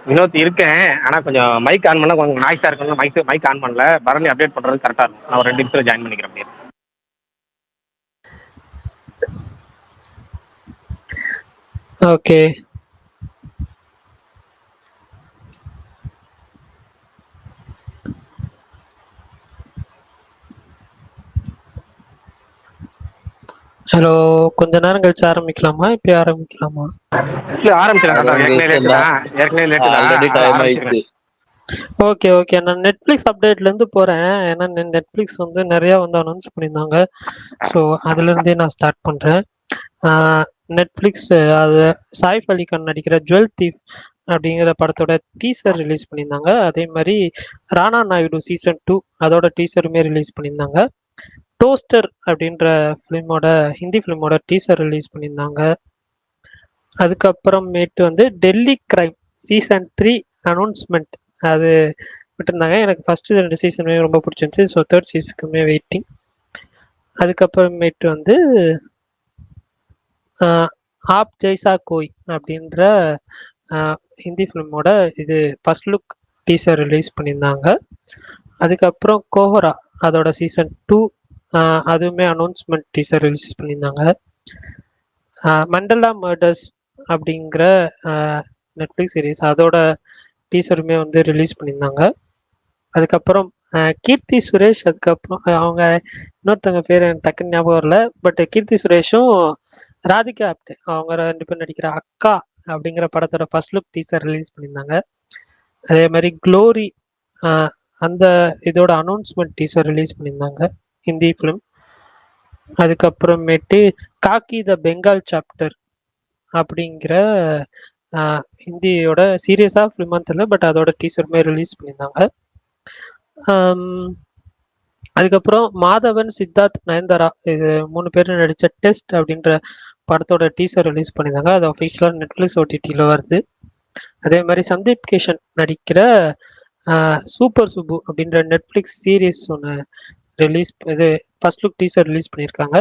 வினோத் இருக்கேன். ஆனா கொஞ்சம் மைக் ஆன் பண்ணா கொஞ்சம் நாய்ஸா இருக்குன்னு மைக் ஆன் பண்ணல. பரணி அப்டேட் பண்றது கரெக்டா இருக்கும். நான் ஒரு 2 நிமிஷத்துல ஜாயின் பண்ணிக்கிறேன் அப்படியே. ஓகே. ஹலோ, கொஞ்ச நேரம் கழிச்சு ஆரம்பிக்கலாமா? இப்ப ஆரம்பிக்கலாமா? இல்ல ஆரம்பிச்சிடலாம் அது தாத்தா. உங்க ஏற்கனவே லேட்டு இஷ்டம் தான். தான். ஏற்கனவே லேட்டு தான். ஆல்ரெடி அதை டைம் ஆரம்பிச்சிருங்க. ஆயிடுச்சு. ஓகே ஓகே, நான் நெட்ஃப்ளிக்ஸ் அப்டேட்ல இருந்து போறேன். ஏன்னா நெட்ஃப்ளிக்ஸ் வந்து நிறைய வந்து அனௌன்ஸ் பண்ணியிருந்தாங்க. ஸோ அதுல இருந்தே நான் ஸ்டார்ட் பண்றேன். நெட்ஃப்ளிக்ஸ் அது சாய்ஃப் அலி கான் நடிக்கிற ஜுவல் தீஃப் அப்படிங்கிற படத்தோட டீசர் ரிலீஸ் பண்ணியிருந்தாங்க. அதே மாதிரி ராணா நாயுடு சீசன் 2 அதோட டீசருமே ரிலீஸ் பண்ணியிருந்தாங்க. டோஸ்டர் அப்படின்ற ஃபிலிமோட ஹிந்தி ஃபிலிமோட டீசர் ரிலீஸ் பண்ணியிருந்தாங்க. அதுக்கப்புறமேட்டு வந்து டெல்லி கிரைம் சீசன் 3 அனௌன்ஸ்மெண்ட் அது விட்டுருந்தாங்க. எனக்கு ஃபர்ஸ்ட் 2 சீசனுமே ரொம்ப பிடிச்சிருந்துச்சு. ஸோ தேர்ட் சீசனுக்குமே வெயிட்டிங். அதுக்கப்புறமேட்டு வந்து ஆப் ஜெய்சா கோய் அப்படின்ற ஹிந்தி ஃபிலிமோட இது ஃபர்ஸ்ட் லுக் டீசர் ரிலீஸ் பண்ணியிருந்தாங்க. அதுக்கப்புறம் கோஹரா அதோட சீசன் 2 அதுவுமே அனௌன்ஸ்மெண்ட் டீசர் ரிலீஸ் பண்ணியிருந்தாங்க. மண்டலா மர்டர்ஸ் அப்படிங்கிற நெட்ஃப்ளிக்ஸ் சீரிஸ் அதோட டீசருமே வந்து ரிலீஸ் பண்ணியிருந்தாங்க. அதுக்கப்புறம் கீர்த்தி சுரேஷ், அதுக்கப்புறம் அவங்க இன்னொருத்தவங்க பேர் எனக்கு டக்குன்னு ஞாபகம் வரல. பட் கீர்த்தி சுரேஷும் ராதிகா ஆப்டே அவங்க 2 பேர் நடிக்கிற அக்கா அப்படிங்கிற படத்தோட ஃபர்ஸ்ட் லுக் டீசர் ரிலீஸ் பண்ணியிருந்தாங்க. அதே மாதிரி க்ளோரி அந்த இதோட அனௌன்ஸ்மெண்ட் டீசர் ரிலீஸ் பண்ணியிருந்தாங்க, ஹிந்தி ஃபிலிம். அதுக்கப்புறமேட்டு காக்கி த பெங்கால் சாப்டர் அப்படிங்கிற ஹிந்தியோட சீரியஸாக ஃபிலிமான்னு தெரியல, பட் அதோட டீசருமே ரிலீஸ் பண்ணியிருந்தாங்க. அதுக்கப்புறம் மாதவன், சித்தார்த், நயன்தாரா இது 3 பேரும் நடித்த டெஸ்ட் அப்படின்ற படத்தோட டீசர் ரிலீஸ் பண்ணியிருந்தாங்க. அது அஃபிஷியலாக நெட்ஃப்ளிக்ஸ் ஓடிடியில் வருது. அதே மாதிரி சந்தீப் கிஷன் நடிக்கிற சூப்பர் சுப்பு அப்படின்ற நெட்ஃப்ளிக்ஸ் சீரீஸ் ஒன்று ரிலீஸ் இது ஃபர்ஸ்ட் லுக் டீசர் ரிலீஸ் பண்ணியிருக்காங்க.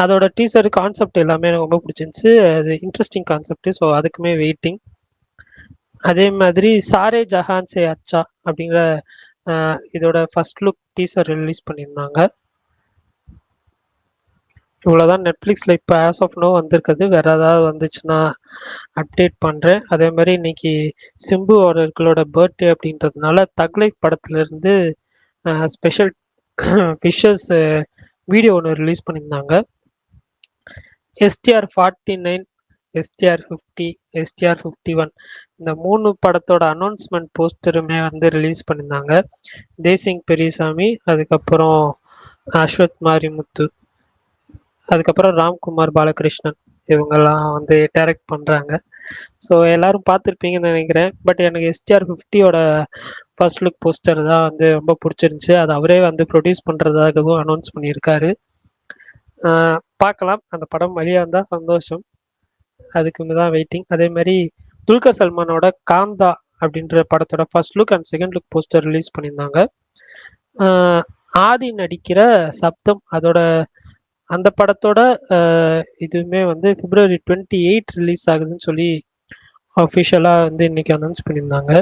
அதோட டீசர் கான்செப்ட் எல்லாமே எனக்கு ரொம்ப பிடிச்சிருந்துச்சு. அது இன்ட்ரெஸ்டிங் கான்செப்ட். ஸோ அதுக்குமே வெயிட்டிங். அதே மாதிரி சாரே ஜஹான் சே அச்சா அப்படிங்கிற இதோட ஃபர்ஸ்ட் லுக் டீசர் ரிலீஸ் பண்ணியிருந்தாங்க. இவ்வளோதான் நெட்ஃப்ளிக்ஸில் இப்போ ஆஸ் ஆஃப் நோ வந்திருக்குது. வேற ஏதாவது வந்துச்சுன்னா அப்டேட் பண்ணுறேன். அதே மாதிரி இன்னைக்கு சிம்பு அவர்களோட பர்த்டே அப்படின்றதுனால தக் லைஃப் படத்துலேருந்து ஸ்பெஷல் விஷஸ் வீடியோ ஒன்று ரிலீஸ் பண்ணியிருந்தாங்க. STR49, STR50, STR51 இந்த 3 படத்தோட அனௌன்ஸ்மெண்ட் போஸ்டருமே வந்து ரிலீஸ் பண்ணியிருந்தாங்க. தேசிங் பெரியசாமி, அதுக்கப்புறம் அஸ்வத் மாரிமுத்து, அதுக்கப்புறம் ராம்குமார் பாலகிருஷ்ணன் இவங்கெல்லாம் வந்து டைரக்ட் பண்ணுறாங்க. ஸோ எல்லாரும் பார்த்துருப்பீங்கன்னு நினைக்கிறேன். பட் எனக்கு STR50யோட ஃபர்ஸ்ட் லுக் போஸ்டர் தான் வந்து ரொம்ப பிடிச்சிருந்துச்சு. அது அவரே வந்து ப்ரொடியூஸ் பண்ணுறதாகவும் அனௌன்ஸ் பண்ணியிருக்காரு. பார்க்கலாம், அந்த படம் வழியாக இருந்தால் சந்தோஷம். அதுக்கு தான் வெயிட்டிங். அதே மாதிரி துல்கர் சல்மானோட காந்தா அப்படின்ற படத்தோட first look and second look poster release பண்ணியிருந்தாங்க. ஆதி நடிக்கிற சப்தம் அதோட அந்த படத்தோட இதுவுமே வந்து February 28 ரிலீஸ் ஆகுதுன்னு சொல்லி அஃபிஷியலாக வந்து இன்னைக்கு அனௌன்ஸ் பண்ணியிருந்தாங்க.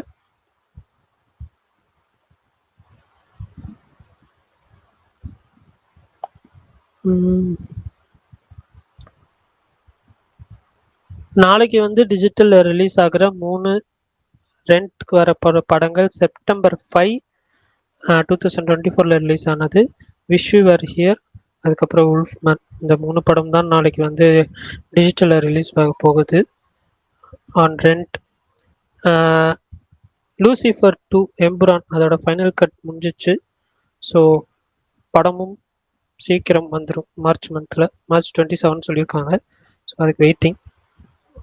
நாளைக்கு வந்து டிஜிட்டல் ரிலீஸ் ஆகிற 3 ரெண்ட்க்கு வர படங்கள் September 5, 2024 ரிலீஸ் ஆனது விஷ் யூ வர் ஹியர், அதுக்கப்புறம் உல்ஃப்மேன். இந்த 3 படம் தான் நாளைக்கு வந்து டிஜிட்டலில் ரிலீஸ் ஆக போகுது ஆன் ரெண்ட். லூசிஃபர் 2 எம்புரான் அதோட ஃபைனல் கட் முடிஞ்சிச்சு. ஸோ படமும் சீக்கிரம் வந்துடும், மார்ச் 27 சொல்லியிருக்காங்க. ஸோ அதுக்கு வெயிட்டிங்.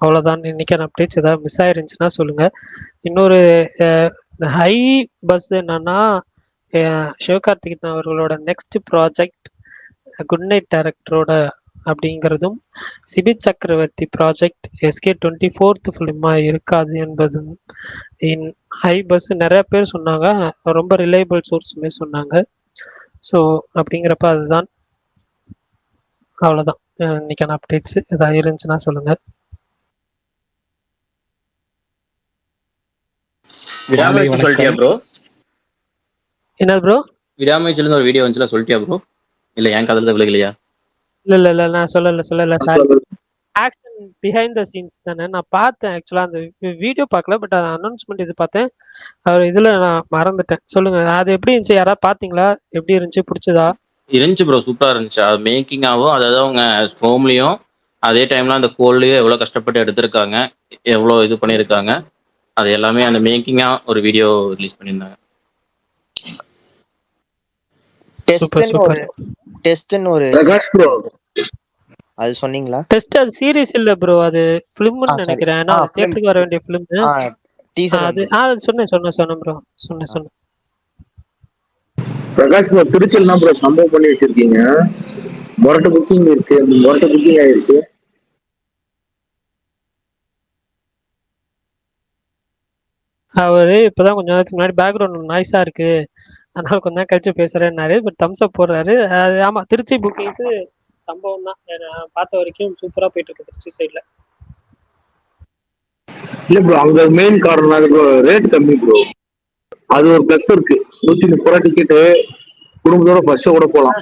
அவ்வளோதான் இன்னைக்கான அப்டேட்ஸ். ஏதாவது மிஸ் ஆயிருந்துச்சுன்னா சொல்லுங்கள். இன்னொரு ஹை பஸ் என்னன்னா, சிவகார்த்திகேயன் அவர்களோட நெக்ஸ்ட் ப்ராஜெக்ட் குட் நைட் டைரக்டரோட அப்படிங்கிறதும் சிபி சக்கரவர்த்தி ப்ராஜெக்ட் SK24th ஃபிலிமாக இருக்காது என்பதும் இன் ஹை பஸ் நிறைய பேர் சொன்னாங்க. ரொம்ப ரிலையபிள் சோர்ஸுமே சொன்னாங்க. ஸோ அப்படிங்கிறப்ப அதுதான். அவ்வளோதான் இன்னைக்கான அப்டேட்ஸ். ஏதாவது இருந்துச்சுன்னா சொல்லுங்கள். விடாமுயற்சி சொல்லிட்டியா ப்ரோ? என்னது ப்ரோ? விடாமுயற்சில ஒரு வீடியோ வந்துச்சுல, சொல்லிட்டியா ப்ரோ? இல்ல என் கதையில விழுகலையா? இல்ல நான் சொல்லல sorry. Action behind the scenes தானே நான் பார்த்தேன். ஆக்சுவலா அந்த வீடியோ பார்க்கல, பட் அனௌன்ஸ்மெண்ட் இது பார்த்தேன். அவர் இதுல நான் மறந்துட்டேன். சொல்லுங்க, அது எப்படி இருந்துச்சு? யாராவது பாத்தீங்களா? எப்படி இருந்துச்சு? பிடிச்சதா? இருந்துச்சு ப்ரோ, சூப்பரா இருந்துச்சு. அது மேக்கிங்காகவும், அதாவது அவங்க ஸ்ட்ரோம்லயும், அதே டைம்ல அந்த கோல்லையும் எவ்வளவு கஷ்டப்பட்டு எடுத்திருக்காங்க, எவ்வளவு இது பண்ணியிருக்காங்க, அது எல்லாமே அந்த மேக்கிங்கா ஒரு வீடியோ ரிலீஸ் பண்ணியிருந்தாங்க. டெஸ்ட்னு ஒரு அது சொன்னீங்களா? டெஸ்ட் அது சீரிஸ் இல்ல ப்ரோ, அது ஃபிலிம்னு நினைக்கிறேன். ஏன்னா அது தியேட்டருக்கு வர வேண்டிய ஃபிலிம். அது சொன்னேன் ப்ரோ, சொன்னேன். பிரகாஷ் ப்ரோ, திருச்சியில் தான் ப்ரோ சம்பவம் பண்ணி வச்சிருக்கீங்க. மொரட்டு புக்கிங் இருக்கு, மொரட்டு புக்கிங் ஆயிருக்கு. அவரு இப்பதான் கொஞ்ச நேரத்துக்கு முன்னாடி பேக்ரவுண்ட் நாய்ஸா இருக்கு, அதனால கொஞ்ச நேரம் கழிச்சு பேசுறேன்னாரு. பட் தம்ஸ் அப் போடுறாரு. அது ஆமா, திருச்சி புக்கிங்ஸ் சம்பவம் தான். நான் பார்த்த வரைக்கும் சூப்பரா போயிட்டு இருக்கு திருச்சி சைட்ல. இல்ல ப்ரோ, அங்க மெயின் காரணம் ப்ரோ ரேட் கம்மி ப்ரோ. அது ஒரு பிளஸ் இருக்கு. 130 ரூபா டிக்கெட்டு குடும்பத்தோட ஃபர்ஸ்ட் கூட போலாம்.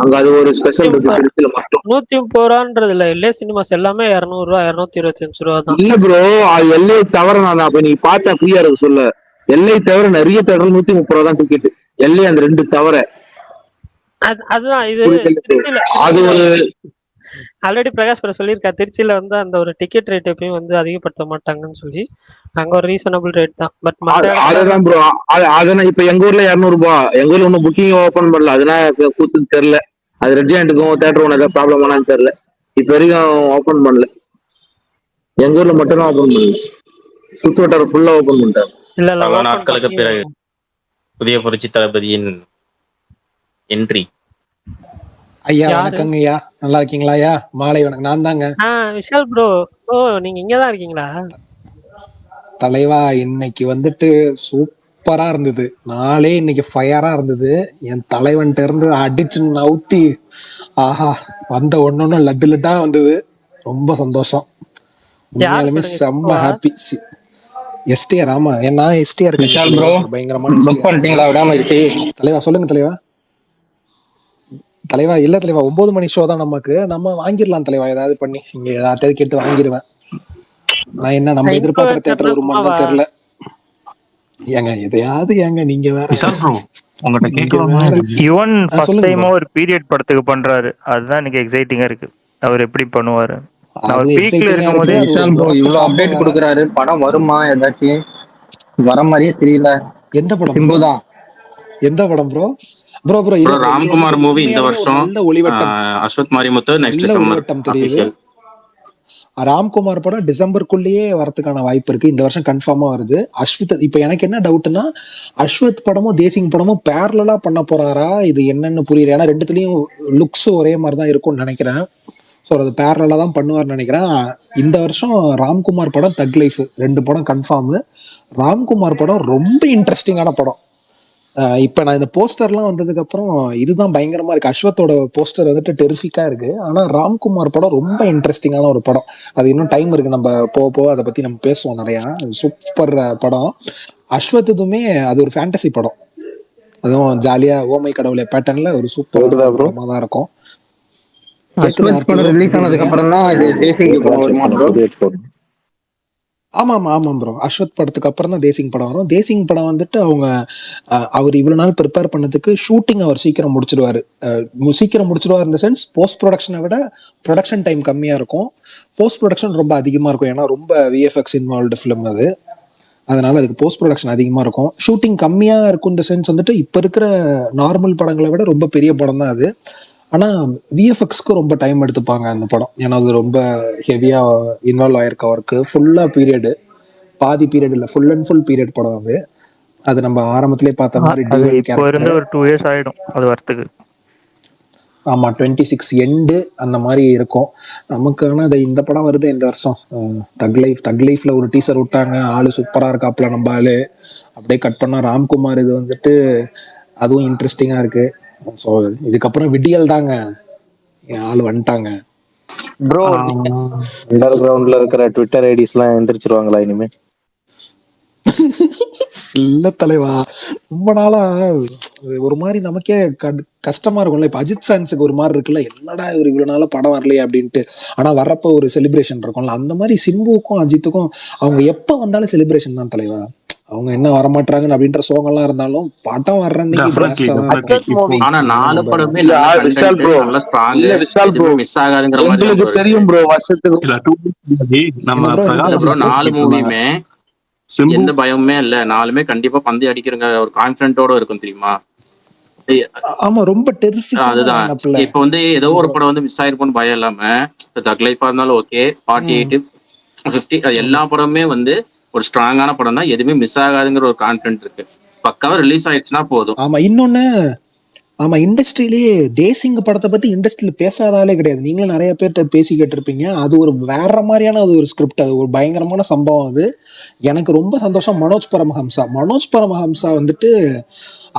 அங்க அது ஒரு ஸ்பெஷல் இருக்கு திருச்சியில மட்டும். 130 ரூபான்றது இல்ல, எல்ஏ சினிமாஸ் எல்லாமே 200 ரூபா 225 ரூபா தான். இல்ல ப்ரோ, எல்லை தவிர நான் அப்ப நீ பார்த்தா ஃப்ரீயா இருக்கு சொல்ல. எல்லை தவிர நிறைய தேட்டர் 130 ரூபா தான் டிக்கெட். எல்லை அந்த 2 தவிர. அதுதான் இது திருச்சியில. அது ஒரு ஆல்ரெடி பிரகாஷ் ப்ரோ சொல்லியிருக்காரு, திருச்சியில வந்து அந்த ஒரு டிக்கெட் ரேட் எப்பயும் வந்து அதிகப்படுத்த மாட்டாங்கன்னு சொல்லி. அங்க ஒரு ரீசனபிள் ரேட் தான். பட் அதுதான் ப்ரோ, அதெல்லாம் இப்ப எங்க ஊர்ல 200 ரூபாய். எங்க ஊர்ல ஒன்னும் புக்கிங் ஓபன் பண்ணல, அதெல்லாம் கூத்துன்னு தெரியல. அது ரெட் ஜாயிண்ட்டுக்கும் தேட்டர் ஒன்று ஏதாவது ப்ராப்ளம் ஆனான்னு தெரியல. இப்ப வரைக்கும் ஓபன் பண்ணல. எங்க ஊர்ல மட்டும் தான் ஓபன் பண்ணல. சுத்து வட்டாரம் ஃபுல்லா ஓபன் பண்ணிட்டாங்க. பல நாட்களுக்கு பிறகு புதிய புரட்சி தளபதியின் என்ட்ரி. ஐயா வணக்கங்க ஐயா, நல்லா இருக்கீங்களா ஐயா? மாலை வணக்கம். நான் தாங்க விஷால் ப்ரோ. ஓ, நீங்க இங்கதான் இருக்கீங்களா? தலைவா, இன்னைக்கு வந்துட்டு சூப்பரா இருந்தது. நாளே இன்னைக்கு ஃபயரா இருந்தது. என் தலைவன்ட்ட இருந்து அடிச்சு நவுத்தி, ஆஹா, வந்த ஒன்னொன்னு லட்டு லட்டா வந்தது. ரொம்ப சந்தோஷம். உண்மையாலுமே செம்ம ஹாப்பி. எஸ்டிஆர், ஆமா, நான் எஸ்டிஆர் பயங்கரமான தலைவா. சொல்லுங்க தலைவா. தலைவா இல்ல தலைவா, 9 மணி ஷோ தான் நமக்கு. நம்ம வாங்கிடலாம் தலைவா, ஏதாவது பண்ணி இங்க ஏதாவது கேட்டு வாங்கிடுவேன். நான் என்ன நம்ம எதிர்பார்க்கிற தேட்டர் ஒரு மணி தான் தெரியல. ஏங்க எதையாவது ஏங்க நீங்க வேற. உங்ககிட்ட கேட்கலாமா? யுவன் ஃபர்ஸ்ட் டைமா ஒரு பீரியட் படத்துக்கு பண்றாரு. அதுதான் எனக்கு எக்ஸைட்டிங்கா இருக்கு. அவர் எப்படி பண்ணுவாரு? அவர் பீக்ல இருக்கும்போதே இவ்வளவு அப்டேட் கொடுக்கறாரு. படம் வருமா? ஏதாச்சும் வர மாதிரியே தெரியல. எந்த படம்? சிம்பு தான். எந்த படம் ப்ரோ? ப்ரோ ராம்குமார் மூவி இந்த வருஷம். நல்ல ஒளிவட்டம். அஸ்வத் மாரிமுத்து நெக்ஸ்ட் ஒளிவட்டம் தெரியுது. ராம்குமார் படம் டிசம்பருக்குள்ளேயே வரதுக்கான வாய்ப்பு இருக்கு. இந்த வருஷம் கன்ஃபார்மா வருது. அஸ்வத், இப்ப எனக்கு என்ன டவுட்னா, அஸ்வத் படமும் தேசிங் படமும் பேரலா பண்ண போறாரா? இது என்னன்னு புரியல. ஏன்னா ரெண்டுத்துலயும் லுக்ஸ் ஒரே மாதிரி தான் இருக்கும்னு நினைக்கிறேன். ஸோ அது பேரலா தான் பண்ணுவார்னு நினைக்கிறேன். இந்த வருஷம் ராம்குமார் படம், தக் லைஃப், 2 படம் கன்ஃபார்மு. ராம்குமார் படம் ரொம்ப இன்ட்ரெஸ்டிங்கான படம். இப்ப நான் இந்த போஸ்டர்லாம் வந்ததுக்கு அப்புறம் இதுதான் பயங்கரமா இருக்கு. அஸ்வத்தோட போஸ்டர் வந்துட்டு டெரிஃபிக்கா இருக்கு. ஆனா ராம்குமார் படம் ரொம்ப இன்ட்ரெஸ்டிங்கான ஒரு படம். அது இன்னும் டைம் இருக்கு, நம்ம போக அதை பத்தி நம்ம பேசுவோம் நிறையா. சூப்பர் படம். அஸ்வத் இதுவுமே அது ஒரு ஃபேண்டசி படம். அதுவும் ஜாலியா ஓமை கடவுளை பேட்டர்ன்ல ஒரு சூப்பர் படமா தான் இருக்கும். ரிலீஸ் ஆனதுக்கு அப்புறம் தான் இது தேசிங். ஆமாம் ப்ரோ, அஸ்வத் படத்துக்கு அப்புறம் தான் தேசிங் படம் வரும். தேசிங் படம் வந்துட்டு அவர் இவ்வளவு நாள் ப்ரிப்பேர் பண்ணதுக்கு ஷூட்டிங் அவர் சீக்கிரம் முடிச்சிடுவாரு. இந்த சென்ஸ் போஸ்ட் ப்ரொடக்ஷனை விட ப்ரொடக்ஷன் டைம் கம்மியா இருக்கும். போஸ்ட் ப்ரொடக்ஷன் ரொம்ப அதிகமா இருக்கும். ஏன்னா ரொம்ப விஎஃப்எக்ஸ் இன்வால்வ்டு ஃபிலிம் அது. அதனால அதுக்கு போஸ்ட் ப்ரொடக்ஷன் அதிகமா இருக்கும். ஷூட்டிங் கம்மியா இருக்கும். இந்த சென்ஸ் வந்துட்டு இப்ப இருக்கிற நார்மல் படங்களை விட ரொம்ப பெரிய படம் தான் அது. ஆனா விஎஃப்எக்ஸ்க்கு ரொம்ப டைம் எடுத்துப்பாங்க அந்த படம். ஏன்னா அது ரொம்ப ஹெவியா இன்வால்வ் ஆயிருக்க ஒர்க்கு. ஃபுல்லா பீரியடு, பாதி பீரியட் இல்ல, ஃபுல் அண்ட் ஃபுல் பீரியட் படம் அது. அது நம்ம ஆரம்பத்திலே பார்த்த மாதிரி ஒரு 2 இயர்ஸ் ஆயிடும் அது வரத்துக்கு. ஆமா, 26 எண்டு அந்த மாதிரி இருக்கும் நமக்கு. ஆனா இந்த படம் வருது இந்த வருஷம். தக் லைஃப்ல ஒரு டீசர் விட்டாங்க. ஆளு சூப்பரா இருக்காப்ல நம்ம ஆளு. அப்படியே கட் பண்ணா ராம்குமார். இது வந்துட்டு அதுவும் இன்ட்ரெஸ்டிங்கா இருக்கு. ஸோ இதுக்கப்புறம் விடியல் தாங்க. என் ஆள் வந்துட்டாங்க. ப்ரோ, அண்டர் கிரவுண்ட்ல இருக்கிற ட்விட்டர் ஐடிஸ் எல்லாம் எந்திரிச்சிருவாங்களா இனிமே? இல்ல தலைவா, ரொம்ப நாளா ஒரு மாதிரி நமக்கே கஷ்டமா இருக்கும்ல. இப்ப அஜித் ஃபேன்ஸுக்கு ஒரு மாதிரி இருக்குல்ல, என்னடா இவர் இவ்வளவு நாளா படம் வரலையே அப்படின்ட்டு. ஆனா வர்றப்ப ஒரு செலிப்ரேஷன் இருக்கும்ல, அந்த மாதிரி சிம்புவுக்கும் அஜித்துக்கும் அவங்க எப்ப வந்தாலும் செலிப்ரேஷன் தான் தலைவா. அவங்க என்ன வரமாட்டாங்கன்னு அப்படின்ற சோகம்லாம் இருந்தாலும் படம் வர்ற அன்னைக்கு Definitely, பிளாஸ்டா தான் definitely. இருக்கும். மூவி ஆனா நாலு நம்ம படமே இல்ல நல்ல விஷால் கண்டென்ட், ப்ரோ, நல்ல ஸ்ட்ராங், இல்ல விஷால் ப்ரோ, எதுவுமே மிஸ் ஆகாதுங்கிற மாதிரி தான் எங்களுக்கு ப்ரோ இருக்கு. தெரியும் ப்ரோ வருஷத்துக்கு. இல்ல 2 weeks முன்னாடி நம்ம என்ன ப்ரோ என்ன இல்ல பிரகாஷ் ப்ரோ, ப்ரோ பேட்டி 4 இருந்தாங்க. மூவியுமே சிம்பு எந்த பயமுமே இல்ல, 4மே கண்டிப்பா பந்து அடிக்கிறங்க ஒரு கான்பிடென்ட்டோட இருக்கும் தெரியுமா. ஏய், ஆமா, ரொம்ப டெரிஃபிக்கான அதுதான் லைனப்ல இப்ப வந்து ஏதோ ஒரு ப்ரோ. படம் வந்து மிஸ் ஆயிருக்கும்னு பயம் இல்லாம, தக் லைஃபா இருந்தாலும் ஓகே, 48, 50, எல்லா ஆமா படமுமே வந்து ஒரு ஸ்ட்ராங்கான படம் தான், எதுவுமே மிஸ் ஆகாதுங்கிற ஒரு கான்பிடென்ட் இருக்கு. பக்காவா ரிலீஸ் ஆயிடுச்சுன்னா போதும். ஆமா இன்னொன்னு, ஆமா இண்டஸ்ட்ரியிலேயே தேசிங்க படத்தை பத்தி இண்டஸ்ட்ரியில பேசாதாலே கிடையாது. நீங்களும் நிறைய பேர்கிட்ட பேசி கேட்டிருப்பீங்க. அது ஒரு வேற மாதிரியான அது ஒரு ஸ்கிரிப்ட், அது ஒரு பயங்கரமான சம்பவம். அது எனக்கு ரொம்ப சந்தோஷம். மனோஜ் பரமஹம்சா வந்துட்டு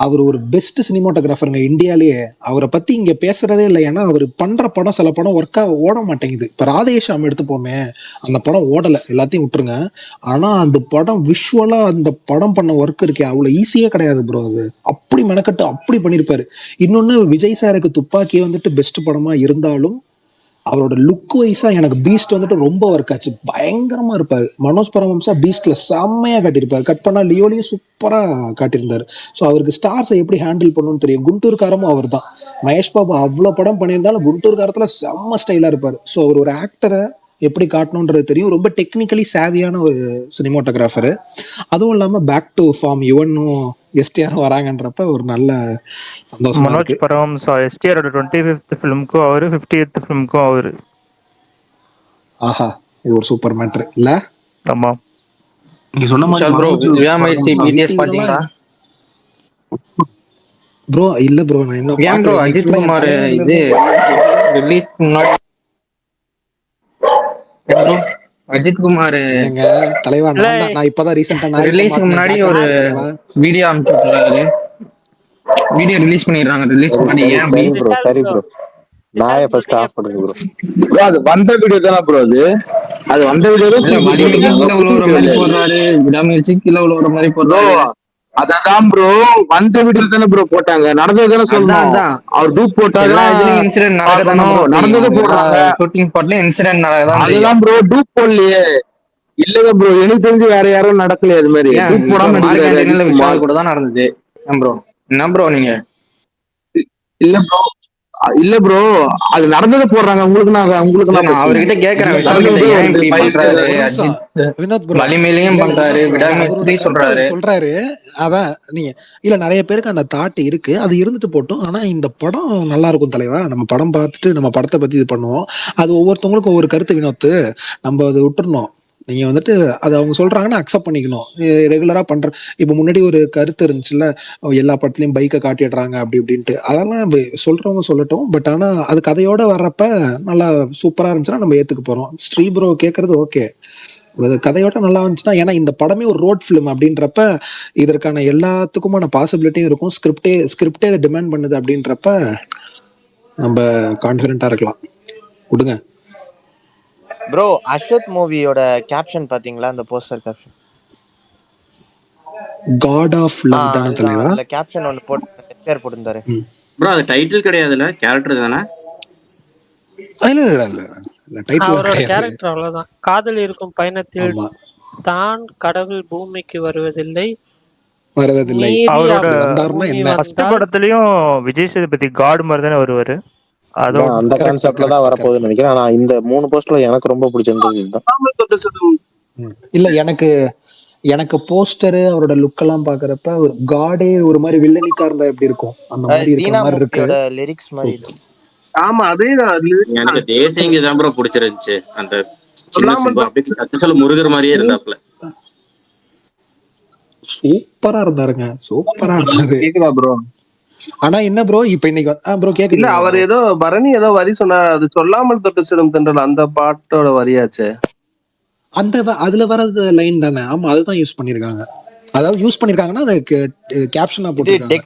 அவர் ஒரு பெஸ்ட் சினிமாட்டோகிராஃபருங்க இந்தியாலேயே. அவரை பத்தி இங்க பேசுறதே இல்லை. ஏன்னா அவர் பண்ற படம், சில படம் ஒர்க்கா ஓட மாட்டேங்குது. இப்ப ராதேஷாம் எடுத்துப்போமே, அந்த படம் ஓடல, எல்லாத்தையும் விட்டுருங்க. ஆனா அந்த படம் விஷுவலா அந்த படம் பண்ண ஒர்க் இருக்கே, அவ்வளவு ஈஸியே கிடையாது ப்ரோ. அது அப்படி மெனக்கட்டு அப்படி பண்ணிருப்பாரு. இன்னொன்னு, விஜய் சாருக்கு துப்பாக்கி வந்துட்டு பெஸ்ட் படமா இருந்தாலும் அவரோட லுக் வைஸா எனக்கு பீஸ்ட் வந்துட்டு ரொம்ப ஒர்க் ஆச்சு. பயங்கரமா இருப்பாரு மனோஜ் பரமஹம்சா. பீஸ்ட்ல செம்மையா காட்டியிருப்பாரு. கட் பண்ணா லியோலையும் சூப்பரா காட்டியிருந்தாரு. ஸோ அவருக்கு ஸ்டார்ஸை எப்படி ஹேண்டில் பண்ணணும்னு தெரியும். குண்டூர்காரமும் அவர் தான். மகேஷ் பாபு அவ்வளோ படம் பண்ணியிருந்தாலும் குண்டூர்காரத்துல செம்ம ஸ்டைலா இருப்பாரு. ஸோ அவர் ஒரு ஆக்டரை எப்படி காட்டணுன்றது தெரியும். ரொம்ப டெக்னிக்கலி சேவியான ஒரு சினிமாட்டோகிராஃபரு. அதுவும் இல்லாம பேக் டு ஃபார்ம் யுவனும் எஸ்டிஆரும் வராங்கன்றப்ப ஒரு நல்ல சந்தோஷமா மனோஜ் இருக்கு. பரமஹம்சா எஸ்டிஆரோட 25th ஃபிலிமுக்கும் அவரு, 50th ஃபிலிமுக்கும் அவரு. ஆஹா, இது ஒரு சூப்பர் மேட்ரு இல்ல. ஆமா. நீங்க சொன்ன மாதிரி ப்ரோ மனோஜ் விடாமுயற்சி பரமஹம்சா பிடிஎஸ் பாத்தீங்களா? ப்ரோ இல்ல ப்ரோ, நான் இன்னும் ஏன் ப்ரோ பாக்கல. இன்னைக்கு அஜித் ஃபுல்லா என் குமார் தலைவலியில இது இருந்தே ரிலீஸ் முன்னாடி bro, அஜித் குமார் இல்லைங்க தலைவா. இல்ல நான் இப்பதான் ரீசெண்டா நாயத்தை ரிலீஸ்க்கு மாத்தினேன். முன்னாடி ஒரு ஜாக்கிரதை தலைவா. வீடியோ அனுப்பிச்சுறாரு. வீடியோ ரிலீஸ் பண்ணிடுறாங்க. ரிலீஸ் முன்னாடி ஏன் அப்படி? சரி ப்ரோ, நாயை விஷால் ப்ரோ ஃபர்ஸ்ட் நீங்க ஆஃப் பண்ணுங்க ப்ரோ. ப்ரோ அது வந்த வீடியோ தானே ப்ரோ, அது வந்த வீடியோ தான் இல்ல தூக்கி வலிமைக்கு போட்டிருக்காங்க, கீழே புது உழுவுற வீடியோ மாதிரி இல்ல. போடுறாரு, விடாமுயற்சி கீழே உழுவுற மாதிரி ப்ரோ போடுறாரு. அதான் ப்ரோ, வந்த வீடியோ தானே ப்ரோ போட்டாங்க, நடந்தது தானே அதான் சொல்லணும். அதான் அவர் டூப் எல்லா போட்டாதான் இதுலயும் இன்சிடென்ட் நடக்க தானே பார்க்கணும், ப்ரோ நடந்ததை செய்யும். எல்லா போடுறாங்க. ஷூட்டிங் ஸ்பாட்லயும் இன்சிடென்ட் நடக்க தான் செய்யும். அதுதான் ப்ரோ டூப் போடலையே. இல்லங்க ப்ரோ, எனக்கு தெரிஞ்சு வேற யாரும் நடக்கலையே அது மாதிரி. ஏன் டூப் இப்ப போடாம மார்க் நடிக்கிறாரு ஆண்டனில அஜித் விஷால் குமார். கூட தான் நடந்தது. ஏன் ப்ரோ, என்ன ப்ரோ நீங்க? இல்ல ப்ரோ, இல்ல ப்ரோ, அது நடந்ததை போடுறாங்க. உங்களுக்கு இல்ல நான் நான் பிரச்சனை. அவர்கிட்ட கேக்குறேன், இல்ல விஷால் கிட்ட நடந்தது ஏன் வருது இப்படி ஃபைட். பண்றாரு ஒரு நிமிஷம் அஜித்? வினோத் ப்ரோ. வலிமையிலையும் இல்ல பண்றாரு, வினோத் ப்ரோ, அவரோட விடாமுயற்சி கருத்தை அவர் சொல்றாரு. சொல்றாரு. அதான் நீங்க இல்ல, நிறைய பேருக்கு அந்த தாட் இருக்கு, அது இருந்துட்டு போட்டும். ஆனா இந்த படம் நல்லா இருக்கும் தலைவா. நம்ம படம் பார்த்துட்டு நம்ம படத்தை பத்தி இது பண்ணுவோம். அது ஒவ்வொருத்தவங்களுக்கும் ஒவ்வொரு கருத்து வினோத். நம்ம அதை விட்டுறணும். நீங்க வந்துட்டு அது அவங்க சொல்றாங்கன்னா அக்செப்ட் பண்ணிக்கணும். ரெகுலரா பண்ற. இப்ப முன்னாடி ஒரு கருத்து இருந்துச்சுல்ல, எல்லா படத்துலயும் பைக்கை காட்டிடுறாங்க அப்படி இப்படின்ட்டு. அதெல்லாம் சொல்றவங்க சொல்லட்டும். பட் ஆனா அது கதையோட வர்றப்ப நல்லா சூப்பரா இருந்துச்சுன்னா நம்ம ஏத்துக்க போறோம். ஸ்ரீ ப்ரோ கேட்கறது ஓகே, கதையோட நல்லா இருந்துச்சுன்னா. ஏன்னா இந்த படமே ஒரு ரோட் ஃபிலிம் அப்படின்றப்ப இதற்கான எல்லாத்துக்குமான பாசிபிலிட்டியும் இருக்கும். ஸ்கிரிப்டே இதை டிமாண்ட் பண்ணுது அப்படின்றப்ப நம்ம கான்ஃபிடென்ட்டா இருக்கலாம். விடுங்க. ப்ரோ அஸ்வத் மூவியோட கேப்ஷன் பாத்தீங்களா? அந்த poster caption. God of love தானே அதுதான், தலைவா. அதுல கேப்ஷன் ஒன்னு போட்டு எஸ்ஆர் போட்டிருந்தாரு. ப்ரோ அது டைட்டில் கிடையாதுல்ல, கேரக்டர் தானே? இல்ல இல்ல இல்ல இல்ல, டைட்டில் அவரோட கிடையாது. கேரக்டர் அவ்வளவுதான். காதல் இருக்கும் பயணத்தில் ஆமா, தான் கடவுள் பூமிக்கு வருவதில்லை, வருவதில்லை. மீறி அவரோட அப்படி வந்தாருன்னா பூமி என்ன? ஃபர்ஸ்ட் வந்தால் படத்துலயும் விஜய் சேதுபதி காட் மாதிரி தானே வருவாரு. அதான் அதோட அந்த கரெக்ட் கான்செப்ட்ல தான் கரெக்ட் வரப்போகுதுன்னு கரெக்ட். நினைக்கிறேன். ஆனா இந்த 3 போஸ்ட்ல எனக்கு ரொம்ப பிடிச்சிருந்தது இதுதான். இல்ல எனக்கு போஸ்டரு அவரோட லுக் எல்லாம் பாக்குறப்ப ஒரு காடே ஒரு மாதிரி வில்லனிக்கா இருந்தா எப்படி இருக்கும், அந்த அது மாதிரி இருக்கிற தீனா மாதிரி இருக்கு. மூவியோட லிரிக்ஸ் மாதிரி சூப்பர். இருக்கு. ஆமா அதேதான். எனக்கு தேசிங்க தான் ப்ரோ பிடிச்சிருந்துச்சு. அந்த சின்ன சிம்பு அப்படியே சத்தியசோல முருகர் மாதிரியே இருந்தாப்ல. சூப்பரா இருந்தாருங்க, சூப்பரா இருந்தாரு. கேக்குதா ப்ரோ? ஆனா என்ன ப்ரோ, இப்ப இன்னைக்கு ப்ரோ இல்ல கேக்குது அவர் bro. ஏதோ பரணி ஏதோ வரி சொன்னா, அது சொல்லாமல் தொட்டு சிறும் தென்றல் அந்த பாட்டோட வரியாச்சு. அதுல வர்றது லைன் தானே. ஆமா, அதுதான் யூஸ் பண்ணிருக்காங்க. அதாவது யூஸ் பண்ணிருக்காங்கன்னா அதை கேப்ஷனா இது போட்டிருக்காங்க.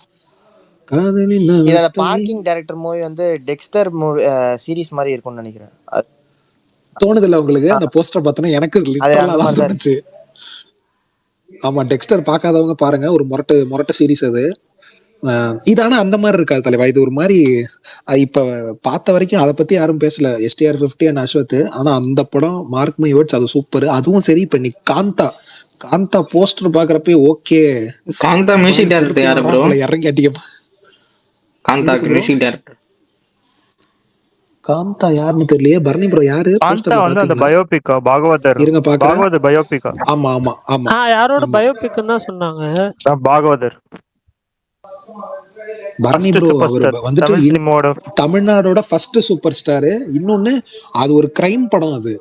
காதலின் இந்த அவஸ்தை. பார்க்கிங் டைரக்டர் மூவி வந்து டெக்ஸ்டர் மூவி சீரிஸ் மாதிரி இருக்கும்னு நினைக்கிறேன். தோணுது இல்ல உங்களுக்கு? அந்த போஸ்டர் பார்த்தோன்னா எனக்கு அது லிட்டரலா அந்த தான் மாதிரி தான் இருக்கு. தோணுச்சு. ஆமா, டெக்ஸ்டர் பார்க்காதவங்க பாருங்க, ஒரு மொரட்டு மொரட்டு சீரிஸ் அது. இது ஆனா அந்த மாதிரி இருக்காது தலைவா, இது ஒரு மாதிரி இப்ப பார்த்த வரைக்கும் அதை பத்தி யாரும் பேசல, STR 50 அண்ட் அஸ்வத். ஆனா அந்த படம் மார்க் மை வேர்ட்ஸ், அது சூப்பர். அதுவும் சரி, இப்ப நீ காந்தா காந்தா போஸ்டர் பாக்குறப்ப ஓகே, காந்தா மியூசிக் டைரக்டர் யாரு ப்ரோ? இறங்கி அடிக்கப்பா. காந்தாக்கு மியூசிக் டைரக்டர் காந்தா யாருன்னு தெரியலையே. பரணி ப்ரோ யாரு காந்தா போஸ்டர் வந்து அந்த பாத்தீங்களா? பயோபிக்கா பாகவதர், இருங்க பாக்குறேன். பாகவதர் பயோபிக்கா. ஆமா ஆமா ஆமா யாரோட ஆமா. பயோபிக்னு தான் சொன்னாங்க. Bhagavathar Bharani first bro super அவர் ஸ்டார் வந்துட்டு தமிழ் சினிமாவோட. தமிழ்நாடோட ஃபர்ஸ்ட் சூப்பர் ஸ்டாரு. இன்னொன்னு, அது ஒரு கிரைம் படம், அது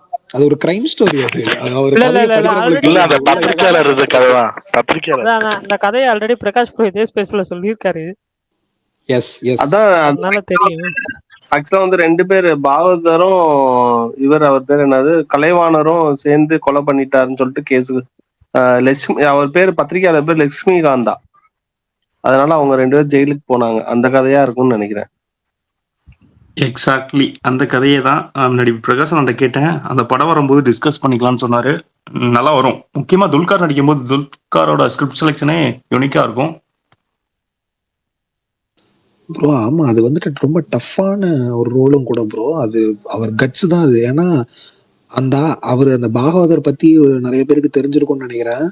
ஒரு கிரைம் ஸ்டோரி. அது ஒரு இல்ல இல்ல கதையை இல்ல இல்ல படிக்கிறவங்களுக்கு ஆல்ரெடி இல்ல அந்த தெரியும். உள்ள பத்திரிக்கையாளர் இது கதைதான், பத்திரிக்கையாளர். அதான் அந்த கதையை ஆல்ரெடி பிரகாஷ் ப்ரோ இதே ஸ்பேஸ்ல சொல்லியிருக்காரு, எஸ் எஸ். அதான் அதனால தெரியும். ஆக்சுவலா வந்து 2 பேர் பாகவதரும் அவர் பேர் என்னது கலைவாணரும் சேர்ந்து கொலை பண்ணிட்டாருன்னு சொல்லிட்டு கேஸ். லட்சுமி அவர் பேர், பத்திரிகையாளர் பேர் லட்சுமிகாந்தா. அதனால அவங்க 2 பேரும் ஜெயிலுக்கு போனாங்க. அந்த கதையா இருக்கும்னு நினைக்கிறேன். எக்ஸாக்ட்லி அந்த கதையை தான் முன்னாடி பிரகாசன் கேட்டேன். அந்த படம் வரும்போது டிஸ்கஸ் பண்ணிக்கலாம்னு சொன்னாரு. நல்லா வரும். முக்கியமா துல்கார் நடிக்கும் போது துல்காரோட ஸ்கிரிப்ட் செலெக்ஷனே யூனிக்கா இருக்கும் ப்ரோ. ஆமா, அது வந்துட்டு ரொம்ப டஃப்பான ஒரு ரோலும் கூட ப்ரோ. அது அவர் கட்ஸ் தான் அது. ஏன்னா அவர் அந்த பாகவதர் பத்தி நிறைய பேருக்கு தெரிஞ்சிருக்கும்னு நினைக்கிறேன்.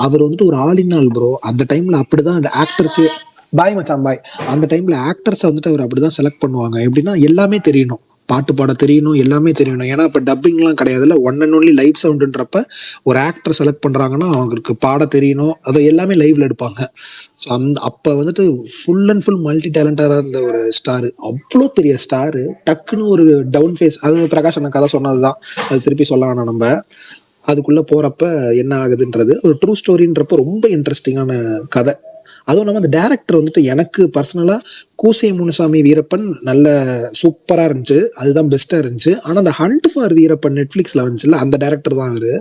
அவர் வந்துட்டு ஒரு ஆளினால் ப்ரோ. அந்த டைம்ல அப்படிதான் அந்த ஆக்டர்ஸ், பாய் மச்சான் பாய், அந்த டைம்ல ஆக்டர்ஸை வந்துட்டு அவர் அப்படிதான் செலக்ட் பண்ணுவாங்க. எப்படின்னா எல்லாமே தெரியணும், பாட்டு பாட தெரியணும், எல்லாமே தெரியணும். ஏன்னா இப்ப டப்பிங்லாம் கிடையாதுல்ல, ஒன் அண்ட் ஒன்லி லைவ் சவுண்டுன்றப்ப ஒரு ஆக்டர் செலக்ட் பண்றாங்கன்னா அவங்களுக்கு பாட தெரியணும், அதை எல்லாமே லைவ்ல எடுப்பாங்க. ஸோ அப்ப வந்துட்டு ஃபுல் அண்ட் ஃபுல் மல்டி டேலண்டரா இருந்த ஒரு ஸ்டாரு, அவ்வளோ பெரிய ஸ்டாரு, டக்குன்னு ஒரு டவுன் ஃபேஸ். அது பிரகாஷ் அண்ணன் கதை சொன்னதுதான், அது திருப்பி சொல்ல வேணாம். நம்ம அதுக்குள்ள போறப்ப என்ன ஆகுதுன்றது ஒரு ட்ரூ ஸ்டோரின்றப்ப ரொம்ப இன்ட்ரெஸ்டிங்கான கதை. அதுவும் இல்லாமல் அந்த டேரக்டர் வந்துட்டு எனக்கு பர்சனலா கூசை முனுசாமி வீரப்பன் நல்ல சூப்பரா இருந்துச்சு, அதுதான் பெஸ்டா இருந்துச்சு. ஆனா அந்த ஹண்ட் ஃபார் வீரப்பன் நெட்ஃபிளிக்ஸ்ல வந்துச்சுல்ல, அந்த டேரக்டர் தான் அவரு,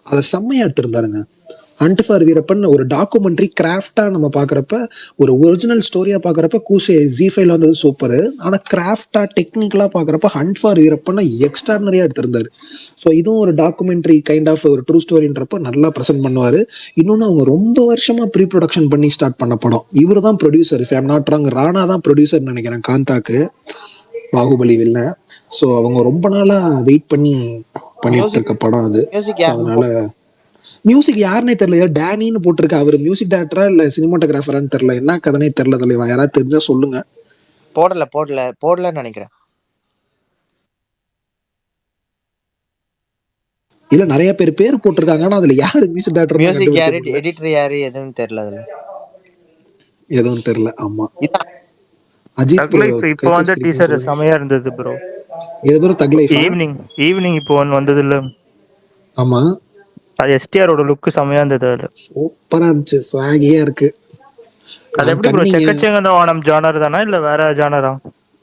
அதை செம்மையா எடுத்திருந்தாருங்க. ஹண்ட் ஃபார் வீரப்பன் ஒரு டாக்குமெண்ட்ரி கிராஃப்டா நம்ம பாக்குறப்ப, ஒரு ஒரிஜினல் ஸ்டோரியா பாக்குறப்ப கூசை ஜி5ல வந்தது சூப்பர். ஆனா கிராஃப்டா டெக்னிக்கலா பாக்குறப்ப ஹண்ட் ஃபார் வீரப்பன் எக்ஸ்ட்ரானரியா எடுத்திருந்தாரு. ஸோ இதுவும் ஒரு டாக்குமெண்ட்ரி கைண்ட் ஆஃப் ஒரு ட்ரூ ஸ்டோரின்றப்ப நல்லா ப்ரெசென்ட் பண்ணுவாரு. இன்னொன்னு, அவங்க ரொம்ப வருஷமா ப்ரீ ப்ரொடக்ஷன் பண்ணி ஸ்டார்ட் பண்ண படம். இவரு தான் producer, if I am not wrong. Rana தான் ப்ரொடியூசர் நினைக்கிறேன் காந்தாக்கு, பாகுபலி வில்ல. ஸோ அவங்க ரொம்ப நாளா வெயிட் பண்ணிட்டு இருக்க படம் அது. அதனால மியூசிக் யாருன்னே தெரியல, ஏதோ டேனின்னு போட்டிருக்கு. அவர் மியூசிக் டைரக்டரா இல்ல சினிமாட்டோகிராஃபரான்னு தெரியல, என்ன கதனே தெரியல தலைவா. யாராவது தெரிஞ்சா சொல்லுங்க. போடலன்னு நினைக்கிறேன். இல்ல நிறைய பேர் போட்டிருக்காங்க, ஆனா அதுல யாரு மியூசிக் டைரக்டர், மியூசிக் யாரு, எடிட்டர் யாரு, எதுவும் தெரியல அதுல, எதுவும் தெரியல. ஆமா, அஜித் ப்ரோ இப்போ வந்து டீசர் செமையா இருந்தது ப்ரோ. இது ப்ரோ தக் லைஃப் ஈவினிங் இப்போ வந்தது இல்ல. ஆமா, அது எஸ்டிஆரோட லுக் செமையா இருந்தது. அதுல சூப்பரா இருந்துச்சு, ஸ்வாகியா இருக்கு. அது எப்படி ப்ரோ, செக்கச்சேங்க வானம் ஜானர் தானா இல்ல வேற ஜானரா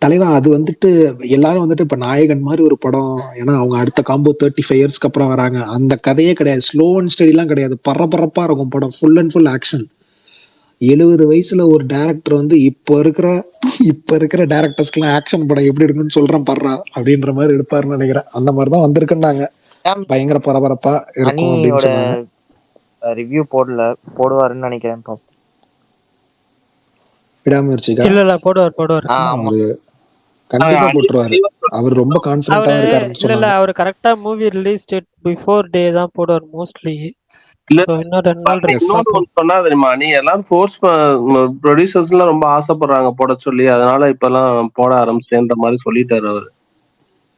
தலைவா? அது வந்துட்டு எல்லாரும் வந்துட்டு இப்ப நாயகன் மாதிரி ஒரு படம், ஏன்னா அவங்க அடுத்த காம்போ 35 இயர்ஸ்க்கு அப்புறம் வராங்க. அந்த கதையே கிடையாது, ஸ்லோ அண்ட் ஸ்டடி எல்லாம் கிடையாது, பரபரப்பா இருக்கும் படம், ஃபுல் அண்ட் ஃபுல் ஆக்ஷன். 70 வயசுல ஒரு டைரக்டர் வந்து இப்ப இருக்கிற டைரக்டர்ஸ்க்குலாம் ஆக்ஷன் படம் எப்படி இருக்குன்னு சொல்றேன் பர்றா அப்படின்ற மாதிரி எடுப்பாருன்னு நினைக்கிறேன். அந்த மாதிரிதான் வந்திருக்குன்னாங்க. பயங்கர பரபரப்பா இருக்கும் அப்படின்னு சொன்னாங்க. ரிவ்யூ போடுவாருன்னு நினைக்கிறேன். விடாமுயற்சிக்கா? இல்ல போடுவார். அவரு கண்டிப்பா போட்டுருவாரு. அவர் ரொம்ப கான்ஃபிடென்ட்டா இருக்காருன்னு சொன்னாங்க. இல்ல அவர் கரெக்டா மூவி ரிலீஸ் டேட் பிஃபோர் டே தான் போடுவார் மோஸ்ட்லி. இல்ல இன்னும் 2 நாள் சொன்னா தெரியுமா, நீ எல்லாரும் ஃபோர்ஸ் ப்ரொடியூசர்ஸ் எல்லாம் ரொம்ப ஆசைப்படுறாங்க போட சொல்லி, அதனால இப்ப எல்லாம் போட ஆரம்பிச்சேன்ற மாதிரி சொல்லிட்டாரு அவரு.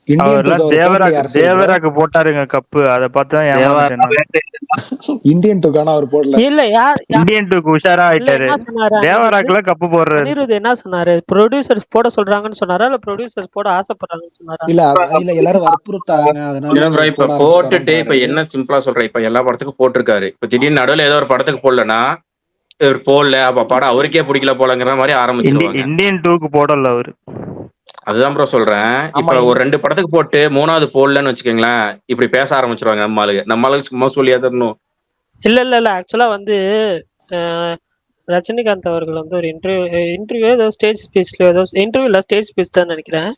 தேவராக்கு போட்டாருங்க கப்பு, அத பார்த்தா இந்தியன் டூக்கான அவர் போடல. இல்ல யார் இந்தியன் டூக்கு உஷாரா ஆயிட்டாரு. தேவராக்குல கப்பு போடுறாரு. அனிருத் என்ன சொன்னாரு, ப்ரொடியூசர்ஸ் போட சொல்றாங்கன்னு சொன்னாரா இல்ல ப்ரொடியூசர்ஸ் போட ஆசைப்படுறாங்கன்னு சொன்னாரா? இல்ல எல்லாரும் வற்புறுத்தாங்க, அதனால இப்ப போட்டுட்டு இப்ப என்ன சிம்பிளா சொல்றேன், இப்ப எல்லா படத்துக்கும் போட்டிருக்காரு. இப்ப திடீர்னு நடுவில் ஏதோ ஒரு படத்துக்கு போடலன்னா இவர் போடல, அப்ப படம் அவருக்கே பிடிக்கல போலங்கிற மாதிரி ஆரம்பிச்சிருவாங்க. இந்தியன் டூக்கு போடல அவரு. அதுதான் ப்ரோ சொல்றேன். இப்ப ஒரு 2 படத்துக்கு போட்டு 3வது போடலன்னு வச்சுக்கோங்களேன், இப்படி பேச ஆரம்பிச்சிருவாங்க. நம்ம ஆளுக்கு சும்மா சொல்லியா தரணும். இல்ல ஆக்சுவலா வந்து ரஜினிகாந்த் அவர்கள் வந்து ஒரு இன்டர்வியூ ஏதோ ஸ்டேஜ் ஸ்பீச்ல ஏதோ இன்டர்வியூல ஸ்டேஜ் ஸ்பீச் தான் நினைக்கிறேன்.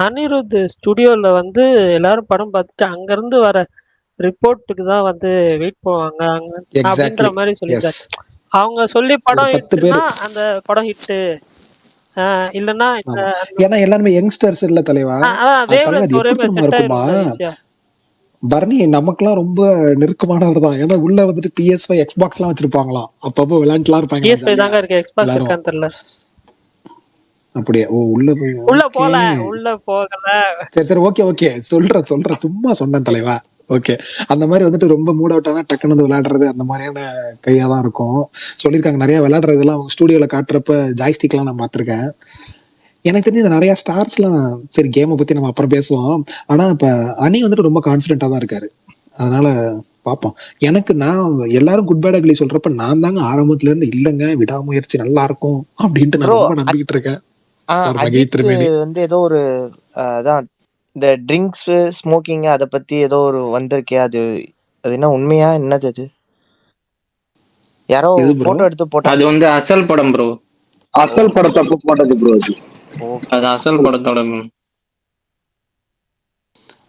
அனிருத் ஸ்டுடியோல வந்து எல்லாரும் படம் பார்த்துட்டு அங்கிருந்து வர ரிப்போர்ட்டுக்கு தான் வந்து வெயிட் பண்ணுவாங்க அங்க அப்படின்ற எக்ஸாக்ட்லி. மாதிரி எஸ். சொல்லியிருக்காரு. அவங்க சொல்லி ஒரு படம் 10 பேர். ஹிட்னா அந்த படம் ஹிட்டு, இல்லைன்னா இந்த ஆமா. ஏன்னா எல்லாருமே யங்ஸ்டர்ஸ் இல்ல தலைவா. அதே தலைவா அது ஒரே எப்படி மாதிரி தெரியுமா செட் இருக்குமா? ஆயிரும்ல ஈஸியா. பரணி நமக்கெல்லாம் ரொம்ப நெருக்கமானவர் தான். ஏன்னா உள்ள வந்துட்டு PS5 எக்ஸ்பாக்ஸ் எல்லாம் வச்சிருப்பாங்களாம். அப்பப்போ விளையாண்டுலாம் இருப்பாங்களாம் PS5 ஜாலியா தாங்க இருக்கு, எக்ஸ்பாக்ஸ் எல்லாரும். இருக்கான்னு தெரியல. அப்படியே ஓ உள்ள போய் உள்ள ஓகே. போல உள்ள போகல. சரி ஓகே சொல்றேன் சும்மா சொன்னேன் தலைவா. ஓகே. அந்த மாதிரி வந்துட்டு ரொம்ப மூட் அவுட் ஆனா டக்குனு வந்து விளையாடுறது அந்த மாதிரியான கையா தான் இருக்கும். சொல்லியிருக்காங்க நிறைய விளையாடுறதெல்லாம் அவங்க ஸ்டூடியோல காட்டுறப்ப ஜாய்ஸ்டிக்லாம் நான் பார்த்திருக்கேன். எனக்கு தெரிஞ்சு இந்த நிறைய ஸ்டார்ஸ்லாம் சரி கேமை பத்தி நம்ம அப்புறம் பேசுவோம். ஆனா இப்ப அணி வந்துட்டு ரொம்ப கான்பிடென்டா தான் இருக்காரு. அதனால பார்ப்போம். எனக்கு நான் எல்லாரும் குட் பேட் அக்லி சொல்றப்ப நான் தாங்க ஆரம்பத்துல இருந்து இல்லங்க விடாமுயற்சி நல்லா இருக்கும் அப்படின்ட்டு நான் ப்ரோ ரொம்ப நம்பிக்கிட்டு இருக்கேன். ஒரு மகிழ் அஜித் திருமேனி. வந்து ஏதோ ஒரு அதான் இந்த ட்ரிங்க்ஸ் ஸ்மோக்கிங் அதை பத்தி ஏதோ ஒரு வந்திருக்கே, அது அது என்ன உண்மையா என்னது அது? யாரோ எது ப்ரோ? போட்டோ எடுத்து அது போட்டாங்க. வந்து அசல் படம் ப்ரோ. அசல் படத்தப்ப போட்டது ப்ரோ அது. ஓகே. அது அசல் படத்தோட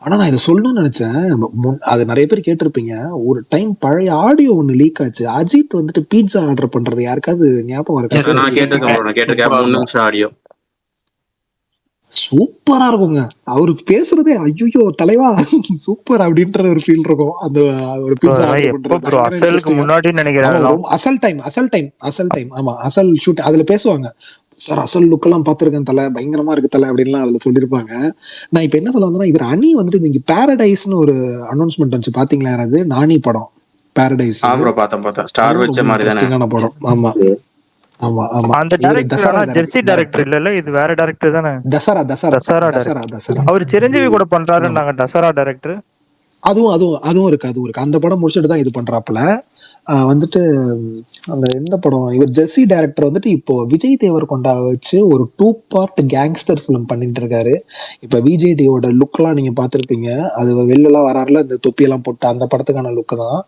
ஆனா நான் இதை சொல்லணும்னு நினைச்சேன். அது நிறைய பேர் கேட்டிருப்பீங்க. ஒரு டைம் பழைய ஆடியோ ஒண்ணு லீக் ஆச்சு. அஜித் வந்துட்டு பீட்சா ஆர்டர் பண்றது யாருக்காவது ஞாபகம் இருக்கா? நான் தெரிஞ்சுக்கிறீங்களா? கேட்டிருக்கேன் bro, நான் கேட்டிருக்கேன். 3 நிமிஷம் ஆடியோ. சூப்பரா இருக்குங்க. அவரு பேசுறதே ஐயோ தலைவா சூப்பர் அப்படின்ற ஒரு ஃபீல் இருக்கும். அந்த ஒரு பீட்சா ஆர்டர் எப்போ பண்றது ப்ரோ? பயங்கர அசலுக்கு இன்ட்ரெஸ்டிங்கா. முன்னாடி நினைக்கிறேன். ஆமா ரொம்ப அசல் டைம் ஆமா அசல் ஷூட் அதுல பேசுவாங்க. சார் அசல் லுக் எல்லாம் பாத்திருக்கேன் தலை, பயங்கரமா இருக்கு தலை அப்படின்லாம் அதுல சொல்லியிருப்பாங்க. நான் இப்ப என்ன சொல்ல வந்தேன்னா இவர் அணி வந்துட்டு நீங்க பாரடைஸ்னு ஒரு அனௌன்ஸ்மெண்ட் வந்துச்சு பாத்தீங்களா யாராவது? நானி படம் பாரடைஸ். ப்ரோ பார்த்தேன். ஸ்டார் அதுவும் வச்ச ரொம்ப மாதிரி தானே. இன்ட்ரெஸ்டிங்கான படம். ஆமா ஆமா ஆமா. அந்த இவர் டைரக்டர் தசரா ஆனா ஜெர்சி டைரக்டர் இல்ல, இது வேற டைரக்டர் தானே. தசரா தசரா டைரக்டர். தசரா. அவர் சிரஞ்சீவி கூட ஆமா பண்றாருன்னாங்க தசரா டைரக்டர். அதுவும் இருக்கு. அந்த படம் முடிச்சுட்டு தான் இது பண்றாப்புல. வந்துட்டு அந்த எந்த படம் இவர் ஜெர்சி டைரக்டர் வந்துட்டு இப்போ விஜய் தேவர்கொண்டா வச்சு ஒரு 2 பார்ட் கேங்ஸ்டர் ஃபிலிம் பண்ணிட்டு இருக்காரு. இப்ப விஜய்டியோட லுக்லாம் நீங்க பார்த்திருப்பீங்க. அது வெளிலலாம் வராருல இந்த தொப்பியெல்லாம் போட்டு அந்த படத்துக்கான லுக் தான்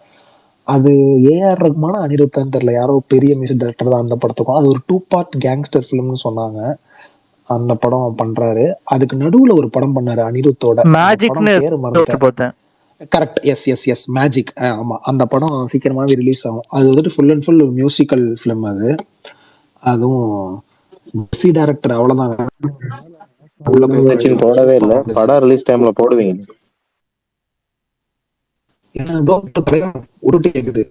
அது. ஏஆர் ரஹ்மான அனிருத்தான்னு தெரியல, யாரோ பெரிய மியூசிக் டைரக்டர் தான் அந்த படத்துக்கும். அது ஒரு 2 பார்ட் கேங்ஸ்டர் ஃபிலிம்னு சொன்னாங்க. அந்த படம் பண்றாரு. அதுக்கு நடுவுல ஒரு படம் பண்ணாரு அனிருத்தோட. அந்த படம் மேஜிக்னு பேரு மறந்துட்டேன். பார்த்தேன். கரெக்ட். Yes magic. ஆமா அந்த படம் சீக்கிரமாவே ரிலீஸ் ஆகும். அது வந்துட்டு full and full musical film அது. அதுவும் சி டைரக்டர் அவ்வளவுதான். உள்ள போய் போடவே இல்ல. படம் ரிலீஸ் டைம்ல போடுவீங்க. ஏன்னா உருட்டு கேக்குது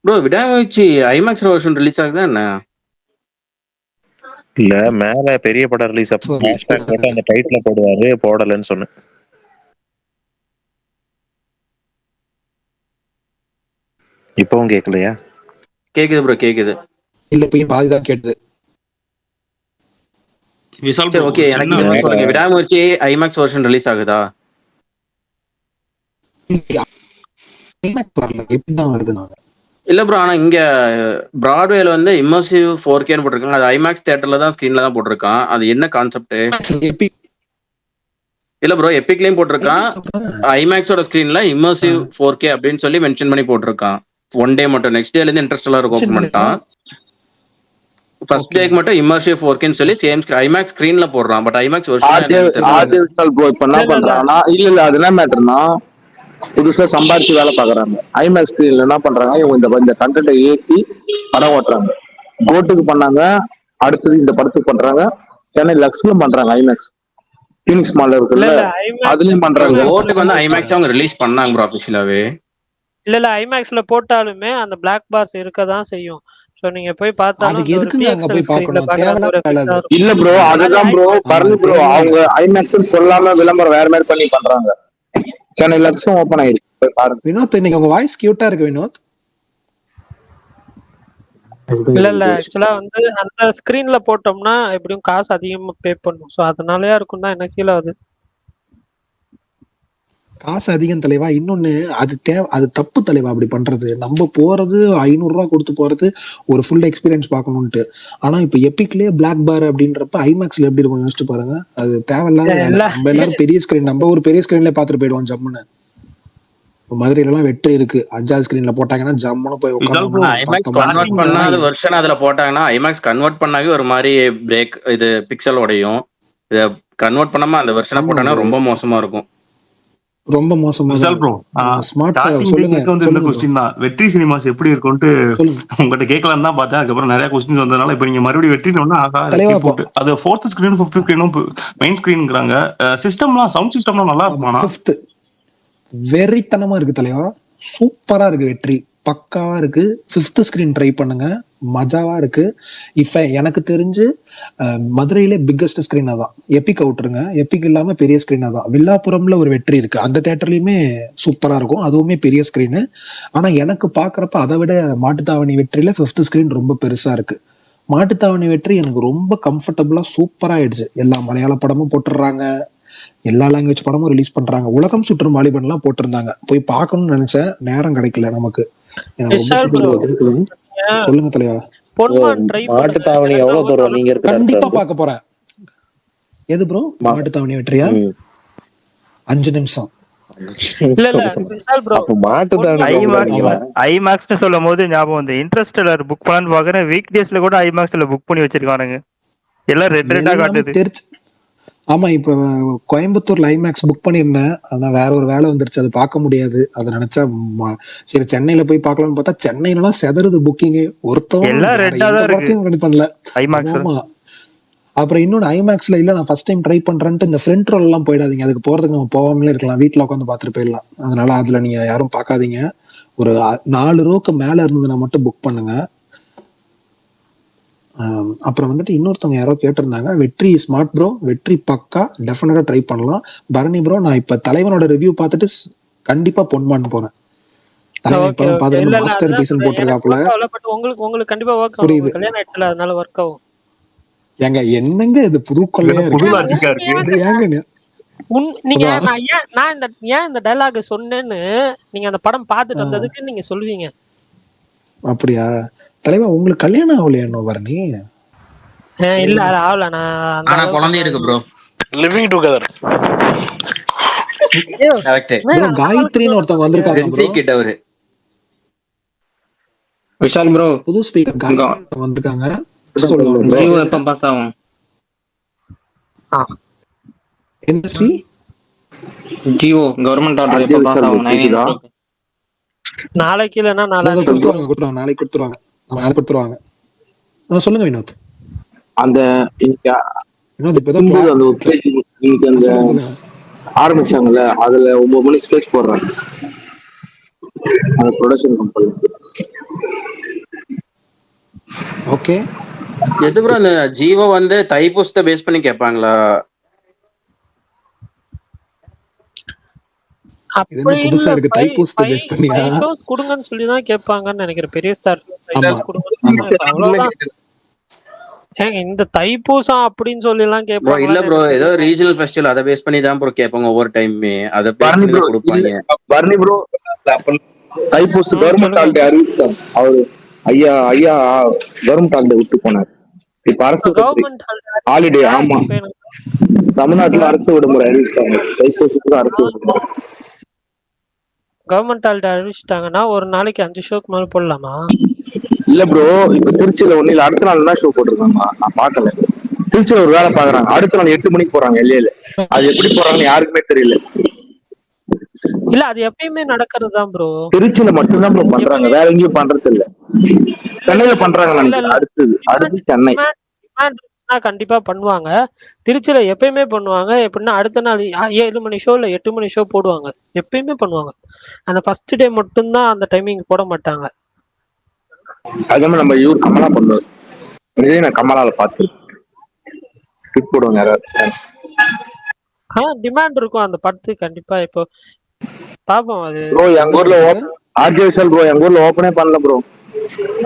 ப்ரோ விடாமுயற்சி ஐமேக்ஸ் வெர்ஷன் ரிலீஸ் ஆகுதா என்ன? இல்ல மேல பெரிய படம் ரிலீஸ் அப்போ ஹேஷ்டேக் போட்டு அந்த டைட்டில போடுவாரு, போடலன்னு சொன்னேன். இப்பவும் கேட்கலையா? கேக்குது ப்ரோ கேக்குது. இல்ல போய் பாதிதான் கேட்டது. விசால் சரி ஓகே, எனக்கு என்ன சொல்லுங்க, விடாமுயற்சி ஐமேக்ஸ் வெர்ஷன் ரிலீஸ் ஆகுதா? எப்படிதான் வருது நாங்க இல்ல ப்ரோ, ஆனா இங்க பிராட்வேல வந்து இம்மர்சிவ் 4Kன்னு போட்டிருக்காங்க. அது ஐமேக்ஸ் தியேட்டர்ல தான் ஸ்கிரீன்ல தான் போட்டிருக்கான். அது என்ன கான்செப்ட்? இல்ல ப்ரோ எபிக்லயும் போட்டிருக்கான். ஐமேக்ஸோட ஸ்கிரீன்ல இம்மர்சிவ் 4K அப்படின்னு சொல்லி மென்ஷன் பண்ணி போட்டிருக்கான். 1 டே மட்டும், நெக்ஸ்ட் டேல இருந்து இன்ட்ரெஸ்ட் எல்லாம் ஓபன் பண்ணிட்டான். ஃபர்ஸ்ட் டேக்கு மட்டும் இம்மர்சிவ் 4Kன்னு சொல்லி சேம் ஐமேக்ஸ் ஸ்கிரீன்ல போடுறான். பட் ஐமேக்ஸ் வெர்ஷன் ப்ரோ இப்ப என்ன பண்றாங்கன்னா இல்ல அது என்ன மேட்டர்னா புதுசா சம்பாதிச்சு வேலை பாக்குறாங்க. ஐமேக்ஸ் ஸ்கிரீன்ல என்ன பண்றாங்க, இவங்க இந்த கண்டென்ட்டை ஏற்றி படம் ஓட்டுறாங்க. கோட்டுக்கு பண்ணாங்க, அடுத்தது இந்த படத்துக்கு பண்றாங்க. சென்னை லக்ஸ்லயும் பண்றாங்க. ஐமேக்ஸ் பீனிக்ஸ் மால்ல இருக்குல்ல அதுலயும் பண்றாங்க. கோட்டுக்கு வந்து ஐமேக்ஸ் அவங்க ரிலீஸ் பண்ணாங்க ப்ரோ ஆஃபிஷியலாவே. இல்ல ஐமேக்ஸ்ல போட்டாலுமே அந்த பிளாக் பார்ஸ் இருக்க தான் செய்யும். சோ நீங்க போய் பார்த்தாலும் அதுக்கு எதுக்குங்க அங்க போய் பார்க்கணும்? தேவையில்ல. இல்ல ப்ரோ அதுதான் ப்ரோ பரணி ப்ரோ, அவங்க ஐமேக்ஸ் சொல்லாம விளம்பரம் வேற மாதிரி பண்ணி பண்றாங்க. சென்னை லக்ஸும் ஓபன் ஆயிருக்கு, போய் பாருங்க. வினோத் இன்னைக்கு உங்க வாய்ஸ் கியூட்டா இருக்கு வினோத். இல்ல ஆக்சுவலா வந்து அந்த ஸ்கிரீன்ல போட்டோம்னா எப்படியும் காசு அதிகமா பே பண்ணும். சோ அதனாலயா இருக்கும் தான் எனக்கு ஃபீல் ஆகுது. காசு அதிகம் தலைவா. இன்னொன்னு அது தப்பு தலைவா அப்படி பண்றது. நம்ம போறது 500 ரூபா கொடுத்து போறது ஒரு ஃபுல் எக்ஸ்பீரியன்ஸ் பார்க்கணும்ட்டு. ஆனா இப்ப எபிக்லயே பிளாக் பார் அப்படின்றப்ப ஐமேக்ஸ்ல எப்படி இருக்கும் யோசிச்சு பாருங்க. அது தேவையில்லாத. நம்ம எல்லாரும் பெரிய ஸ்கிரீன், நம்ம ஒரு பெரிய ஸ்கிரீன்ல பாத்துட்டு போயிடுவோம் ஜம்முன்னு. மதுரையில எல்லாம் வெற்றி இருக்கு, 5வது ஸ்கிரீன்ல போட்டாங்கன்னா ஜம்முன்னு போய் உட்கார்ந்து வெர்ஷன் அதுல போட்டாங்கன்னா ஐமேக்ஸ் கன்வெர்ட் பண்ணாவே ஒரு மாதிரி பிரேக் இது பிக்சல் உடையும். இத கன்வெர்ட் பண்ணாம அந்த வெர்ஷனை போட்டாங்கன்னா ரொம்ப மோசமா இருக்கும். ரொம்ப மோசமா விஷால் தான் ப்ரோ, ஸ்மார்ட் ஸ்டார்டிங் சொல்லுங்க கேட்கறது வந்து இந்த சொல்லுங்க ப்ரோ கொஸ்டின் தான். வெற்றி சினிமாஸ் எப்படி இருக்கும்ட்டு சொல்லுங்க உங்ககிட்ட கேட்கலான்னு தான் பார்த்தேன். அதுக்கப்புறம் நிறைய கொஸ்டின்ஸ் வந்ததுனால இப்ப நீங்க மறுபடியும் வெற்றினோம்னா ஆகா தலைவா இப்போ ரிப்போர்ட் அது 4th ஸ்கிரீன் 5th ஸ்கிரீனும் மெயின் ஸ்கிரீன்ங்கிறாங்க. சிஸ்டம்லாம் சவுண்ட் சிஸ்டம்லாம் நல்லா ஆமா இருக்குமாண்ணா? 5th வெறித்தனமா இருக்கு தலைவா, சூப்பரா இருக்கு வெற்றி, பக்காவா இருக்கு. 5th ஸ்கிரீன் ட்ரை பண்ணுங்க, மஜாவா இருக்கு. இப்ப எனக்கு தெரிஞ்சு மதுரையிலே பிக்கஸ்ட் ஸ்கிரீன் அதான். எபிக் அவுட்ருங்க, எபிக் இல்லாம பெரிய ஸ்கிரீன் அதான். வில்லாப்புரம்ல ஒரு வெற்றி இருக்கு, அந்த தேட்டர்லயுமே சூப்பரா இருக்கும், அதுவுமே பெரிய ஸ்கிரீனு. ஆனா எனக்கு பாக்குறப்ப அதை விட மாட்டுத்தாவணி வெற்றியில 5th ஸ்கிரீன் ரொம்ப பெருசா இருக்கு. மாட்டுத்தாவணி வெற்றி எனக்கு ரொம்ப கம்ஃபர்டபுளா சூப்பரா ஆயிடுச்சு. எல்லா மலையாள படமும் போட்டுடுறாங்க, எல்லா லாங்குவேஜ் படமும் ரிலீஸ் பண்றாங்க. உலகம் சுற்றும் வாலிபன்லாம் போட்டிருந்தாங்க, போய் பார்க்கணும்னு நினைச்சேன், நேரம் கிடைக்கல நமக்கு. எனக்கு ரொம்ப விஷால் ப்ரோ, பிடிச்சிருக்கு. சொல்லுங்க தலைவா. பொன்மான் ட்ரை மாட்டுத்தாவணி எவ்வளவு தூரம் நீங்க இருக்கிற இடத்துல கண்டிப்பா இருந்து? பார்க்க போறேன். எது ப்ரோ? மாட்டுத்தாவணி வெற்றியா? 5 நிமிஷம். இல்ல இல்ல விஷால் ப்ரோ, அப்ப மாட்டுத்தாவணி ஐமேக்ஸ்னு சொல்லும் போது ஞாபகம் வந்து இன்ட்ரெஸ்டலர் புக் பண்ணலான்னு பாக்குறேன். வீக் டேஸ்ல கூட ஐமேக்ஸ்ல புக் பண்ணி வச்சிருக்கானுங்க, எல்லாம் ரெட் ரெட்டா எல்லாமே காட்டுது. தெரிச்சு. ஆமா, இப்ப கோயம்புத்தூர்ல ஐமேக்ஸ் புக் பண்ணியிருந்தேன், ஆனா வேற ஒரு வேலை வந்துருச்சு, அது பார்க்க முடியாது. அதை நினைச்சா சரி சென்னையில போய் பார்க்கலாம்னு பார்த்தா சென்னையிலலாம் செதறுது புக்கிங், ஒருத்தவங்க எல்லாம் வேற ரெட்டா எந்த தான் இருக்கு படத்தையும் ரெடி பண்ணல. ஐமேக்ஸ். ஆமா, அப்புறம் இன்னொன்னு ஐமேக்ஸ்ல இல்ல, நான் ஃபர்ஸ்ட் டைம் ட்ரை பண்றேன்ட்டு இந்த ஃப்ரண்ட் ரோல் எல்லாம் போயிடாதீங்க, அதுக்கு போறதுக்கு நம்ம போகாமலே இருக்கலாம், வீட்டுல உட்காந்து பார்த்துட்டு போயிடலாம். அதனால அதுல நீங்க யாரும் பார்க்காதீங்க. ஒரு 4 ரோக்கு மேல இருந்ததுன்னா மட்டும் புக் பண்ணுங்க. அப்புறம் வந்துட்டு இன்னொருத்தவங்க யாரோ கேட்டிருந்தாங்க, வெற்றி ஸ்மார்ட் ப்ரோ, வெற்றி பக்கா டெஃபினட்டா ட்ரை பண்ணலாம். பரணி ப்ரோ, நான் இப்ப தலைவனோட ரிவ்யூ பார்த்துட்டு கண்டிப்பா பொன்மான் போறேன். தலைவன் ஓகே இப்பதான் ஓகே. பார்த்துட்டு இல்ல இல்ல மாஸ்டர் அதான் பீஸ்னு எனக்கு போட்டிருக்காப்புல. ஒர்க் ஆகல, பட் உங்களுக்கு கண்டிப்பா ஒர்க் ஆகும். புரியுது. உங்களுக்கு கல்யாணம் ஆயிடுச்சுல, அதனால ஒர்க் ஆகும். ஏங்க என்னங்க இது புது கொள்ளையா புது இருக்கு? லாஜிக்கா இருக்கு. இது ஏங்க நீங்க அதான். நான் இந்த டயலாக் சொன்னேன்னு நீங்க அந்த படம் பார்த்துட்டு வந்ததுக்கு நீங்க சொல்லுவீங்க. அப்படியா தலைவா, உங்களுக்கு கல்யாணம் ஆகலையா இன்னும் பரணி? இல்ல அது ஆகல. நான் அந்த ஆனா அளவுக்கு குழந்தை இருக்கு ப்ரோ. Living together. ஐயோ, கரெக்ட். என்ன ப்ரோ அந்த காயத்ரின்னு ஒருத்தவங்க வந்திருக்காங்க ஜென்சி ப்ரோ, கிட்ட அவரு. விஷால் ப்ரோ, புது ஸ்பீக்கர் காயத்ரி வந்திருக்காங்க. சொல்லுவாங்க ஜியோ எப்ப பாஸ் ஆகும்? என்ன ஸ்ரீ? ஜியோ கவர்மெண்ட் ஆர்டர் எப்ப பாஸ் ஆகும்? நாளைக்கு இல்லைன்னா அதை நாளைக்கு கொடுத்துருவாங்க, நாளைக்கு கொடுத்துருவாங்க, நாளைக்கு கொடுத்துருவாங்க. சொல்லுங்க வினோத். அந்த வினோத் இப்பதான் அந்த ஒரு பேஜ் இன்னைக்கு அந்த சொல்லுங்க. ஆரம்பிச்சாங்கல்ல, அதுல 9 மணிக்கு ஸ்பேஸ் போடுறாங்க அந்த ப்ரொடக்ஷன் கம்பெனி. ஓகே, எது ப்ரோ அந்த ஜீவோ வந்து தைப்பூசத்தை பேஸ் பண்ணி கேட்பாங்களா? அப்படி புதுசா இல்ல, இருக்கு, தைப்பூசத்தை பேஸ் பண்ணியா? 5 shows கொடுங்கன்னு சொல்லி தான் கேட்பாங்கன்னு நினைக்கிறேன். பெரிய ஸ்டார் ஆமா. அவ்வளவுதான். ஏங்க இந்த தைப்பூசம் அப்படின்னு சொல்லி எல்லாம் ப்ரோ கேட்பாங்க. இல்ல ப்ரோ, ஏதோ ரீஜனல் ஃபெஸ்டிவல் அதை பேஸ் பண்ணி தான் ப்ரோ கேட்பாங்க ஒவ்வொரு டைமுமே. அதை பேஸ் பரணி பண்ணி ப்ரோ தான் கொடுப்பாங்க. பரணி ப்ரோ தைப்பூச கவர்மெண்ட் ஹாலிடே அறிவிச்சாங்க. அவரு ஐயா கவர்மெண்ட் ஹாலிடே விட்டு போனார். இப்ப அரசு கவர்மெண்ட் ஹாலிடே. ஆமா, தமிழ்நாட்டுல அரசு விடுமுறை அறிவிச்சாங்க. தைப்பூசத்துக்கு அரசு விடுமுறை. கவர்மெண்ட் ஹாலிடே அறிவிச்சிட்டாங்கன்னா ஒரு நாளைக்கு 5 ஷோக்கு மேல போடலாமா? இல்ல ப்ரோ, இப்ப திருச்சியில ஒண்ணு இல்ல, அடுத்த நாள் தான் ஷோ போட்டிருக்காங்க, நான் பாக்கல. திருச்சியில ஒரு வேலை பாக்குறாங்க, அடுத்த நாள் 8 மணிக்கு போறாங்க எல்லையில. அது எப்படி போறாங்கன்னு யாருக்குமே தெரியல. இல்ல அது எப்பயுமே நடக்கிறது தான் ப்ரோ. திருச்சியில மட்டும்தான் ப்ரோ பண்றாங்க, வேற எங்கேயும் பண்றது இல்ல. சென்னையில பண்றாங்க நினைக்கிறேன். அடுத்து சென்னை. கண்டிப்பா பண்ணுவாங்க. திருச்சியில எப்பயுமே பண்ணுவாங்க. எப்படின்னா அடுத்த நாள் 7 மணி ஷோ இல்ல 8 மணி ஷோ போடுவாங்க, எப்பயுமே பண்ணுவாங்க. அந்த ஃபர்ஸ்ட் டே மட்டும்தான் அந்த டைமிங் போட மாட்டாங்க. அது நம்ம இவர் கமலா பண்ணுவார். நான் கமலால பார்த்து போடுவாங்க. டிமாண்ட் இருக்கும் அந்த படத்துக்கு கண்டிப்பா. இப்போ பாப்போம். அது ப்ரோ எங்க ஊர்ல ஆர்ஜே விஷால் ப்ரோ எங்க ஊர்ல ஓப்பனே பண்ணல ப்ரோ.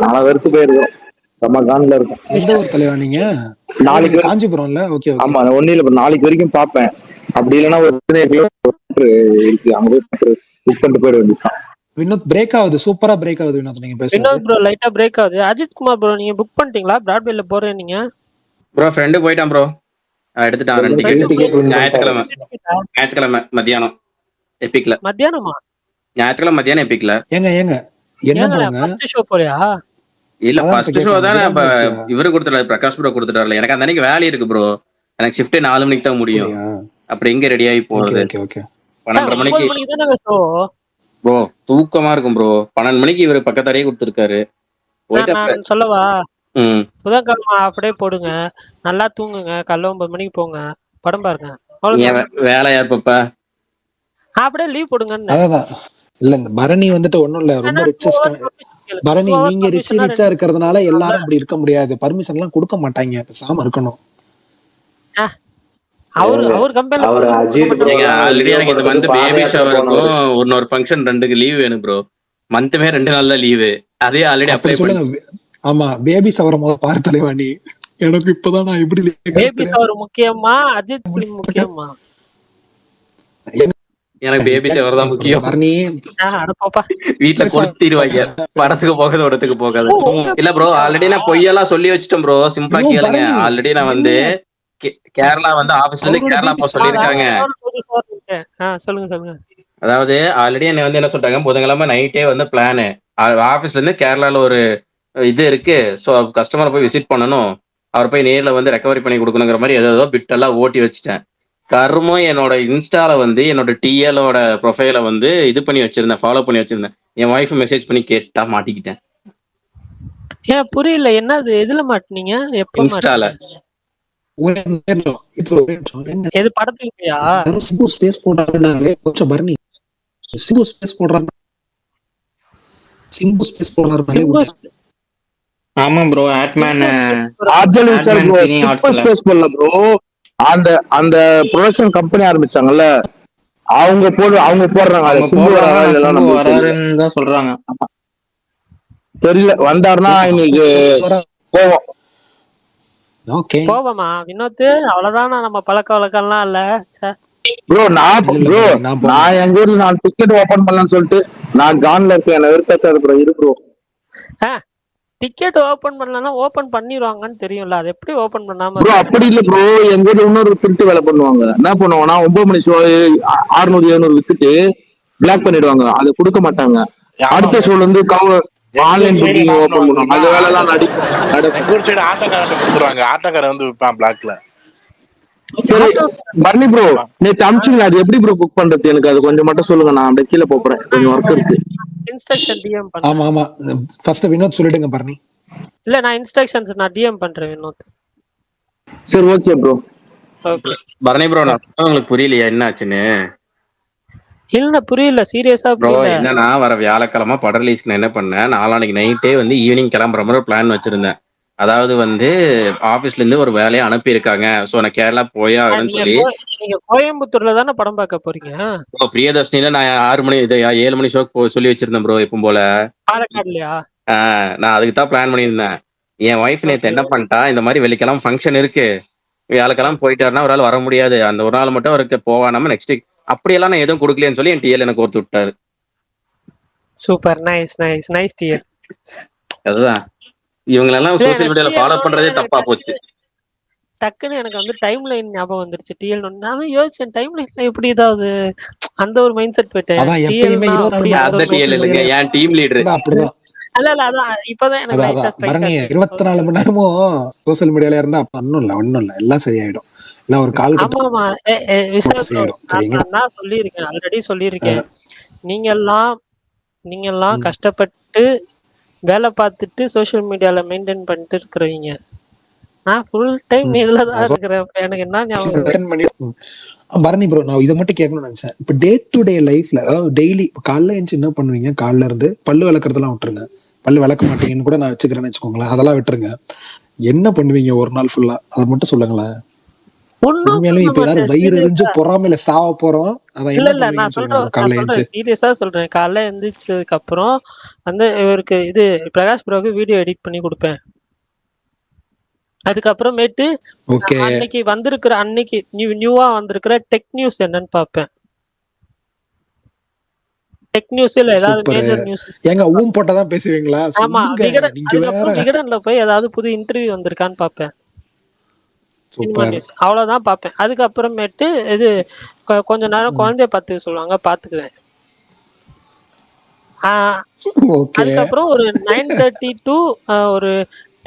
நான் வெறுத்து போயிருக்கோம், நம்ம கான்ல இருக்கும். எந்த ஊர் தலைவா நீங்க? நாளைக்கு காஞ்சிபுரம்ல. Okay okay. ஆமா, ஒன்னும் இல்ல, நாளைக்கு வரைக்கும் பாப்பேன். அப்படி இல்லைன்னா ஒரு இருக்கு, அங்க போய் புக் பண்ணிட்டு போயிட வேண்டியதான். வினோத் பிரேக் ஆகுது, சூப்பரா பிரேக் ஆகுது வினோத், நீங்க பேசுறது. வினோத் ப்ரோ லைட்டா பிரேக் ஆகுது. அஜித் குமார் ப்ரோ, நீங்க புக் பண்ணிட்டீங்களா? பிராட்வேல போறேன் நீங்க? ப்ரோ ஃப்ரெண்டு போயிட்டான் ப்ரோ, எடுத்துட்டான் 2 டிக்கெட். ஞாயிற்றுக்கிழமை மத்தியானம் எபிக்ல. மத்தியானமா? ஞாயிற்றுக்கிழமை மத்தியானம் எபிக்ல. ஏங்க என்ன பண்ணுங்க? ஃபர்ஸ்ட் ஷோ போறியா? இல்ல ஃபர்ஸ்ட் ஷோ தானே. இவரு கொடுத்துட்டாரு, பிரகாஷ் ப்ரோ கொடுத்துட்டாருல. எனக்கு அந்த அன்னைக்கு வேலை இருக்கு ப்ரோ, எனக்கு ஷிஃப்ட் 4 மணிக்கு தான் முடியும். அப்படி எங்க ரெடி ஆகி போறது? Okay okay. 12:30 9 மணிக்கு மணிக்கு தானே ஷோ. ப்ரோ தூக்கமா இருக்கும் ப்ரோ. 12 மணிக்கு இவர் பக்கத்தாரியே கொடுத்துருக்காரு. போயிட்டு நான் சொல்லவா, ம் புதன்கிழமை அப்படியே போடுங்க, நல்லா தூங்குங்க, காலைல 9 மணிக்கு போங்க, படம் பாருங்க, ஏன் அவ்வளவுதான். வேலை யார் பாப்பா? அப்படியே லீவ் போடுங்கன்னு. அதான் இல்ல இந்த பரணி வந்துட்டு ஒண்ணும் இல்ல, ரொம்ப ரிச்சஸ்ட். பரணி நீங்க ரிச்சா இருக்கிறதுனால எல்லாரும் அப்படி இருக்க முடியாது. பர்மிஷன் எல்லாம் கொடுக்க மாட்டாங்க, பேசாம இருக்கணும். அவர் கம்பெனில ஆல்ரெடி எனக்கு இந்த மந்த் பேபி ஷவருக்கும் இன்னொரு ஃபங்க்ஷன் 2க்கு லீவ் வேணும் ப்ரோ. மந்த்துமே 2 நாள் தான் லீவு. அதே ஆல்ரெடி அப்ளை அப்படி சொல்லுங்க. ஆமா, பேபி சவர முதல்ல பாரு தலைவா நீ. எனக்கு இப்பதான் நான் எப்படி பேபி ஷவர் முக்கியமா, அஜித் பிலிம் முக்கியமா? எனக்கு பேபி ஷவர் தான் முக்கியம். பரணி வீட்டுல கொளுத்திடுவாங்க, படத்துக்கு போகாத இடத்துக்கு போகாது. இல்ல ப்ரோ, ஆல்ரெடி நான் பொய்யெல்லாம் சொல்லி வச்சிட்டேன் ப்ரோ. சிம்பிளா கேளுங்க. ஆல்ரெடி நான் வந்து கேரளா வந்து ஆபீஸ்ல இருந்து கேரளா போக சொல்லியிருக்காங்க. சொல்லுங்க சொல்லுங்க. அதாவது ஆல்ரெடி என்ன வந்து என்ன சொல்றாங்க, புதன்கிழமை நைட்டே வந்து பிளானு. ஆபீஸ்ல இருந்து கேரளால ஒரு இது இருக்கு, ஸோ கஸ்டமரை போய் விசிட் பண்ணணும், அவர் போய் நேர்ல வந்து ரெக்கவரி பண்ணி கொடுக்கணுங்கிற மாதிரி ஏதோ பிட்டெல்லாம் ஓட்டி வச்சுட்டேன். கர்மம் என்னோட இன்ஸ்டால வந்து என்னோட டிஎலோட ப்ரொஃபைலை வந்து இது பண்ணி வச்சிருந்தேன், ஃபாலோ பண்ணி வச்சிருந்தேன். என் ஒய்ஃப் மெசேஜ் பண்ணி கேட்டா மாட்டிக்கிட்டேன். ஏன் புரியல, என்னது எதுல மாட்டினீங்க? எப்ப இன்ஸ்டால. எது படத்துக்குயா? சிம்பு ஸ்பேஸ் போடுறாங்கனாலே கொஞ்சம் பரணி சிம்பு ஸ்பேஸ் போடுறாங்க. சிம்பு ஸ்பேஸ் போடுறாங்கனாலே ஆமா ப்ரோ, ஆட்மேன் ஸ்பேஸ் போடல ப்ரோ. அந்த அந்த ப்ரொடக்ஷன் கம்பெனி ஆரம்பிச்சாங்கல்ல, அவங்க போடுறாங்க. அது சிம்பு வராருன்னு தான் சொல்றாங்க. தெரியல, வந்தாருன்னா இன்னைக்கு போவோம். போவோமா வினோத்? அவ்வளவுதானா நம்ம பழக்க வழக்கம்லாம் இல்ல. ப்ரோ நான் எங்க ஊர்ல நான் டிக்கெட் ஓபன் பண்ணலாம்னு சொல்லிட்டு நான் கான்ல இருக்கேன். என்ன வெறுப்பாச்சாது ப்ரோ. இரு ப்ரோ, டிக்கெட் ஓபன் பண்ணலன்னா ஓபன் பண்ணிடுவாங்கன்னு தெரியும்ல, அது எப்படி ஓபன் பண்ணாம? ப்ரோ அப்படி இல்ல ப்ரோ, எங்க ஊர்ல இன்னொரு திருட்டு வேலை பண்ணுவாங்க. என்ன பண்ணுவாங்கன்னா 9 மணி ஷோ 600 700 வித்துட்டு பிளாக் பண்ணிடுவாங்க, அதை கொடுக்க மாட்டாங்க. அடுத்த ஷோல இருந்து ஆன்லைன் புக்கிங் ஓபன் பண்ணுவாங்க. அந்த வேலை எல்லாம் கொடுத்துருவாங்க. ஆட்டோக்காரன் வந்து விற்பான் பிளாக்ல. சரி பரணி ப்ரோ, நேற்று அமிச்சிங்க, அது எப்படி ப்ரோ புக் பண்றது? எனக்கு அது கொஞ்சம் மட்டும் சொல்லுங்க, நான் அப்படியே கீழே போறேன், கொஞ்சம் ஒர்க் இருக்கு. இன்ஸ்ட்ரக்ஷன் டிஎம் பண்ணு. ஆமா ஆமா, ஃபர்ஸ்ட் வினோத் சொல்லிடுங்க பரணி. இல்ல நான் இன்ஸ்ட்ரக்ஷன்ஸ் நான் டிஎம் பண்றேன் வினோத். சரி okay bro. Okay Bharani bro, நான் உங்களுக்கு புரியலையா என்ன ஆச்சுன்னு? இல்ல புரியல, சீரியஸா ப்ரோ புரியல. என்னன்னா, வர வியாழக்கிழமை படம் ரிலீஸ்க்கு நான் என்ன பண்ணேன், நாளான்னைக்கு நைட்டே வந்து ஈவினிங் கிளம்புற மாதிரி ஒரு பிளான் வச்சிருந்தேன். அதாவது வந்து ஆபீஸ்ல இருந்து ஒரு வேலையை அனுப்பியிருக்காங்க, ஸோ நான் கேரளா போயே ஆகணும்னு சொல்லி. நீங்க கோயம்புத்தூர்ல தானே படம் பார்க்க போறீங்க? ப்ரோ பிரியதர்ஷினில நான் 6 மணி 7 மணி ஷோக்கு சொல்லி வச்சிருந்தேன் ப்ரோ, எப்பவும் போல. பாலக்காடுலயா? நான் அதுக்கு தான் பிளான் பண்ணியிருந்தேன். என் ஒய்ஃப் நேற்று என்ன பண்ணிட்டா, இந்த மாதிரி வெள்ளிக்கிழமை ஃபங்க்ஷன் இருக்கு, வியாழக்கிழமை போயிட்டாருன்னா ஒரு ஆள் வர முடியாது, அந்த ஒரு நாள் மட்டும் அவருக்கு போவானாம நெக்ஸ்ட் வீக் அப்படியெல்லாம் நான் எதுவும் கொடுக்கலன்னு சொல்லி என் டிஎல் எனக்கு ஒருத்து விட்டாரு. Super, nice nice nice TL. அதுதான் இவங்களெல்லாம் சோசியல் மீடியால ஃபாலோ பண்றதே தப்பா போச்சு. டக்குன்னு எனக்கு வந்து டைம் லைன் ஞாபகம் வந்துருச்சு. டிஎல் நான் யோசிச்சேன், டைம் லைன்ல எப்படி ஏதாவது அந்த ஒரு மைண்ட் செட் போயிட்டேன். அந்த டிஎல் இல்லைங்க, என் டீம் லீடர். இல்ல இல்ல, அதான் இப்பதான் எனக்கு லைட்டா ஸ்ட்ரைக் ஆச்சு. 24 மணி நேரமும் சோசியல் மீடியால இருந்தா ஒண்ணும் இல்ல எல்லாம் சரியாயிடும். இல்ல ஒரு கால் ஆமா ஆமா, நான் சொல்லியிருக்கேன், ஆல்ரெடி சொல்லியிருக்கேன். நீங்க எல்லாம் கஷ்டப்பட்டு வேலை பார்த்துட்டு சோசியல் மீடியால மெயின்டைன் பண்ணிட்டு இருக்கிறவங்க. நான் ஃபுல் டைம் இதுலதான் இருக்கிறேன். எனக்கு என்ன ஞாபகம் பரணி ப்ரோ, நான் இதை மட்டும் கேட்கணும்னு நினைச்சேன். இப்ப டே டு டே லைஃப்ல, அதாவது டெய்லி காலைல எழுந்து என்ன பண்ணுவீங்க? காலைல இருந்து பல்லு விளக்குறதெல்லாம் விட்டுருங்க, பல்லு விளக்க மாட்டீங்கன்னு கூட நான் வச்சுக்கிறேன்னு வச்சுக்கோங்களேன், அதெல்லாம் விட்டுருங்க. என்ன பண்ணுவீங்க ஒரு நாள் ஃபுல்லா, அதை மட்டும் சொல்லுங்களேன். உண்மையாலும் இப்ப எல்லாரும் வயிறு எரிஞ்சு பொறாமையில சாவ போறோம். சீரியஸா சொல்றேன். காலைல எழுந்திரிச்சதுக்கு அப்புறம் வந்து இவருக்கு இது பிரகாஷ் ப்ரோக்கு வீடியோ எடிட் பண்ணி கொடுப்பேன். அதுக்கப்புறமேட்டு அன்னைக்கு வந்திருக்கிற நியூவா வந்திருக்கிற டெக் நியூஸ் என்னன்னு பாப்பேன். டெக் நியூஸ்ல ஏதாவது மேஜர் நியூஸ் போட்டாதான் பேசுவீங்களா? ஆமா, விகடன்ல போய் ஏதாவது புது இன்டர்வியூ வந்திருக்கான்னு பாப்பேன். அவ்வளவுதான் பாப்பேன். அதுக்கப்புறமேட்டு இது கொஞ்ச நேரம் குழந்தைய பார்த்து சொல்லுவாங்க, பாத்துக்குவேன். அதுக்கப்புறம் ஒரு 9:30 to ஒரு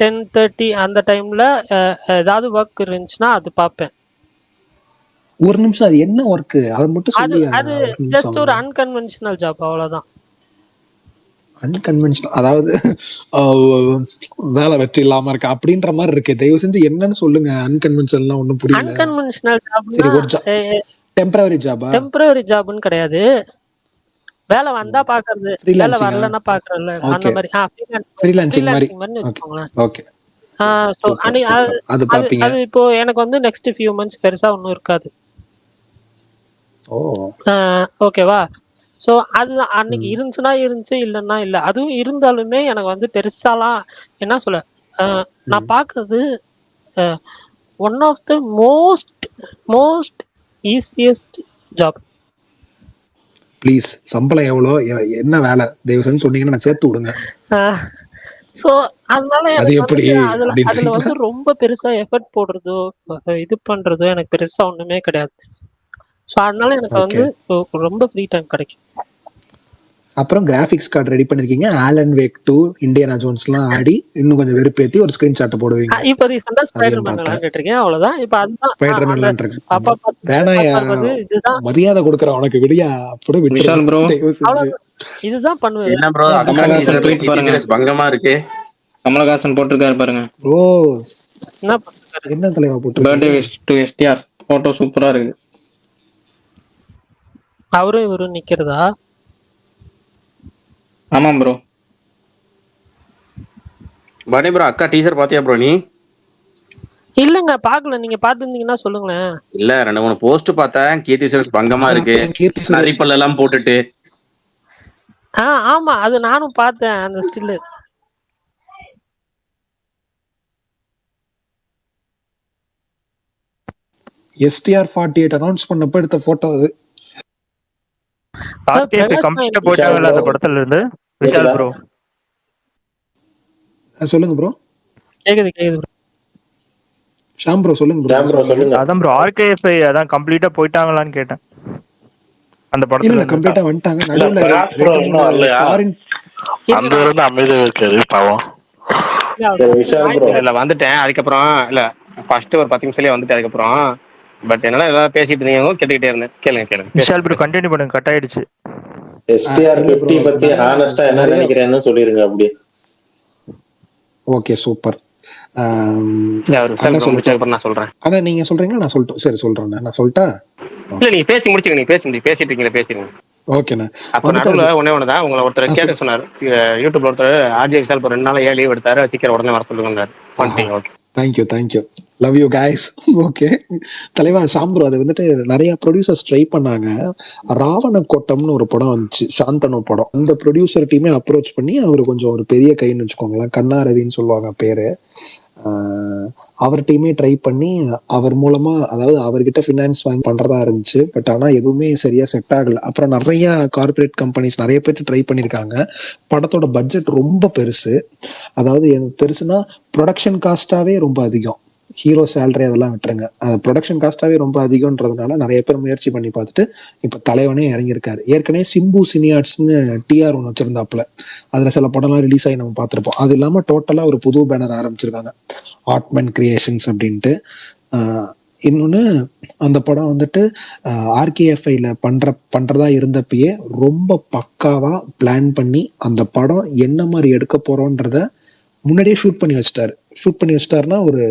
10:30 அந்த டைம்ல ஏதாவது ஒர்க் இருந்துச்சுன்னா அது பார்ப்பேன். ஒரு நிமிஷம், அது என்ன ஒர்க் அதை மட்டும் அது சொல்லியா? அது ஒரு நிமிஷம். ஜஸ்ட் ஒரு அன்கன்வென்ஷனல் ஜாப், அவ்வளவுதான். அன்கன்வென்ஷனல், அதாவது வேலை வெற்றி இல்லாம இருக்கு அப்படின்ற மாதிரி இருக்கு. தயவு செஞ்சு என்னன்னு சொல்லுங்க. அன்கன்வென்ஷனல் ஒன்னும் புரியல. அன்கன்வென்ஷனல் சரி, ஒரு ஜாப்னா டெம்பரரி ஜாபா? டெம்பரரி ஜாப்னு கிடையாது. வேலை வந்தா பாக்குறது, வேலை வரலன்னா பாக்குறதுல அந்த ஓகே, மாதிரி. ஃப்ரீலான்சிங் மாதிரி. மாதிரி ஓகே வச்சுக்கோங்களேன். ஓகே, ஸோ அது பாப்பீங்க. அது இப்போ எனக்கு வந்து நெக்ஸ்ட் ஃபியூ மந்த்ஸ் பெருசா ஒன்றும் இருக்காது. ஓ ஓகேவா? ஸோ அது அன்னைக்கு இருந்துச்சுன்னா இருந்துச்சு, இல்லைன்னா இல்லை. அதுவும் இருந்தாலுமே எனக்கு வந்து பெருசாலாம் என்ன சொல்ல, நான் பார்க்கறது one of the most easiest job. Please, சம்பளம் எவ்வளோ, என்ன வேலை, தயவு செஞ்சு சொன்னீங்கன்னா நான் சேர்த்து விடுங்க. ஸோ அதனால அது எனக்கு எப்படி வந்து அதுல வந்து ரொம்ப பெருசா எஃபர்ட் போடுறதோ இது பண்றதோ எனக்கு பெருசா ஒண்ணுமே கிடையாது. ஸோ அதனால எனக்கு வந்து ரொம்ப ஃப்ரீ டைம் கிடைக்கும். அப்புறம் கிராஃபிக்ஸ் கார்டு ரெடி பண்ணிருக்கீங்க. ஆலன் வேக் 2, இண்டியானா ஜோன்ஸ்லாம் ஆடி இன்னும் கொஞ்சம் வெறுப்பேத்தி ஒரு ஸ்கிரீன்ஷாட் போடுவீங்க. இப்போ ரீசெண்டா ஸ்பைடர்மேன் விளையாண்டுட்டு இருக்கேன், அவ்வளவுதான். இப்போ அதுதான் ஸ்பைடர்மேன் விளையாண்டுருக்கு. பாப்பா பார்த்து இதுதான் மரியாதை கொடுக்குற உனக்கு விடியா அப்படி விஷால் bro. விட்டு. இதுதான் பண்ணுவேன். என்ன ப்ரோ கமலஹாசன் ட்வீட் பாருங்க. பங்கமா இருக்கு. கமலஹாசன் போட்டிருக்காரு பாருங்க. ப்ரோ என்ன என்ன தலைவா போட்டு birthday wish to STR photo சூப்பரா இருக்கு. அவரும் இவரும் நிக்கிறதா? ஆமா ப்ரோ. பனி ப்ரோ, அக்கா டீசர் பாத்தியா ப்ரோ நீ? இல்லங்க, பாக்கல. நீங்க பாத்துருந்தீங்கன்னா சொல்லுங்களேன். இல்ல, 2-3 போஸ்ட் பார்த்தேன். கீர்த்தி சுரேஷ் பங்கமா இருக்கு, நரிப்பல் எல்லாம் போட்டுட்டு. ஆமா, அது நானும் பார்த்தேன் அந்த ஸ்டில். STR 48 அனௌன்ஸ் பண்ணப்ப எடுத்த போட்டோ அது. கம்ப்ளீட்டா போயிட்டாங்கல அந்த படத்துல இருந்து. விஷால் ப்ரோ சொல்லுங்க ப்ரோ. கேக்குது ப்ரோ. ஷாம் ப்ரோ சொல்லுங்க ப்ரோ. அதான் ப்ரோ RKFI அதான் கம்ப்ளீட்டா போயிட்டாங்களான்னு கேட்டேன். அந்த படத்துல இல்ல கம்ப்ளீட்டா வந்துட்டாங்க. நடுவுல ரெண்டு மூணு ஃபாரின் அந்த இருந்து அமைதியா இருக்காரு பாவம். இல்ல வந்துட்டேன். அதுக்கப்புறம் இல்ல ஃபர்ஸ்ட் ஒரு 10 நிமிஷத்துலயே வந்துட்டேன். அதுக்கப்புறம் பட் என்னால ஏதாவது பேசிட்டு இருந்தீங்க, கேட்டுக்கிட்டே இருந்தேன். கேளுங்க. விஷால் ப்ரோ கண்டினியூ பண்ணுங்க, கட் ஆயிடுச்சு. STR 50 பத்தி ஹானஸ்டா என்ன நினைக்கிறேன்னு சொல்லிருங்க அப்படியே. Okay super. நான் சொல்றேன். ஆனா நீங்க சொல்றீங்களா நான் சொல்லட்டும்? சரி சொல்றேன், நான் சொல்லட்டா? இல்ல நீங்க பேசி முடிச்சுங்க. நீங்க பேசிட்டு இருக்கீங்களா, பேசிடுங்க. ஓகேண்ணா. அப்ப நடுவுல ஒண்ணேதான் உங்களை ஒருத்தர் கேட்க சொன்னாரு. யூடியூப்ல ஒருத்தர் RJ விஷால் 2 நாள் லீவ் எடுத்தாரு, சீக்கிரம் உடனே வர சொல்லுங்க. Thank you love you guys. Okay தலைவா ஷாம் ப்ரோ, அது வந்துட்டு நிறைய ப்ரொடியூசர்ஸ் ட்ரை பண்ணாங்க. ராவண கோட்டம்னு ஒரு படம் வந்துச்சு, சாந்தனு படம். அந்த ப்ரொடியூசர் டீமே அப்ரோச் பண்ணி அவரு கொஞ்சம் ஒரு பெரிய கைன்னு வச்சுக்கோங்களேன், கண்ணா ரவின்னு சொல்லுவாங்க பேரு. அவர் டீமே ட்ரை பண்ணி அவர் மூலமா, அதாவது அவர்கிட்ட ஃபினான்ஸ் வாங்கி பண்றதா இருந்துச்சு. பட் ஆனா எதுவுமே சரியா செட் ஆகல. அப்புறம் நிறைய கார்பரேட் கம்பெனிஸ் நிறைய பேர் ட்ரை பண்ணியிருக்காங்க. படத்தோட பட்ஜெட் ரொம்ப பெருசு. அதாவது எனக்கு பெருசுனா ப்ரொடக்ஷன் காஸ்டாவே ரொம்ப அதிகம். ஹீரோ சேலரி அதெல்லாம் விட்டுருங்க, அது ப்ரொடக்ஷன் காஸ்டாவே ரொம்ப அதிகம்ன்றதுனால நிறைய பேர் முயற்சி பண்ணி பார்த்துட்டு இப்ப தலைவனே இறங்கியிருக்காரு. ஏற்கனவே சிம்பு சினியார்ட்ஸ்னு TR ஒன்று வச்சிருந்தாப்புல, அதுல சில படம்லாம் ரிலீஸ் ஆகி நம்ம பார்த்துருப்போம். அது இல்லாம டோட்டலா ஒரு புது பேனர் ஆரம்பிச்சிருக்காங்க, ஆர்ட்மேன் கிரியேஷன்ஸ் அப்படின்ட்டு. இன்னொன்னு அந்த படம் வந்துட்டு RKFIல பண்றதா இருந்தப்பயே ரொம்ப பக்காவா பிளான் பண்ணி அந்த படம் என்ன மாதிரி எடுக்க போறோன்றத முன்னாடியே ஷூட் பண்ணி வச்சிட்டாருன்னா ஒரு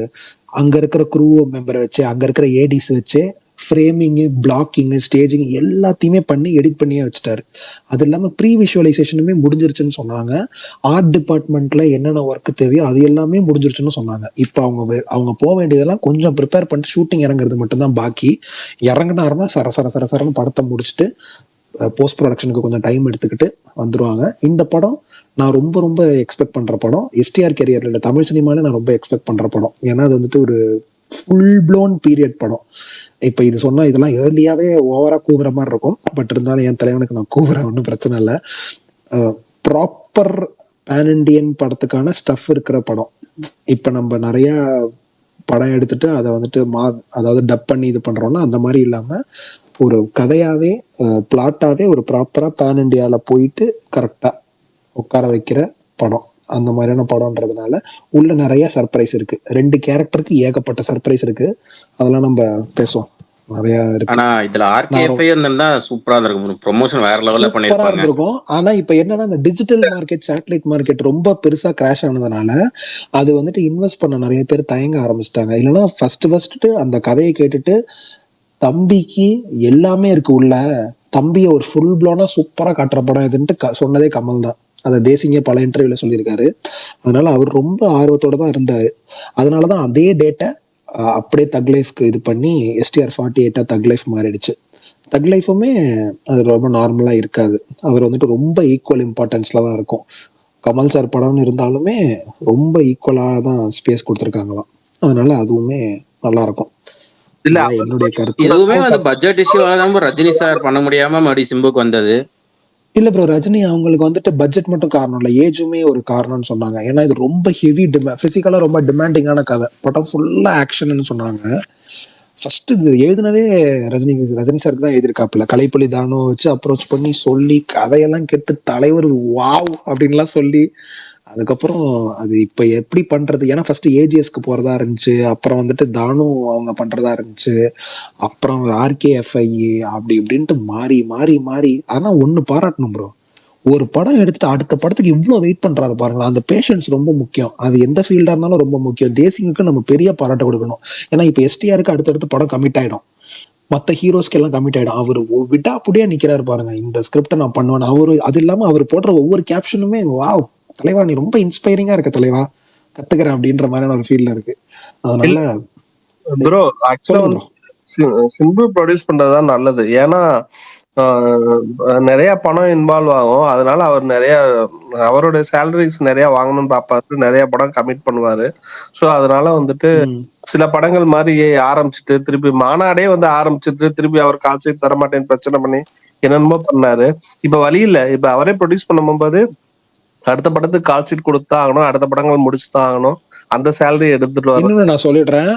அங்க இருக்கிற க்ரூ மெம்பரை வச்சு, அங்க இருக்கிற ADs வச்சு ஃப்ரேமிங்கு, பிளாக்கிங்கு, ஸ்டேஜிங் எல்லாத்தையுமே பண்ணி எடிட் பண்ணியே வச்சுட்டாரு. அது இல்லாமல் ப்ரீ விஷுவலைசேஷனுமே முடிஞ்சிருச்சுன்னு சொன்னாங்க. ஆர்ட் டிபார்ட்மெண்ட்ல என்னென்ன ஒர்க் தேவையோ அது எல்லாமே முடிஞ்சிருச்சுன்னு சொன்னாங்க. இப்போ அவங்க போக வேண்டியதெல்லாம் கொஞ்சம் ப்ரிப்பேர் பண்ணிட்டு ஷூட்டிங் இறங்குறது மட்டும்தான் பாக்கி. இறங்கினாருன்னா சரசரன்னு படத்தை முடிச்சுட்டு போஸ்ட் ப்ரொடக்ஷனுக்கு கொஞ்சம் டைம் எடுத்துக்கிட்டு வந்துருவாங்க. இந்த படம் நான் ரொம்ப எக்ஸ்பெக்ட் பண்ற படம். STR கேரியர்ல இல்லை, தமிழ் சினிமால நான் ரொம்ப எக்ஸ்பெக்ட் பண்ற படம். ஏன்னா அது வந்துட்டு ஒரு ஃபுல் ப்ளோன் பீரியட் படம். இப்ப இது சொன்னா இதெல்லாம் ஏர்லியாவே ஓவரா கூவுற மாதிரி இருக்கும். பட் இருந்தாலும் என் தலைவனுக்கு நான் கூவுறேன், ஒன்றும் பிரச்சனை இல்லை. ப்ராப்பர் பேன் இண்டியன் படத்துக்கான ஸ்டஃப் இருக்கிற படம். இப்ப நம்ம நிறைய படம் எடுத்துட்டு அதை வந்துட்டு அதாவது டப் பண்ணி இது பண்றோம்னா அந்த மாதிரி இல்லாம ஒரு கதையாவே பிளாட்டாவே ஒரு ப்ராப்பரா பேன் இண்டியால போயிட்டு கரெக்டா உட்கார வைக்கிற படம். அந்த மாதிரியான படம்ன்றதுனால உள்ள நிறைய சர்ப்ரைஸ் இருக்கு. 2 கேரக்டருக்கு ஏகப்பட்ட சர்ப்ரைஸ் இருக்கு. அதெல்லாம் நம்ம பேசுவோம். நிறைய இருக்கு. ஆனா இதுல நான் ஆர்கேஎஃப்ஐ இருந்தா சூப்பரா இருந்திருக்கும், ப்ரொமோஷன் வேற லெவல்ல சூப்பரா பண்ணிருப்பாங்க. இருந்திருக்கும். ஆனா இப்ப என்னன்னா இந்த டிஜிட்டல் மார்க்கெட், சேட்டலைட் மார்க்கெட் ரொம்ப பெருசா கிராஷ் ஆனதுனால அது வந்துட்டு இன்வெஸ்ட் பண்ண நிறைய பேர் தயங்க ஆரம்பிச்சிட்டாங்க. இல்லைன்னா ஃபர்ஸ்ட் அந்த கதையை கேட்டுட்டு தம்பிக்கு எல்லாமே இருக்கு உள்ள, தம்பியை ஒரு ஃபுல் ப்ளோனா சூப்பரா காட்டுற படம் இதுன்ட்டு சொன்னதே கமல் தான். அதை தேசிங்க பல இன்டர்வியூல சொல்லியிருக்காரு. அதனால அவர் ரொம்ப ஆர்வத்தோட தான் இருந்தாரு. அதனாலதான் அதே டேட்டை அப்படியே தக் லைஃப்க்கு இது பண்ணி STR48 தக் லைஃப் மாறிடுச்சு. தக் லைஃபுமே அது ரொம்ப நார்மலா இருக்காது. அவர் வந்துட்டு ரொம்ப ஈக்குவல் இம்பார்ட்டன்ஸ்ல தான் இருக்கும். கமல் சார் படம்னு இருந்தாலுமே ரொம்ப ஈக்குவலாக தான் ஸ்பேஸ் கொடுத்துருக்காங்களாம். அதனால அதுவுமே நல்லா இருக்கும். இல்ல இதுதான் என்னுடைய கருத்து. இதுவுமே வந்து பட்ஜெட் இஷ்யூவால தான் ரஜினி சார் பண்ண முடியாம மறுபடியும் சிம்புக்கு வந்தது. இல்ல ப்ரோ, ரஜினி அவங்களுக்கு வந்துட்டு பட்ஜெட் மட்டும் காரணம் இல்ல, ஏஜுமே ஒரு காரணம்னு சொன்னாங்க. ஏன்னா இது ரொம்ப ஹெவி பிசிக்கலா ரொம்ப டிமாண்டிங்கான கதை. படம் ஃபுல்லா ஆக்ஷன் சொன்னாங்க. ஃபர்ஸ்ட் இது எழுதினதே ரஜினி சாருக்கு தான் எழுதியிருக்காப்புல. கலைப்புலி தானோ வச்சு அப்ரோச் பண்ணி சொல்லி கதையெல்லாம் கேட்டு தலைவர் வாவ் அப்படின்லாம் சொல்லி அதுக்கப்புறம் அது இப்ப எப்படி பண்றது. ஏன்னா ஃபர்ஸ்ட் ஏஜிஎஸ்க்கு போறதா இருந்துச்சு, அப்புறம் வந்துட்டு தானு அவங்க பண்றதா இருந்துச்சு, அப்புறம் RKFI அப்படி இப்படின்ட்டு மாறி மாறி மாறி. ஆனா ஒண்ணு பாராட்டணும் ப்ரோ, ஒரு படம் எடுத்துட்டு அடுத்த படத்துக்கு இவ்வளவு வெயிட் பண்றாரு பாருங்களா. அந்த பேஷன்ஸ் ரொம்ப முக்கியம். அது எந்த ஃபீல்டா இருந்தாலும் ரொம்ப முக்கியம். தேசிங்குக்கு நம்ம பெரிய பாராட்ட கொடுக்கணும். ஏன்னா இப்ப STRக்கு அடுத்தடுத்து படம் கமிட் ஆயிடும், மற்ற ஹீரோஸ்க்கு எல்லாம் கமிட் ஆயிடும். அவரு விடாப்புடியா நிக்கிறாரு பாருங்க, இந்த ஸ்கிரிப்டை நான் பண்ணுவேன். அவரு அது இல்லாம அவர் போடுற ஒவ்வொரு கேப்ஷனுமே வாவ் தலைவா நீ ரொம்ப இன்ஸ்பைரிங்கா இருக்க தலைவா, கத்துக்கிறேன் அப்படின்ற மாதிரியான ஒரு ஃபீல்ல இருக்கு. அதனால ப்ரோ ஆக்சுவலா வந்து சிம்பு ப்ரொடியூஸ் பண்றதுதான் நல்லது. ஏன்னா நிறைய பணம் இன்வால்வ் ஆகும். அதனால அவர் நிறைய அவருடைய சேலரிஸ் நிறைய வாங்கணும்னு பார்ப்பாரு, நிறைய படம் கமிட் பண்ணுவாரு. ஸோ அதனால வந்துட்டு சில படங்கள் மாதிரி ஆரம்பிச்சுட்டு திருப்பி மாநாடே வந்து ஆரம்பிச்சுட்டு திருப்பி அவர் காசு தரமாட்டேன்னு பிரச்சனை பண்ணி என்னென்னமோ பண்ணாரு. இப்ப வழி இல்லை, இப்ப அவரே ப்ரொடியூஸ் பண்ணும்போது அடுத்த படத்துக்கு கால் ஷீட் கொடுத்துதான் ஆகணும், அடுத்த படங்கள் முடிச்சுதான் ஆகணும், அந்த சேலரி எடுத்துட்டு வர. இன்னொன்னு நான் சொல்லிடுறேன்,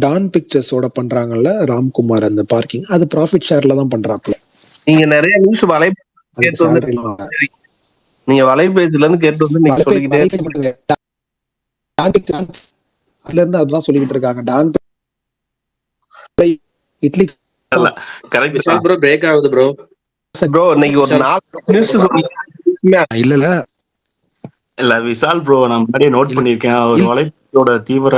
டான் பிக்சர்ஸோட பண்றாங்கல்ல ராம்குமார் அந்த பார்க்கிங், அது ப்ராஃபிட் ஷேர்ல தான் பண்றாப்ல. நீங்க நிறைய நியூஸ் கேட்டு வந்து நீங்க வலைபேஜ்ல இருந்து கேட்டு வந்து நீங்க சொல்லிக்கிட்டே அதுல இருந்து அதுதான் சொல்லிக்கிட்டு இருக்காங்க. டான் இட்லி கரெக்ட் ப்ரோ, பிரேக் ஆகுது ப்ரோ. ப்ரோ இன்னைக்கு ஒரு 4 நியூஸ் இல்ல இல்ல விசால் ப்ரோ, நான் முன்னாடியே நோட் பண்ணிருக்கேன் அவர் வலைப்பேச்சோட தீவிர.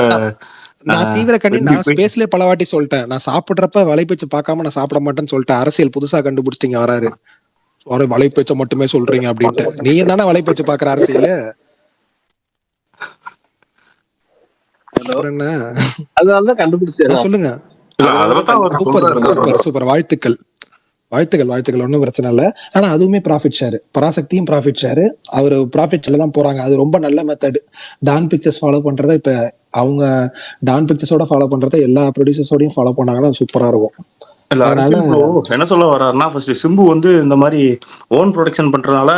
நான் தீவிர கண்ணி நான் ஸ்பேஸ்லயே பல வாட்டி சொல்லிட்டேன், நான் சாப்பிடுறப்ப வலைப்பேச்சு பார்க்காம நான் சாப்பிட மாட்டேன்னு சொல்லிட்டேன். அரசியல் புதுசா கண்டுபிடிச்சிட்டீங்க வராரு, வலைப்பேச்ச மட்டுமே சொல்றீங்க அப்படின்ட்டு. நீங்க தானே வலைப்பேச்சு பாக்குற அரசியல். என்ன அதனாலதான் கண்டுபிடிச்சேன், சொல்லுங்க. சூப்பர் சூப்பர், வாழ்த்துக்கள் வாழ்த்துக்கள் வாழ்த்துக்கள், ஒன்றும் பிரச்சனை இல்லை. ஆனா அதுவுமே ப்ராஃபிட் ஷேர், பராசக்தியும் ப்ராஃபிட் ஷேர், அவர் ப்ராஃபிட் ஷேர்ல தான் போறாங்க. அது ரொம்ப நல்ல மெத்தட். டான் பிக்சர்ஸ் ஃபாலோ பண்றதை இப்ப அவங்க டான் பிக்சர்ஸோட ஃபாலோ பண்றதை எல்லா ப்ரொடியூசர்ஸோடையும் ஃபாலோ பண்ணாங்கன்னா சூப்பரா இருக்கும். என்ன சொல்ல வர்றாருன்னா, ஃபர்ஸ்ட் சிம்பு வந்து இந்த மாதிரி ஓன் ப்ரொடக்ஷன் பண்றதுனால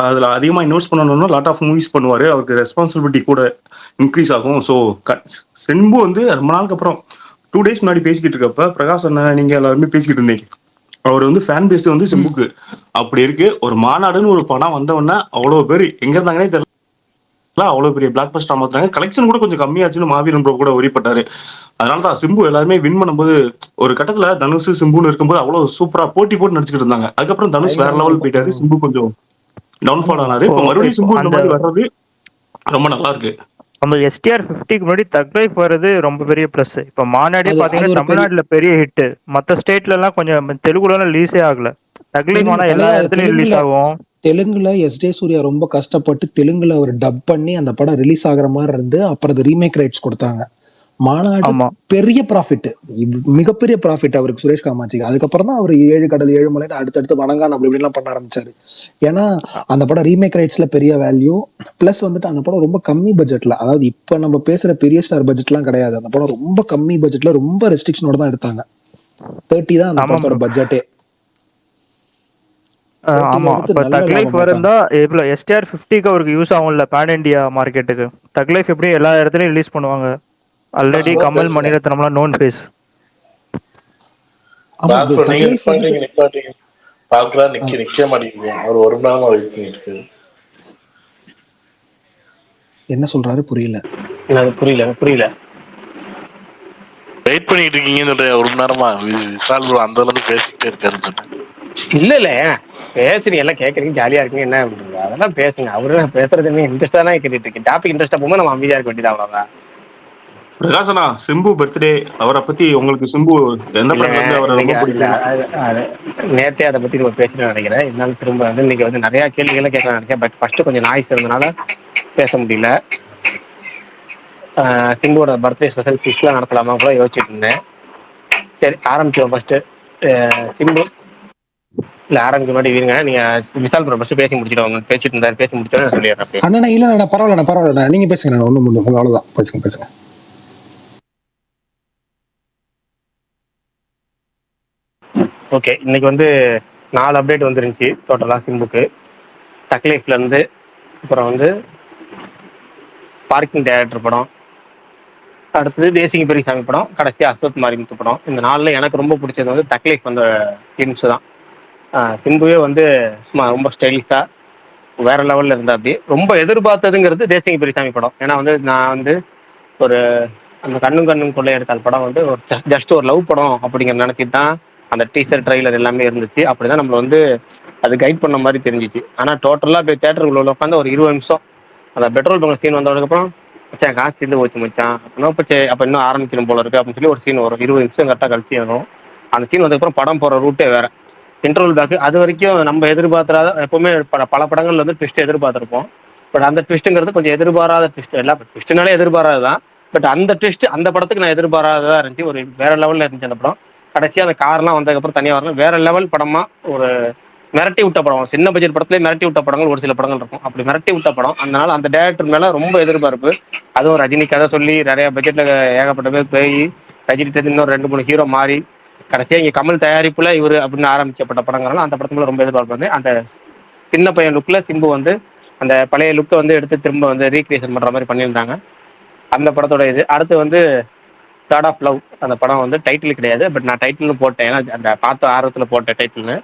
அதுல அதிகமா இன்வெஸ்ட் பண்ணணும்னா லாட் ஆஃப் மூவிஸ் பண்ணுவாரு, அவருக்கு ரெஸ்பான்சிபிலிட்டி கூட இன்க்ரீஸ் ஆகும். ஸோ சிம்பு வந்து ரொம்ப நாளுக்கு அப்புறம் 2 days முன்னாடி பேசிக்கிட்டு இருக்கப்ப பிரகாஷ் அண்ணன் நீங்க எல்லாருமே பேசிக்கிட்டு இருந்தீங்க, அவர் வந்து ஃபேன் பேஸ் வந்து சிம்புக்கு அப்படி இருக்கு. ஒரு மாநாடுன்னு ஒரு படம் வந்தவொடனே அவ்வளவு பேர் எங்க இருந்தாங்கன்னே தெரியல, அவ்வளவு பெரிய பிளாக் பஸ்டர் மாத்தாங்க. கலெக்ஷன் கூட கொஞ்சம் கம்மியாச்சுன்னு மாவீரன் ப்ரோ கூட உரிப்பட்டாரு. அதனாலதான் சிம்பு எல்லாருமே வின் பண்ணும்போது ஒரு கட்டத்துல தனுஷ் சிம்புன்னு இருக்கும்போது அவ்வளவு சூப்பரா போட்டி போட்டு நடிச்சுக்கிட்டு இருந்தாங்க. அதுக்கப்புறம் தனுஷ் வேற லெவல் போயிட்டாரு, சிம்பு கொஞ்சம் டவுன்ஃபால் ஆனாரு. இப்ப மறுபடியும் சிம்பு இந்த மாதிரி வர்றது ரொம்ப நல்லா இருக்கு. நம்ம STR50க்கு முன்னாடி தக் லைஃப் வர்றது ரொம்ப பெரிய பிளஸ். இப்ப மாநாடே பாத்தீங்கன்னா தமிழ்நாட்டுல பெரிய ஹிட், மத்த ஸ்டேட்ல எல்லாம் கொஞ்சம் தெலுங்குல ரிலீஸே ஆகல. தக் லைஃப் ஆனா எல்லா இடத்துலயும் ரிலீஸ் ஆகும். தெலுங்குல S.J. சூர்யா ரொம்ப கஷ்டப்பட்டு தெலுங்குல அவர் டப் பண்ணி அந்த படம் ரிலீஸ் ஆகுற மாதிரி இருந்து அப்புறம் அது ரீமேக் ரைட்ஸ் கொடுத்தாங்க. மாநாடு பெரிய ப்ராஃபிட், மிகப்பெரிய ப்ராஃபிட் அவருக்கு, சுரேஷ் காமாட்சிக்கு. அதுக்கப்புறம் தான் அவர் 7 கடல் 7 மலை அடுத்தடுத்து வணங்கான் அப்படி இப்படிலாம் பண்ண ஆரம்பிச்சாரு. ஏன்னா அந்த படம் ரீமேக் ரைட்ஸ்ல பெரிய வேல்யூ, பிளஸ் வந்துட்டு அந்த படம் ரொம்ப கம்மி பட்ஜெட்ல, அதாவது இப்ப நம்ம பேசுற பெரிய ஸ்டார் பட்ஜெட்லாம் கிடையாது. அந்த படம் ரொம்ப கம்மி பட்ஜெட்ல ரொம்ப ரெஸ்ட்ரிக்ஷனோட தான் எடுத்தாங்க. 30 தான் அந்த படத்தோட பட்ஜெட்டே. ஆமா, இப்ப தக் லைஃப் வருந்தா இப்ப STR50க்கு அவருக்கு யூஸ் ஆகும்ல பேன் இண்டியா மார்க்கெட்டுக்கு. தக் லைஃப் எப்படி எல்லா இடத்துலயும் ரிலீஸ் பண்ணுவாங்க, ஆல்ரெடி கமல் மணிரத்னம்லாம் நோன் ஃபேஸ். என்ன சொல்றாரு புரியல. புரியல வெயிட் பண்ணிட்டு இருக்கீங்கன்னு சொல்றேன் ஒரு மணி நேரமா. விசால் ப்ரோ அந்த அளவுக்கு பேசிக்கிட்டே இருக்காருன்னு சொன்னேன். இல்ல பேசுறீங்க எல்லாம் கேட்குறீங்க ஜாலியா இருக்கீங்க என்ன பண்றீங்க அதெல்லாம் பேசுங்க. அவரு பேசுறது இன்ட்ரெஸ்டா தான் கேட்டுட்டு இருக்கேன். டாபிக் இன்ட்ரெஸ்டா போகும்போது நம்ம அமைதியா இருக்க வேண்டியது அவ்வளவுதான். பிரகாசனா சிம்பு பர்த்டே அவரை பத்தி உங்களுக்கு சிம்பு எந்த இல்லைங்க படத்துல இருந்து அவரை இன்னைக்கு ரொம்ப இல்ல பிடிக்கும்? நேத்தே அதை பத்தி நம்ம பேசிட்டு நினைக்கிறேன். இருந்தாலும் திரும்ப வந்து இன்னைக்கு வந்து நிறைய கேள்விகளை கேட்கலாம் நினைக்கிறேன். பட் ஃபர்ஸ்ட் கொஞ்சம் நாய்ஸ் இருந்தனால பேச முடியல. சிம்புவோட பர்த்டே ஸ்பெஷல் ஃபிஷ்லாம் நடத்தலாமா கூட யோசிச்சுட்டு இருந்தேன். சரி ஆரம்பிச்சிடும் ஃபர்ஸ்ட். சிம்பு இல்ல ஆரம்பிக்க முன்னாடி இருங்க. நீங்க விசால் ப்ரோ ஃபர்ஸ்ட் பேசி முடிச்சிடுவாங்க. பேசிட்டு இருந்தாரு பேசி முடிச்சோன்னு சொல்லிடுறேன் அப்படியே. அண்ணா இல்ல பரவாயில்ல நீங்க பேசுங்க. ஒண்ணு அவ்வளவுதான். பேசுங்க. ஓகே இன்னைக்கு வந்து 4 அப்டேட் வந்துருந்துச்சு டோட்டலாக சிம்புக்கு. டக்லைஃப்ல இருந்து அப்புறம் வந்து பார்க்கிங் டேரக்டர் படம், அடுத்தது தேசிங்க பெரியசாமி படம், கடைசி அஸ்வத் மாரிமுத்து படம். இந்த 4ல எனக்கு ரொம்ப பிடிச்சது வந்து டக்லைஃப் வந்த கிளிம்ஸ் தான். சிம்புவே வந்து சும்மா ரொம்ப ஸ்டைலிஷா வேற லெவல்ல இருந்தா அப்படி ரொம்ப எதிர்பார்த்ததுங்கிறது தேசிங்க பெரியசாமி படம். ஏன்னா வந்து நான் வந்து ஒரு அந்த கண்ணும் கொள்ளையடித்தால் படம் வந்து ஒரு ஜஸ்ட் ஒரு லவ் படம் அப்படிங்கிற நினைச்சிட்டு தான் அந்த டீசர் ட்ரைலர் எல்லாமே இருந்துச்சு. அப்படிதான் நம்மள வந்து அது கைட் பண்ண மாதிரி தெரிஞ்சிச்சு. ஆனா டோட்டலா போய் தேட்டருக்கு உள்ள உட்காந்து ஒரு 20 நிமிஷம் அந்த பெட்ரோல் பங்க் சீன் வந்ததுக்கப்புறம் மச்சான் காசு சேர்ந்து போச்சு மச்சான் அப்படின்னா அப்ப இன்னும் ஆரம்பிக்கணும் போல இருக்கு அப்படின்னு சொல்லி ஒரு சீன் வரும். 20 நிமிஷம் கரெக்டாக கழிச்சு வரும். அந்த சீன் வந்ததுக்கப்புறம் படம் போற ரூட்டே வேற. இன்டர்வல் பேக் அது வரைக்கும் நம்ம எதிர்பார்த்தாத எப்பவுமே பல படங்கள்ல வந்து ட்விஸ்ட் எதிர்பார்த்திருப்போம். பட் அந்த ட்விஸ்ட்டுங்கிறது கொஞ்சம் எதிர்பாராத ட்விஸ்ட். எல்லாம் ட்விஸ்ட்னாலே எதிர்பாராததான். பட் அந்த ட்விஸ்ட் அந்த படத்துக்கு நான் எதிர்பாராததா இருந்துச்சு. ஒரு வேற லெவல்ல இருந்துச்சு அந்த படம். கடைசியா அந்த கார்லாம் வந்ததுக்கப்புறம் தனியாக வரணும் வேற லெவல் படமா ஒரு மிரட்டி விட்ட படம். சின்ன பட்ஜெட் படத்துலேயே மிரட்டி விட்ட படங்கள் ஒரு சில படங்கள் இருக்கும். அப்படி மிரட்டி விட்ட படம். அதனால அந்த டேரக்டர் மேல ரொம்ப எதிர்பார்ப்பு. அதுவும் ரஜினி கதை சொல்லி நிறைய பட்ஜெட்ல ஏகப்பட்ட பேர் போய் ரஜினி இன்னொரு 2-3 ஹீரோ மாறி கடைசியா இங்க கமல் தயாரிப்புல இவர் அப்படின்னு ஆரம்பிக்கப்பட்ட படங்கிறனால அந்த படத்துல ரொம்ப எதிர்பார்ப்பு வந்து அந்த சின்ன பையன் லுக்ல சிம்பு வந்து அந்த பழைய லுக்கை வந்து எடுத்து திரும்ப வந்து ரீக்ரியேஷன் பண்ற மாதிரி பண்ணியிருந்தாங்க. அந்த படத்தோட இது அடுத்து வந்து காட் ஆஃப் லவ். அந்த படம் வந்து டைட்டில் கிடையாது. பட் நான் டைட்டில்னு போட்டேன். ஏன்னா அந்த பார்த்த ஆர்வத்தில் போட்டேன் டைட்டில்னு.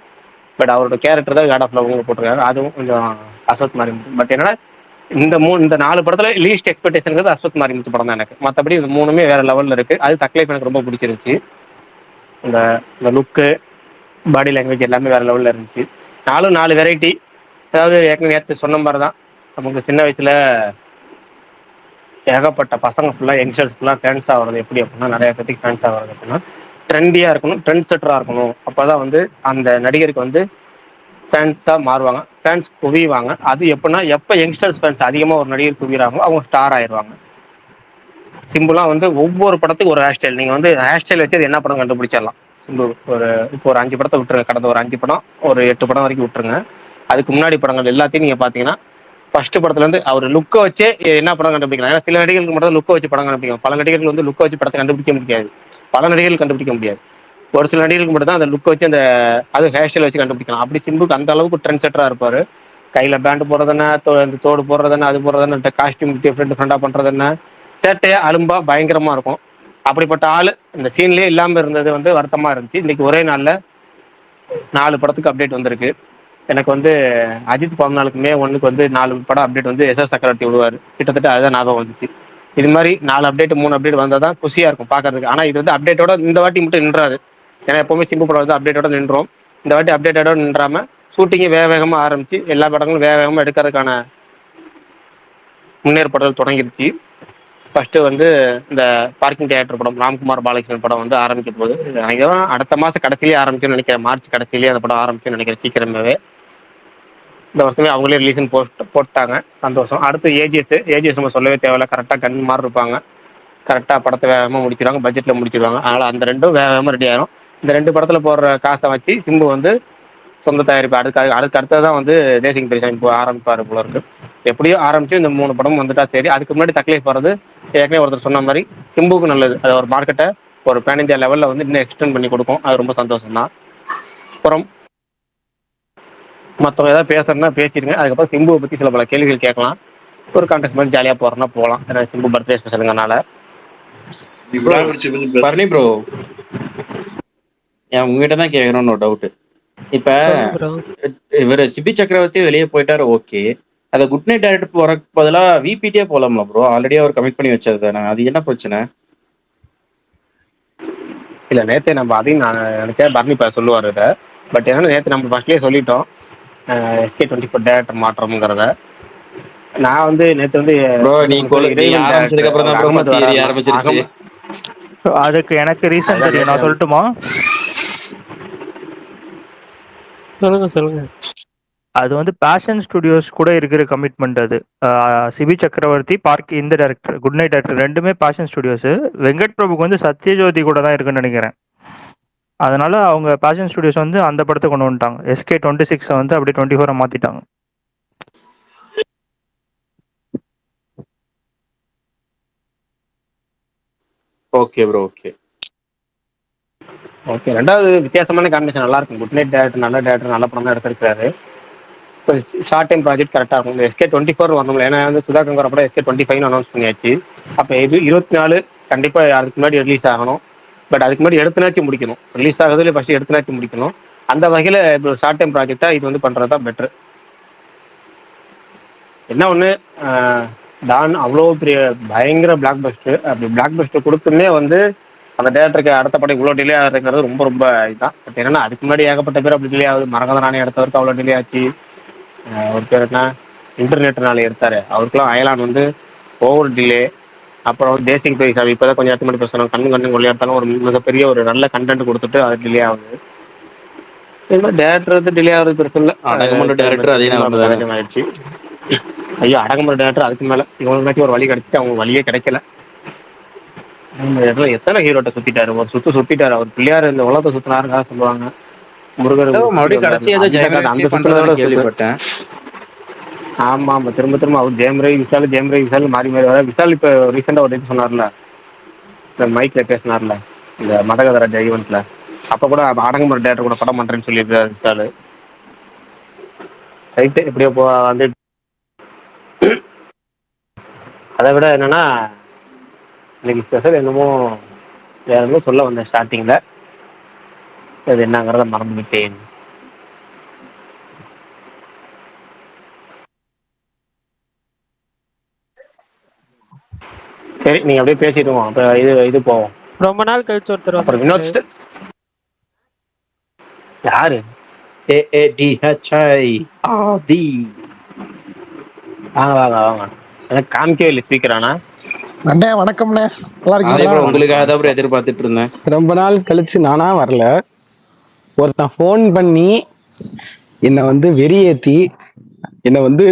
பட் அவரோட கேரக்டர் தான் காட் ஆஃப் லவ் போட்டிருக்காரு. அதுவும் கொஞ்சம் அஸ்வத் மாரிமுத்து. பட் என்னன்னா இந்த 4 படத்துல லீஸ்ட் எக்ஸ்பெக்டேஷன் அஸ்வத் மாரிமுத்து படம் தான் எனக்கு. மற்றபடி இந்த 3மே வேற லெவல்ல இருக்கு. அது தக்லைஃப் எனக்கு ரொம்ப பிடிச்சிருந்துச்சு. இந்த லுக்கு பாடி லாங்குவேஜ் எல்லாமே வேற லெவல்ல இருந்துச்சு. 4 வெரைட்டி. அதாவது ஏற்கனவே நேற்று சொன்ன மாதிரி தான் நமக்கு சின்ன வயசுல ஏகப்பட்ட பசங்க ஃபுல்லாக யங்ஸ்டர்ஸ் ஃபுல்லாக ஃபேன்ஸ் ஆகிறது எப்படி அப்படின்னா நிறைய பேருக்கு ஃபேன்ஸ் ஆகிறது அப்படின்னா ட்ரெண்டியாக இருக்கணும், ட்ரெண்ட் செட்டராக இருக்கணும். அப்போ தான் வந்து அந்த நடிகருக்கு வந்து ஃபேன்ஸாக மாறுவாங்க, ஃபேன்ஸ் குவிவாங்க. அது எப்படின்னா எப்போ யங்ஸ்டர்ஸ் ஃபேன்ஸ் அதிகமாக ஒரு நடிகர் குவிறாங்களோ அவங்க ஸ்டார் ஆயிடுவாங்க. சிம்பிளாக வந்து ஒவ்வொரு படத்துக்கு ஒரு ஹேர் ஸ்டைல். நீங்கள் வந்து ஹேர் ஸ்டைல் வச்சு என்ன படம் கண்டுபிடிச்சிடலாம். சிம்பிள் இப்போ ஒரு 5 படத்தை விட்டுருங்க. கடந்த ஒரு 5 படம் ஒரு 8 படம் வரைக்கும் விட்டுருங்க. அதுக்கு முன்னாடி படங்கள் எல்லாத்தையும் நீங்கள் பார்த்தீங்கன்னா ஃபர்ஸ்ட் படத்துலேருந்து அவர் லுக்கை வச்சே என்ன படம் கண்டுபிடிக்கலாம். ஏன்னா சில நடிகர்களுக்கு மட்டும் லுக்கை வச்சு படம் கண்டுபிடிக்கும். பல நடிகர்கள் வந்து லுக்கை வச்சு படத்தை கண்டுபிடிக்க முடியாது. பல நடிகர்கள் கண்டுபிடிக்க முடியாது. ஒரு சில நடிகர்களுக்கு மட்டும் தான் அந்த லுக்கை வச்சு அந்த அது ஹேர் ஸ்டைல் வச்சு கண்டுபிடிக்கலாம். அப்படி சிம்புக்கு அந்த அளவுக்கு ட்ரெண்ட் செட்டராக இருப்பார். கையில் பேண்ட் போடுறதுன்னா இந்த தோடு போடுறதுன்னா அது போடுறதுன்னா காஸ்டியூம் டிஃப்ரெண்டாக பண்ணுறதுன்னா சேட்டையா அலும்பா பயங்கரமாக இருக்கும். அப்படிப்பட்ட ஆள் இந்த சீன்லேயே இல்லாமல் இருந்தது வந்து வருத்தமாக இருந்துச்சு. இன்னைக்கு ஒரே நாளில் 4 படத்துக்கு அப்டேட் வந்திருக்கு. எனக்கு வந்து அஜித் பிறந்தநாளுக்கு May 1 வந்து 4 படம் அப்டேட் வந்து எஸ்எஸ் சக்கரவர்த்தி விடுவார். கிட்டத்தட்ட அதுதான் ஞாபகம் வந்துச்சு. இது மாதிரி 4 அப்டேட் 3 அப்டேட் வந்தால் தான் குஷியாக இருக்கும் பார்க்கறதுக்கு. ஆனால் இது வந்து அப்டேட்டோட இந்த வாட்டி மட்டும் நின்றாது. ஏன்னா எப்பவுமே சிம்பு படம் வந்து அப்டேட்டோட நின்றோம். இந்த வாட்டி அப்டேட்டோட நின்றாம ஷூட்டிங்கே வேகமாக ஆரம்பிச்சு எல்லா படங்களும் வேகமாக எடுக்கிறதுக்கான முன்னேற்பாடுகள் தொடங்கிருச்சு. ஃபர்ஸ்ட் வந்து இந்த பார்க்கிங் தியேட்டர் படம் ராம்குமார் பாலகிருஷ்ணன் படம் வந்து ஆரம்பிக்க போகுது. நினைக்கிறேன் அடுத்த மாதம் கடைசியிலேயே ஆரம்பிக்கும்னு நினைக்கிறேன். மார்ச் கடைசியிலேயே அந்த படம் ஆரம்பிக்கும்னு நினைக்கிறேன். சீக்கிரமாகவே இந்த வருஷமே அவங்களே ரிலீஸ்னு போட்டாங்க. சந்தோஷம். அடுத்து ஏஜிஎஸ் நம்ம சொல்லவே தேவையில்ல. கரெக்டாக கண் மாதிரி இருப்பாங்க. கரெக்டாக படத்தை வேகமாக முடிச்சிடுவாங்க. பட்ஜெட்டில் முடிச்சிடுவாங்க. அதனால் அந்த 2ம் வேகமாக ரெடி ஆகிடும். இந்த 2 படத்தில் போடுற காசை வச்சு சிம்பு வந்து சொந்த தயாரிப்பு அதுக்கு அடுத்தது தான் வந்து தேசிங் பெரியசாமி இப்போ ஆரம்பிப்பார் போல இருக்கு. எப்படியோ ஆரம்பிச்சு இந்த 3 படம் வந்துட்டா சரி. அதுக்கு முன்னாடி தக்லைஃப் வர்றது ஏற்கனவே ஒருத்தர் சொன்ன மாதிரி சிம்புக்கு நல்லது. அது ஒரு மார்க்கெட்டை ஒரு பேன் இந்தியா லெவலில் வந்து இன்னும் எக்ஸ்டெண்ட் பண்ணி கொடுக்கும். அது ரொம்ப சந்தோஷம் தான். அப்புறம் மற்றவங்க ஏதாவது பேசுறதுனா பேசிடுங்க. அதுக்கப்புறம் சிம்புவை பற்றி சில பல கேள்விகள் கேட்கலாம். ஒரு கான்டெஸ்ட் மாதிரி ஜாலியாக போகிறோன்னா போகலாம். ஏன்னா சிம்பு பர்த்டே ஸ்பெஷலுங்கனால. பரணி ப்ரோ உங்ககிட்ட தான் கேட்கணும்னு ஒரு டவுட். இப்ப இவர் சிபி சக்கரவர்த்தி வெளியே போயிட்டாரு. ஓகே, அதை குட் நைட் டைரக்டர் போறதுக்கு பதிலாக விபிடியே போலாம்ல ப்ரோ? ஆல்ரெடி அவர் கமிட் பண்ணி வச்சது தானே. அது என்ன பிரச்சனை? இல்ல நேத்தே நம்ம அதையும் நான் நினைச்சேன் பரணி இப்ப சொல்லுவாரு இதை. பட் என்னன்னா நேற்று நம்ம ஃபர்ஸ்ட்லேயே சொல்லிட்டோம் SK24 டேரக்டர் மாற்றம்ங்கிறத. நான் வந்து நேற்று வந்து ப்ரோ நீ இறைவன் ஆரம்பிச்சதுக்கு டேரக்டர் அப்புறம் தான் ப்ரோ அகமது மத்த ஏரியா வராருன்னா ஆரம்பிச்சிருச்சு. அதுக்கு எனக்கு ரீசன் அதுதான் தெரியும், நான் நேற்று சொல்லட்டுமா? சொல்லுங்க. அது வந்து பேஷன் ஸ்டுடியோஸ் கூட இருக்கிற கமிட்மெண்ட் அது. சிபி சக்கரவர்த்தி பார்க் இந்த டேரக்டர் குட் நைட் டேரக்டர் ரெண்டுமே பேஷன் ஸ்டுடியோஸ். வெங்கட் பிரபுக்கு வந்து சத்யஜோதி கூட தான் இருக்குன்னு நினைக்கிறேன். அதனால அவங்க பேஷன் ஸ்டுடியோஸ் வந்து அந்த படத்தை கொண்டு வந்துட்டாங்க. SK26 வந்து அப்படியே 24 மாத்திட்டாங்க. Okay bro okay. ரெண்டாவது வித்தியாசமான காம்பினேஷன் நல்லா இருக்கும். குட் நைட் டேரக்டர் நல்ல டேரக்டர், நல்ல படம் தான் எடுத்திருக்காரு. இப்போ ஷார்ட் டைம் ப்ராஜெக்ட் கரெக்டாக இருக்கும். இந்த SK24 வரணும். ஏன்னா வந்து சுதா கங்கரா படம் SK25 அனௌன்ஸ் பண்ணியாச்சு. அப்போ இது 24 கண்டிப்பாக அதுக்கு முன்னாடி ரிலீஸ் ஆகணும். பட் அதுக்கு முன்னாடி எடுத்துனாச்சும் முடிக்கணும். ரிலீஸ் ஆகுதுல ஃபர்ஸ்ட் எடுத்துனாச்சும் முடிக்கணும். அந்த வகையில் இப்போ ஷார்ட் டைம் ப்ராஜெக்டாக இது வந்து பண்ணுறது தான் பெட்ரு. என்ன ஒன்று, டான் அவ்வளோ பெரிய பயங்கர பிளாக் பஸ்டர். அப்படி பிளாக் பஸ்டர் கொடுத்துமே வந்து அந்த டேரக்டருக்கு அடுத்த படம் இவ்வளோ டிலே ஆகுதுங்கிறது ரொம்ப ரொம்ப இதுதான். பட் என்னன்னா அதுக்கு முன்னாடி ஏகப்பட்ட பேர் அப்படி டிலே ஆகுது. மரகத நானே எடுத்தவருக்கு அவ்வளோ டிலே ஆச்சு. ஒரு பேர் என்ன இன்டர்நெட்னால எடுத்தாரு, அவருக்குலாம் அயலான் வந்து ஓவர் டிலே. அப்புறம் தேசிங் பெரியசாமி இப்போ தான் கொஞ்சம் இடத்து மட்டும் பேசணும். கண்ணு கொள்ளையாட்டாலும் ஒரு மிகப்பெரிய ஒரு நல்ல கண்டென்ட் கொடுத்துட்டு அது டிலே ஆகுது. இது மாதிரி டேரக்டர் வந்து டிலே ஆகுது பெருசு இல்லை. அடங்கமண்ட டேரக்டர் அதே நிலைமை தானே. சகஜம் ஆயிடுச்சு. ஐயோ அடங்கமர டேரக்டர் அதுக்கு மேலே இவங்களுக்காச்சும் ஒரு வழி கிடைச்சிட்டு அவங்க வழியே கிடைக்கல. எத்தனை ஹீரோட்ட சுத்திட்டாரு, ஒரு சுத்திட்டாரு. அவர் பிள்ளையார் இந்த உலகத்தை சுத்தினாருக்காக சொல்லுவாங்க. முருகர் மறுபடியும் கடைசி ஏதோ அந்த சுற்றுலா கேள்விப்பட்டேன். ஆமா திரும்ப அவர் ஜெயம் ரவி விஷால் மாறி வர. விஷால் இப்ப ரீசெண்டா ஒரு இது சொன்னார்ல, இந்த மைக்ல பேசினார்ல இந்த மதகதராஜா ஈவெண்ட்ல, அப்ப கூட அடங்குமுறை டேரக்டர் கூட படம் பண்றேன்னு சொல்லியிருக்காரு விஷால். ரைட்டு எப்படியோ வந்து அதை விட என்னன்னா இன்னைக்கு ஸ்பெஷல் என்னமோ வேற என்னமோ சொல்ல வந்தேன் ஸ்டார்டிங்ல, அது என்னங்கிறத மறந்துவிட்டேன். சரி நீங்க அப்படியே பேசிடுவோம். அப்ப இது போவோம். ரொம்ப நாள் கழிச்சு ஒருத்தர் அப்புறம் வினோத் யாரு வாங்க எனக்கு காமிக்கவே இல்லை ஸ்பீக்கர். ஆனா அண்ணே வணக்கம்ண்ணே, நல்லா இருக்கீங்களா? உங்களுக்காக தான் எதிர்பார்த்துட்டு இருந்தேன். ரொம்ப நாள் கழிச்சு நானா வரல, ஒருத்தன் ஃபோன் பண்ணி என்னை வந்து வெறியேத்தி என்னை வந்து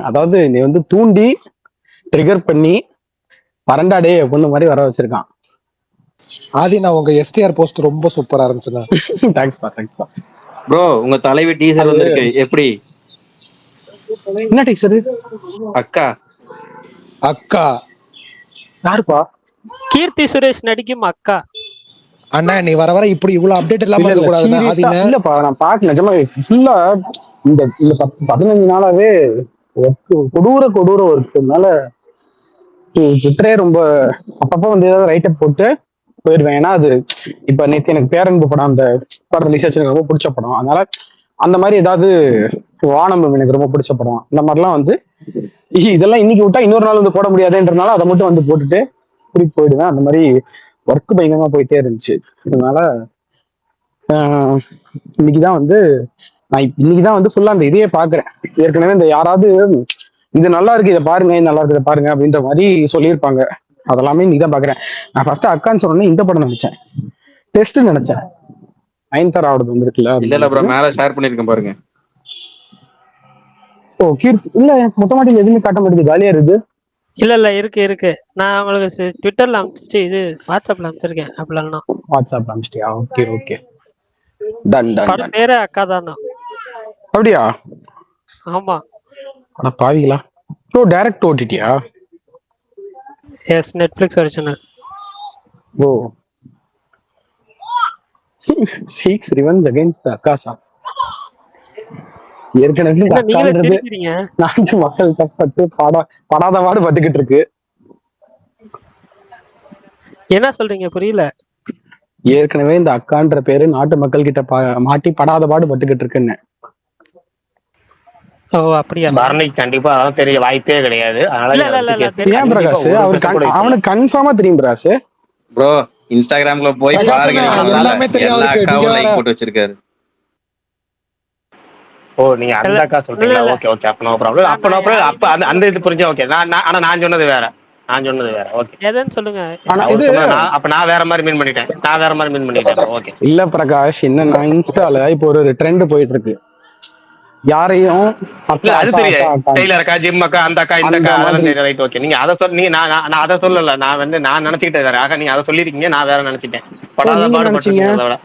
அதாவது நீ வந்து தூண்டி ட்ரிகர் பண்ணி பரண்டாடே பொண்ணு மாதிரி வர வச்சிருக்கான். ஆதி நான் உங்க STR போஸ்ட் ரொம்ப சூப்பரா இருந்துச்சுண்ணா. தேங்க்ஸ்பா. ப்ரோ உங்க தலைவி டீசர் வந்திருக்கு, எப்படி? என்ன டீச்சர்? அக்கா யாருப்பா? கீர்த்தி சுரேஷ் நடிக்கும் அக்கா. அண்ணா நீ வர வர இப்படி இவ்வளவு அப்டேட் இல்லாம இருக்க கூடாதுண்ணா. இல்லப்பா நான் பாக்கல, நிஜமா ஃபுல்லா இந்த 15 நாளாவே கொடூர ஒர்க்குனால ட்விட்டரே ரொம்ப அப்பப்போ வந்து ஏதாவது ரைட்டப் போட்டு போயிடுவேன். ஏன்னா அது இப்ப நேற்று எனக்கு பேரன்பு படம் அந்த படம் ரிலீஸ் ஆச்சு, எனக்கு ரொம்ப பிடிச்ச படம். அதனால அந்த மாதிரி ஏதாவது வானம் எனக்கு ரொம்ப பிடிச்ச படம் இந்த மாதிரிலாம் வந்து இதெல்லாம் இன்னைக்கு விட்டா இன்னொரு நாள் வந்து போட முடியாதுன்றதுனால அதை மட்டும் வந்து போட்டுட்டு திருப்பி போயிடுவேன். அந்த மாதிரி ஒர்க் பயங்கரமா போயிட்டே இருந்துச்சு. அதனால இன்னைக்குதான் வந்து ஃபுல்லா அந்த இதையே பாக்குறேன். ஏற்கனவே இந்த யாராவது இது நல்லா இருக்கு இதை பாருங்க, இது நல்லா இருக்கு இதை பாருங்க அப்படின்ற மாதிரி சொல்லியிருப்பாங்க. அதெல்லாமே இன்னைக்குதான் பாக்குறேன். நான் ஃபர்ஸ்ட் அக்கான்னு சொன்னேன், இந்த படம் நினைச்சேன், டெஸ்ட் நினைச்சேன். 9th ஆவறது வந்துருக்குல்ல. இல்ல ப்ரோ மேல ஷேர் பண்ணிருக்கேன் பாருங்க. ஓ கீர்த்தி இல்ல மொட்டை மாட்டில எதுவுமே காட்ட மாட்டேங்குது, காலியா இருக்கு. இல்ல இருக்கு. நான் உங்களுக்கு ட்விட்டர்ல அனுப்பிச்சு இது வாட்ஸ்அப்ல அனுப்பிச்சிருக்கேன். அப்படின்னா வாட்ஸ்அப்ல அனுப்பிச்சிட்டியா? ஓகே டன் படம் பேரே அக்கா தானா? அப்படியா? ஆமா. அட பாவிங்களா. ஓ டைரக்ட் ஓடிட்டியா? Yes, Netflix original. Oh Seeks revenge against the Akasa. ஏற்கனவே நாட்டு மக்கள் தப்பட்டு படாத பாடு பட்டுக்கிட்டு இருக்கு. என்ன சொல்றீங்க புரியல? ஏற்கனவே இந்த அக்கான்ற பேரு நாட்டு மக்கள் கிட்ட மாட்டி படாத பாடு பட்டுக்கிட்டு இருக்குன்னு. ஓ அப்படியா? பரணிக்கு கண்டிப்பா அதெல்லாம் தெரிய வாய்ப்பே கிடையாது. ஏன் பிரகாஷ்? அவனுக்கு கன்ஃபார்மா தெரியும் பிரகாஷ். ப்ரோ இன்ஸ்டாகிராம்ல போய் பாருங்க, நீங்க எல்லாமே தெரியும் எல்லா அவருக்கு. நீங்க அக்காவும் வேற லைக் போட்டு வச்சிருக்காரு. ஓ நீங்க அந்த அக்கா சொல்றீங்களா? ஓகே ஓகே, அப்ப நோ ப்ராப்ளம். அப்ப நோ ப்ராப்ளம். அப்ப அந்த இது புரிஞ்சா ஓகே. ஆனா நான் சொன்னது வேற. ஓகே. எதுன்னு சொல்லுங்க. ஆனா அவர் இது சொன்னது அப்ப நான் வேற மாதிரி மீன் பண்ணிட்டேன். ஓகே. இல்ல பிரகாஷ், என்னன்னா இன்ஸ்டால இப்போ ஒரு ட்ரெண்ட் போயிட்டு இருக்கு. யாரையும் இல்ல அக்கா அது அக்கா தெரியும். அக்கா அக்கா டெய்லர் அக்கா, ஜிம் அக்கா, அந்த அக்கா, இந்த அந்த அக்கா, அதெல்லாம் மாதிரி. தெரியும். Right, okay. நீங்க அதை சொன்னீங்க, நான் அதை சொல்லல. நான் நினைச்சுக்கிட்டே வேற. ஆக நீங்க அதை சொல்லிருக்கீங்க, நான் வேற நினைச்சிட்டேன். படாத நீங்க என்ன பாடுபட்டு நினைச்சீங்க? இருக்கீங்க. அதை விட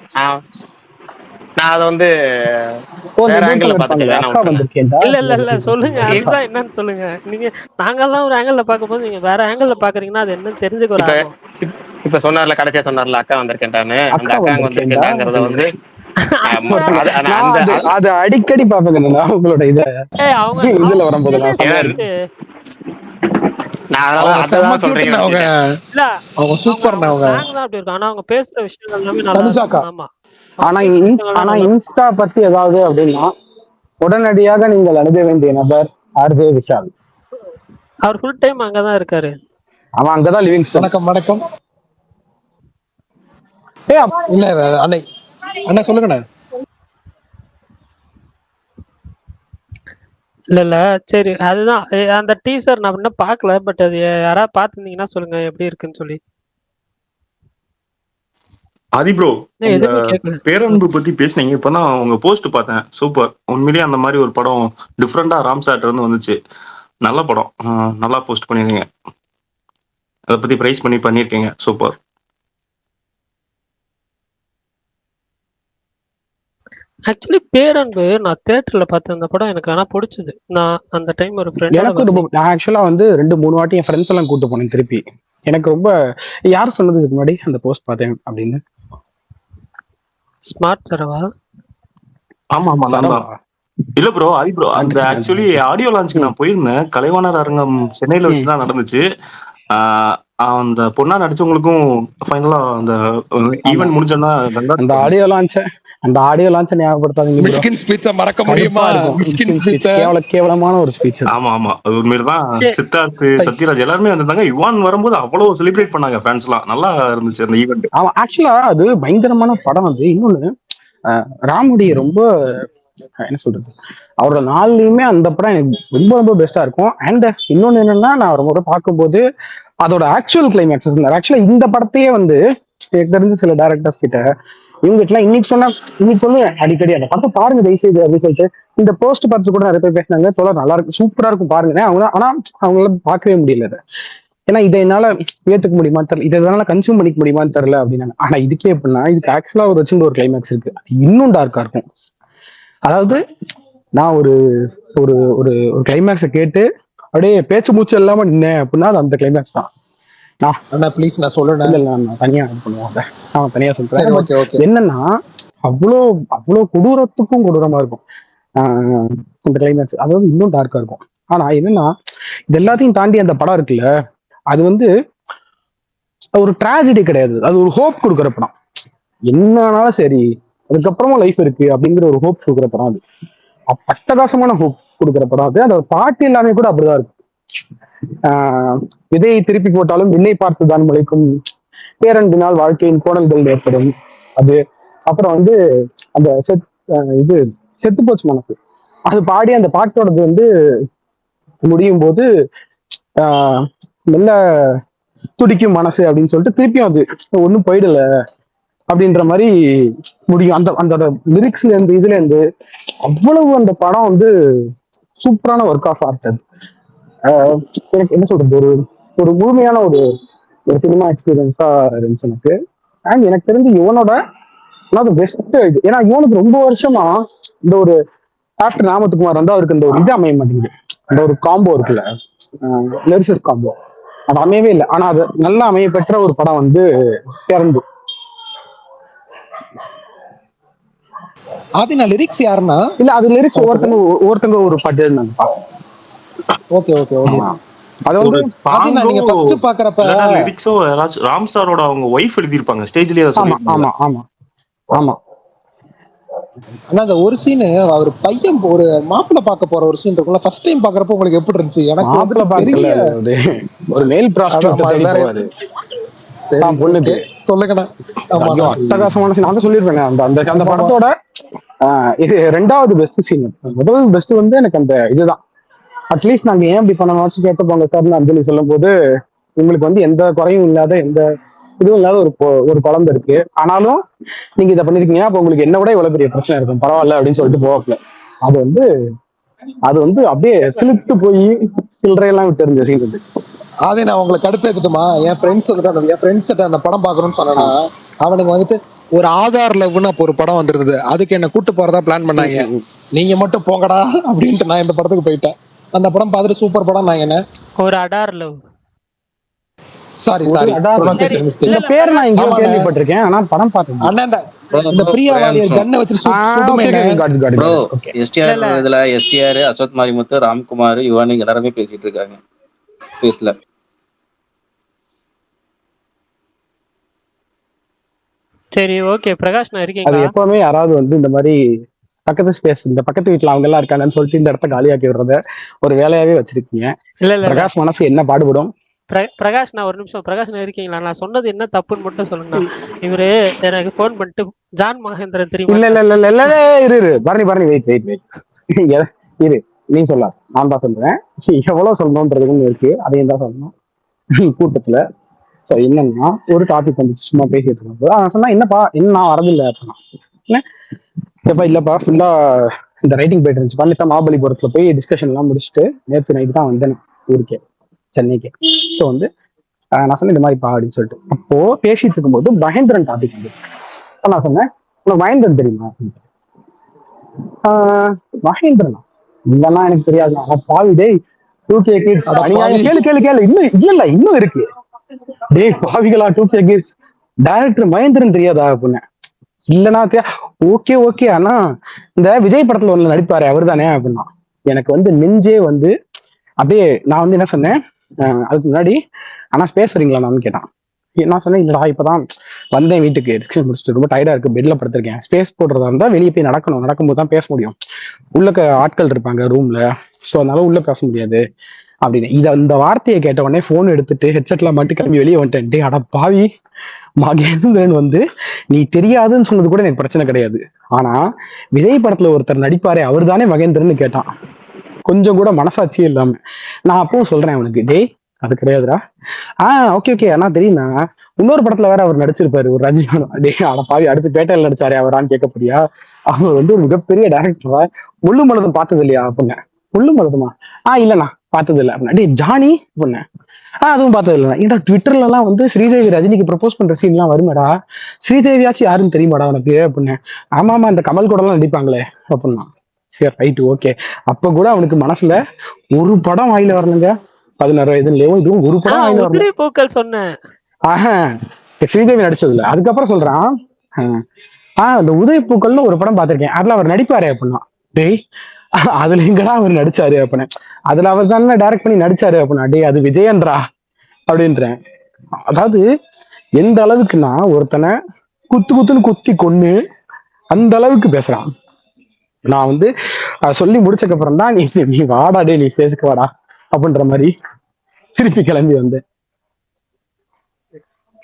நான் அதை வந்து இந்த வேற நூட்டம் ஆங்கிள் பார்த்துட்டேன். எடுப்பாங்களே வேணா அக்கா விட்டுருங்க. வந்திருக்கேன்டா. இல்ல சொல்லுங்க. அதுதான் என்னன்னு சொல்லுங்க. நீங்க நாங்கெல்லாம் ஒரு ஆங்கிள் பார்க்கும்போது நீங்க வேற ஆங்கிள் பாக்குறீங்கன்னா அது என்னன்னு தெரிஞ்சுக்க ஒரு இப்ப ஆர்வம். இப்ப சொன்னார்ல, கடைசியா சொன்னார்ல அக்கா வந்திருக்கேன்டான்னு. அந்த அக்கா அக்கா அங்க வந்திருக்கேன்டா வந்திருக்கேன்டாங்கிறத வந்து நான் அது அடிக்கடி பாப்பேங்க. நான் உங்களோட அவங்க இதுல வரும்போது நான் ஏன்னா செமையா இருக்கு. நான் அவங்க செம்ம அததான் கியூட்ண்ணா. சொல்றீங்கன்னு அவங்க நினைச்சிட்டேன். இல்ல அவங்க சூப்பர்ண்ணா. அவங்க ஸ்லாங் தான் அப்படி இருக்கும். ஆனா அவங்க பேசுற விஷயங்கள் எல்லாமே நல்லா தனுஜாக்கா. இருக்கும். ஆமா. ஆனா இன்ஸ்டா பத்தி ஏதாவது அப்படின்னா உடனடியாக நீங்கள் அணுக வேண்டிய நபர் ஆர்ஜே விஷால். அவர் ஃபுல் டைம் அங்கதான் இருக்காரு. அவன் அங்கதான் லிவிங். வணக்கம். இல்ல அண்ணா சொல்லுங்கண்ணா. இல்ல சரி, அதுதான் அந்த டீசர் நான் இன்னும் பார்க்கல. பட் அது யாராவது பார்த்துருந்தீங்கன்னா சொல்லுங்க எப்படி இருக்குன்னு சொல்லி. ஆதி ப்ரோ, எதுவுமே கேட்கல. பேரன்பு பத்தி பேசுனீங்க. இப்பதான் உங்க போஸ்ட் பார்த்தேன். சூப்பர். உண்மையிலேயே அந்த மாதிரி ஒரு படம் டிஃப்ரெண்டா ராம் சார்ட்ட இருந்து வந்துச்சு. நல்ல படம். நல்லா போஸ்ட் பண்ணிருக்கீங்க. அதை பத்தி பிரைஸ் பண்ணிருக்கீங்க. சூப்பர். ஆக்சுவலி பேரன்பு நான் தியேட்டர்ல பார்த்தேன். அந்த படம் எனக்கு ஆனா பிடிச்சது. நான் அந்த டைம் ஒரு ஃப்ரெண்ட் எனக்கு ரொம்ப, நான் ஆக்சுவலா வந்து 2-3 வாட்டி என் ஃப்ரெண்ட்ஸ் எல்லாம் கூட்டு போனேன் திருப்பி. எனக்கு ரொம்ப, யார் சொன்னது இதுக்கு முன்னாடி அந்த போஸ்ட் பார்த்தேன் அப்படின்னு? ஸ்மார்ட் சரவா? ஆமா நான் தான். இல்ல ப்ரோ, ஆதி ப்ரோ, அந்த ஆக்சுவலி ஆடியோ லான்ச்சுக்கு நான் போயிருந்தேன். கலைவாணர் அரங்கம் சென்னையில வச்சுதான் நடந்துச்சு. அந்த பொண்ணா நடிச்சவங்களுக்கும் ஃபைனலா அந்த ஈவென்ட் முடிஞ்சோன்னா அந்த ஆடியோ லான்ச் ஞாபகப்படுத்தாதீங்க. மிஷ்கின் ஸ்பீச்சை மறக்க முடியுமா? மிஷ்கின் ஸ்பீச் கேவலமான ஒரு ஸ்பீச். ஆமா அது உண்மையில்தான். சித்தார்த், சத்யராஜ் எல்லாருமே வந்திருந்தாங்க. யுவான் வரும்போது அவ்வளவு செலிப்ரேட் பண்ணாங்க ஃபேன்ஸ் எல்லாம். நல்லா இருந்துச்சு அந்த ஈவெண்ட். ஆமா, ஆக்சுவலா அது பயங்கரமான படம். அது இன்னொன்னு, ராமுடி ரொம்ப என்ன சொல்றது, அவரோட நாள்லயுமே அந்த படம் எனக்கு ரொம்ப ரொம்ப பெஸ்டா இருக்கும். அண்ட் இன்னொன்னு என்னன்னா, நான் ஒரு முறை பார்க்கும்போது அதோட ஆக்சுவல் கிளைமேக்ஸ் இருந்தார். ஆக்சுவலா இந்த படத்தையே வந்து தெரிஞ்ச சில டைரக்டர்ஸ் கிட்ட இவங்க இன்னைக்கு சொல்லுவேன் அடிக்கடி, அந்த படத்தை பாருங்க தயவுசெய்து அப்படின்னு சொல்லிட்டு. இந்த போஸ்ட் பார்த்து கூட நிறைய பேர் பேசினாங்க, தோழர் நல்லா இருக்கு, சூப்பரா இருக்கும் பாருங்க. ஆனா அவங்களால பார்க்கவே முடியல. ஏன்னா இதை என்னால ஏத்துக்க முடியுமான்னு தெரியல, இதை என்னால கன்சியூம் பண்ணிக்க முடியுமான்னு தெரியல அப்படின்னாங்க. ஆனா இதுக்கே எப்படின்னா, இதுக்கு ஆக்சுவலா ஒரு வச்சுட்டு ஒரு கிளைமேக்ஸ் இருக்கு. இன்னும் டார்க்கா இருக்கும். அதாவது நான் ஒரு ஒரு ஒரு கிளைமேக்ஸை கேட்டு அப்படியே பேச்சு மூச்சு இல்லாம நின்னேன் அப்படின்னா அது அந்த கிளைமேக்ஸ் தான். ப்ளீஸ் நான் சொல்றேன். நான் தனியா பண்ணுவாங்க, நான் தனியா சொல்றேன். என்னன்னா அவ்வளோ கொடூரத்துக்கும் கொடூரமா இருக்கும் இந்த கிளைமேக்ஸ். அதாவது இன்னும் டார்க்கா இருக்கும். ஆனா என்னன்னா, இது எல்லாத்தையும் தாண்டி அந்த படம் இருக்குல்ல, அது வந்து ஒரு டிராஜடி கிடையாது, அது ஒரு ஹோப் கொடுக்குற படம். என்னன்னாலும் சரி, அதுக்கப்புறமா லைஃப் இருக்கு அப்படிங்கிற ஒரு ஹோப் கொடுக்குற படம். அது அட்டகாசமான ஹோப் கொடுக்குற படம். அதோட பாட்டு எல்லாமே கூட அப்படிதான் இருக்கும். விதையை திருப்பி போட்டாலும் விண்ணை பார்த்துதான் முளைக்கும், பேரன்பினால் வாழ்க்கையின் கோணல்கள் ஏற்படும். அது அப்புறம் வந்து அந்த செத்து போச்சு மனசு, அது பாடி அந்த பாட்டோடது வந்து முடியும் போது மெல்ல துடிக்கும் மனசு அப்படின்னு சொல்லிட்டு திருப்பியும் அது ஒன்றும் போயிடல அப்படின்ற மாதிரி முடியும். அந்த லிரிக்ஸ்ல இருந்து இதுல இருந்து அவ்வளவு அந்த படம் வந்து சூப்பரான ஒர்க் ஆஃப் ஆர்ட். அது எனக்கு என்ன சொல்றது, ஒரு முழுமையான ஒரு சினிமா எக்ஸ்பீரியன்ஸா இருந்துச்சு எனக்கு. அண்ட் எனக்கு தெரிஞ்சு இவனோட பெஸ்ட் இது. ஏன்னா இவனுக்கு ரொம்ப வருஷமா இந்த ஒரு ஆஃப்டர் ராமத்துக்குமார் வந்து அவருக்கு இந்த ஒரு இது அமைய மாட்டேங்குது. அந்த ஒரு காம்போ இருக்குல்ல, லிரிசிஸ் காம்போ, அது அமையவே இல்லை. ஆனா அது நல்லா அமைய பெற்ற ஒரு படம் வந்து பேரன்பு. ஆதி நான் லிரிக்ஸ் யாருன்னா இல்ல, அது லிரிக்ஸ் ஒவ்வொருத்தங்க ஒரு பாட்டு இருந்தாங்க. ஓகே அது வந்து நீங்க ஃபர்ஸ்ட் பாக்குறப்ப லிரிக்ஸோ ராம் சாரோட அவங்க வைஃப் எழுதிருப்பாங்க ஸ்டேஜ்லயே. ஆமா ஆனா அந்த ஒரு சீன், அவர் பையன் ஒரு மாப்பிள்ளை பார்க்க போற ஒரு சீன் இருக்கும்ல, ஃபர்ஸ்ட் டைம் பாக்குறப்ப உங்களுக்கு எப்படி இருந்துச்சு? எனக்கு வந்து பெரிய ஒரு மேல் ப்ராஸ்டியூட் சரி பொண்ணுக்கு சொல்லுங்கண்ணா. ஐயோ அட்டகாசமான scene. நான் தான் சொல்லியிருப்பேன் அந்த அந்த அந்த படத்தோட இது 2வது பெஸ்ட் சீன். முதல் பெஸ்ட் வந்து எனக்கு அந்த இதுதான். அட்லீஸ்ட் நாங்க ஏன் இப்படி பண்ணணும் கேட்டுப்பாங்க சார்னு அஞ்சலி சொல்லும் போது, உங்களுக்கு வந்து எந்த குறையும் இல்லாத எந்த இதுவும் இல்லாத ஒரு குழந்தை இருக்கு, ஆனாலும் நீங்க இதை பண்ணிருக்கீங்க, அப்ப உங்களுக்கு என்ன விட இவ்வளவு பெரிய பிரச்சனை இருக்கும், பரவாயில்ல அப்படின்னு சொல்லிட்டு போகல. அது வந்து அப்படியே சிலிர்த்து போய் சில்லறையெல்லாம் விட்டு இருந்த சீன் இது. அதே நான் உங்களுக்கு கடுப்பேத்துட்டுமா, என் ஃப்ரெண்ட்ஸ் வந்துட்டு என் ஃப்ரெண்ட்ஸ் அந்த படம் பாக்குறோம்னு சொன்னா, அவனுக்கு வந்துட்டு ஒரு ஆதார் லவ்னு அப்போ ஒரு படம் வந்திருந்தது, அதுக்கு என்ன கூட்டு போறதா பிளான் பண்ணாங்க. நீங்க மட்டும் போங்கடா அப்படின்ட்டு நான் இந்த படத்துக்கு போயிட்டேன். அந்த படம் பார்த்துட்டு சூப்பர் படம். நான் என்ன ஒரு அடார் லவ், சாரி இந்த பேர் நான் எங்கேயோ கேள்விப்பட்டிருக்கேன், ஆனா படம் பார்த்தேன். அண்ணா இந்த பிரியா வாரியர் கண்ணை வச்சு சுடுமே. ப்ரோ எஸ்டிஆர் இதுல எஸ்டிஆர், அஸ்வத் மாரிமுத்து, ராம்குமார், யுவானி எல்லாருமே பேசிட்டு இருக்காங்க பேசல. சரி ஓகே பிரகாஷ் நான் இருக்கீங்களா? அது எப்பவுமே யாராவது வந்து இந்த மாதிரி பக்கத்து ஸ்பேஸ், இந்த பக்கத்து வீட்டுல அவங்க எல்லாம் இருக்காங்கன்னு சொல்லிட்டு இந்த இடத்த காலியாக்கி விடுறத ஒரு வேலையாவே வச்சிருக்கீங்க. பிரகாஷ் மனசு என்ன பாடுபடும். பிரகாஷ் நான் ஒரு நிமிஷம், பிரகாஷ் நான் இருக்கீங்களா? நான் சொன்னது என்ன தப்புன்னு மட்டும் சொல்லுங்க. இவரு எனக்கு போன் பண்ணிட்டு ஜான் மகேந்திரன் தெரியுமா? இல்ல இரு பரணி வெயிட் இரு, நீ சொல்ல, நான் தான் சொல்றேன். எவ்வளவு சொல்லணும்ன்றதுன்னு இருக்கு, அதையும் தான் சொல்லணும் கூட்டத்துல. ஸோ என்னன்னா ஒரு டாபிக் வந்து சும்மா பேசிட்டு இருக்கும்போது அவன் சொன்னா, என்னப்பா என்ன நான் வரதில்லை அப்படின்னா, இல்லப்பா ஃபுல்லா இந்த ரைட்டிங் போயிட்டு இருந்துச்சு, பண்ணிட்டா மகாபலிபுரத்துல போய் டிஸ்கஷன் எல்லாம் முடிச்சுட்டு நேற்று நைட்டு தான் வந்தேன் ஊருக்கே, சென்னைக்கு. ஸோ வந்து நான் சொன்னேன் இந்த மாதிரிப்பா அப்படின்னு சொல்லிட்டு. அப்போ பேசிட்டு இருக்கும்போது மகேந்திரன் டாபிக் வந்துச்சு. நான் சொன்னேன், உனக்கு மகேந்திரன் தெரியுமா? மகேந்திரனா? இல்லைன்னா எனக்கு தெரியாது. பாவி டேய் 2K கிட்ஸ் கேளு இன்னும் இருக்கு. டேய் பாவிகளா 2K கிட்ஸ் டைரக்டர் மகேந்திரன் தெரியாதா அப்படின்னு. இல்லைன்னா ஓகே ஆனா இந்த விஜய் படத்துல ஒண்ணு நடிப்பாரு அவர் தானே அப்படின்னா. எனக்கு வந்து நெஞ்சே வந்து அப்படியே, நான் வந்து என்ன சொன்னேன், அதுக்கு முன்னாடி ஆனா ஸ்பேஸ் வரீங்களா நான் கேட்டான். நான் சொன்னேன், இல்லடா இப்பதான் வந்தேன் வீட்டுக்கு, டிஸ்கஷன் முடிச்சுட்டு ரொம்ப டயர்டா இருக்கு, பெட்ல படுத்திருக்கேன். ஸ்பேஸ் போடுறதா இருந்தா வெளியே போய் நடக்கும்போது தான் பேச முடியும், உள்ளக்க ஆட்கள் இருப்பாங்க ரூம்ல, ஸோ அதனால உள்ள பேச முடியாது அப்படின்னு. இந்த வார்த்தையை கேட்ட உடனே போன் எடுத்துட்டு ஹெட்செட்ல மட்டும் கிளம்பி வெளியே வந்துட்டேன். டே அட பாவி, மகேந்திரன் வந்து நீ தெரியாதுன்னு சொன்னது கூட எனக்கு பிரச்சனை கிடையாது, ஆனா விஜய் படத்துல ஒருத்தர் நடிப்பாரே அவர் தானே மகேந்திரன் கேட்டான், கொஞ்சம் கூட மனசாட்சியே இல்லாம. நான் அப்பவும் சொல்றேன் அவனுக்கு, டேய் அது கிடையாதுடா. ஓகே ஆனா தெரியும்னா இன்னொரு படத்துல வேற அவர் நடிச்சிருப்பாரு, ஒரு ரஜினி. டே அட பாவி, அடுத்து பேட்டையில நடிச்சாரு அவரான்னு கேட்க போறியா? அவர் வந்து ஒரு மிகப்பெரிய டைரக்டரா. முள்ளு மலரும் பார்த்தது இல்லையா அப்படின்னேன். முள்ளு மலருமா? இல்லண்ணா பார்த்தது இல்லை அப்படின்னா. டே ஜானி அப்படின்னேன். அதுவும் பார்த்தது இல்லைண்ணா. ஏன்னா ட்விட்டர்ல எல்லாம் வந்து ஸ்ரீதேவி ரஜினிக்கு ப்ரப்போஸ் பண்ற சீன் எல்லாம் வருமாடா, ஸ்ரீதேவியாச்சும் யாருன்னு தெரியுமாடா உனக்கு அப்படின்னேன். ஆமா இந்த கமல் கூட எல்லாம் நடிப்பாங்களே அப்படின்னா. சரி ரைட்டு ஓகே. அப்ப கூட அவனுக்கு மனசுல ஒரு படம் வாயில வரணுங்க, 16 வயதுலயோ இதுவும் ஒரு படம் வாயில வரல. பூக்கள் சொன்னேன் ஸ்ரீதேவி நடிச்சதுல. அதுக்கப்புறம் சொல்றான், இந்த உதயப்பூக்கள்னு ஒரு படம் பார்த்திருக்கேன், அதுல அவர் நடிப்பாரு அப்படின்னா. டேய் அதுல எங்கடா அவர் நடிச்சாரு அப்படின்னா. அதுல அவர் தானே டைரக்ட் பண்ணி நடிச்சாரு அப்படின்னா. டேய் அது விஜயன்றா அப்படின்றேன். அதாவது எந்த அளவுக்குன்னா ஒருத்தனை குத்துன்னு குத்தி கொன்னு அந்த அளவுக்கு பேசுறான். நான் வந்து சொல்லி முடிச்சக்கு அப்புறம் தான் நீ வாடா டே, நீ பேசுக்கு வாடா அப்படின்ற மாதிரி திருப்பி கிளம்பி வந்தேன்.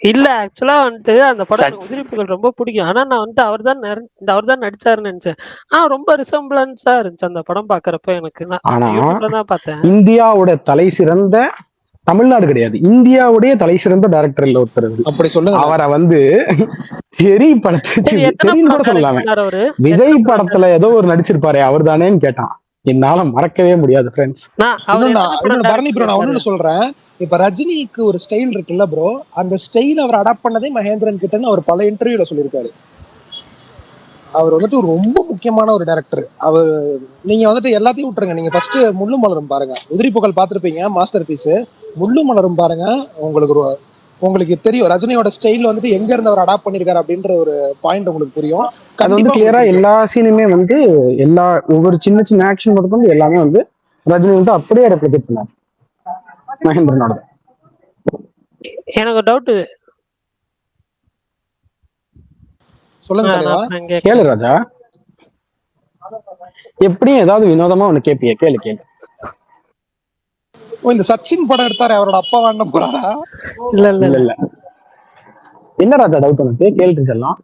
இல்ல ஆக்சுவலா வந்துட்டு அந்த படம் உதிரிப்புகள் ரொம்ப பிடிக்கும், ஆனா நான் வந்துட்டு அவர் தான் நடிச்சாருன்னு நினைச்சேன். ரொம்ப ரிசம்பிளன்ஸா இருந்துச்சு அந்த படம் பாக்குறப்ப எனக்கு. நான் பார்த்தேன். இந்தியாவோட தலை சிறந்த, தமிழ்நாடு கிடையாது, இந்தியாவுடைய தலை சிறந்த டைரக்டர் இல்ல ஒருத்தர் அப்படி சொல்ல. அவரை வந்து தெரியும் கூட சொல்லலாமே, விஜய் படத்துல ஏதோ ஒரு நடிச்சிருப்பாரு அவர் தானேன்னு கேட்டான். என்னால மறக்கவே முடியாது ஃப்ரெண்ட்ஸ். பரணி ப்ரோ நான் ஒண்ணு சொல்றேன். இப்ப ரஜினிக்கு ஒரு ஸ்டைல் இருக்குல்ல ப்ரோ, அந்த ஸ்டைல் அவர் அடாப்ட் பண்ணதே மகேந்திரன் கிட்டன்னு அவர் பல இன்டர்வியூல சொல்லியிருக்காரு. அவர் வந்துட்டு ரொம்ப முக்கியமான ஒரு டைரக்டர். அவர் நீங்க வந்துட்டு எல்லாத்தையும் விட்டுருங்க, நீங்க ஃபர்ஸ்ட் முள்ளு மலரும் பாருங்க, உதிரி புகழ் பார்த்திருப்பீங்க, மாஸ்டர் பீஸ். முள்ளு மலரும் பாருங்க, உங்களுக்கு தெரியும் ரஜினியோட ஸ்டைல் வந்துட்டு எங்க இருந்து அவர் அடாப்ட் பண்ணிருக்காரு அப்படின்ற ஒரு பாயிண்ட் உங்களுக்கு புரியும். அது வந்து கிளியரா எல்லா சீனுமே வந்து எல்லா ஒவ்வொரு சின்ன ஆக்ஷன் மட்டும் எல்லாமே வந்து ரஜினி வந்து அப்படியே ரெப்ளிகேட் பண்ணார் மகேந்திரனோட. எனக்கு ஒரு டவுட், சொல்லுங்க. கேளு ராஜா, எப்படியும் ஏதாவது வினோதமா ஒண்ணு கேப்பிய, கேளு. இந்த சச்சின் படம் எடுத்தாரு, அவரோட அப்பா வாண்ட போறாரா? இல்ல என்ன ராஜா டவுட் உனக்கு? கேள்வி எல்லாம்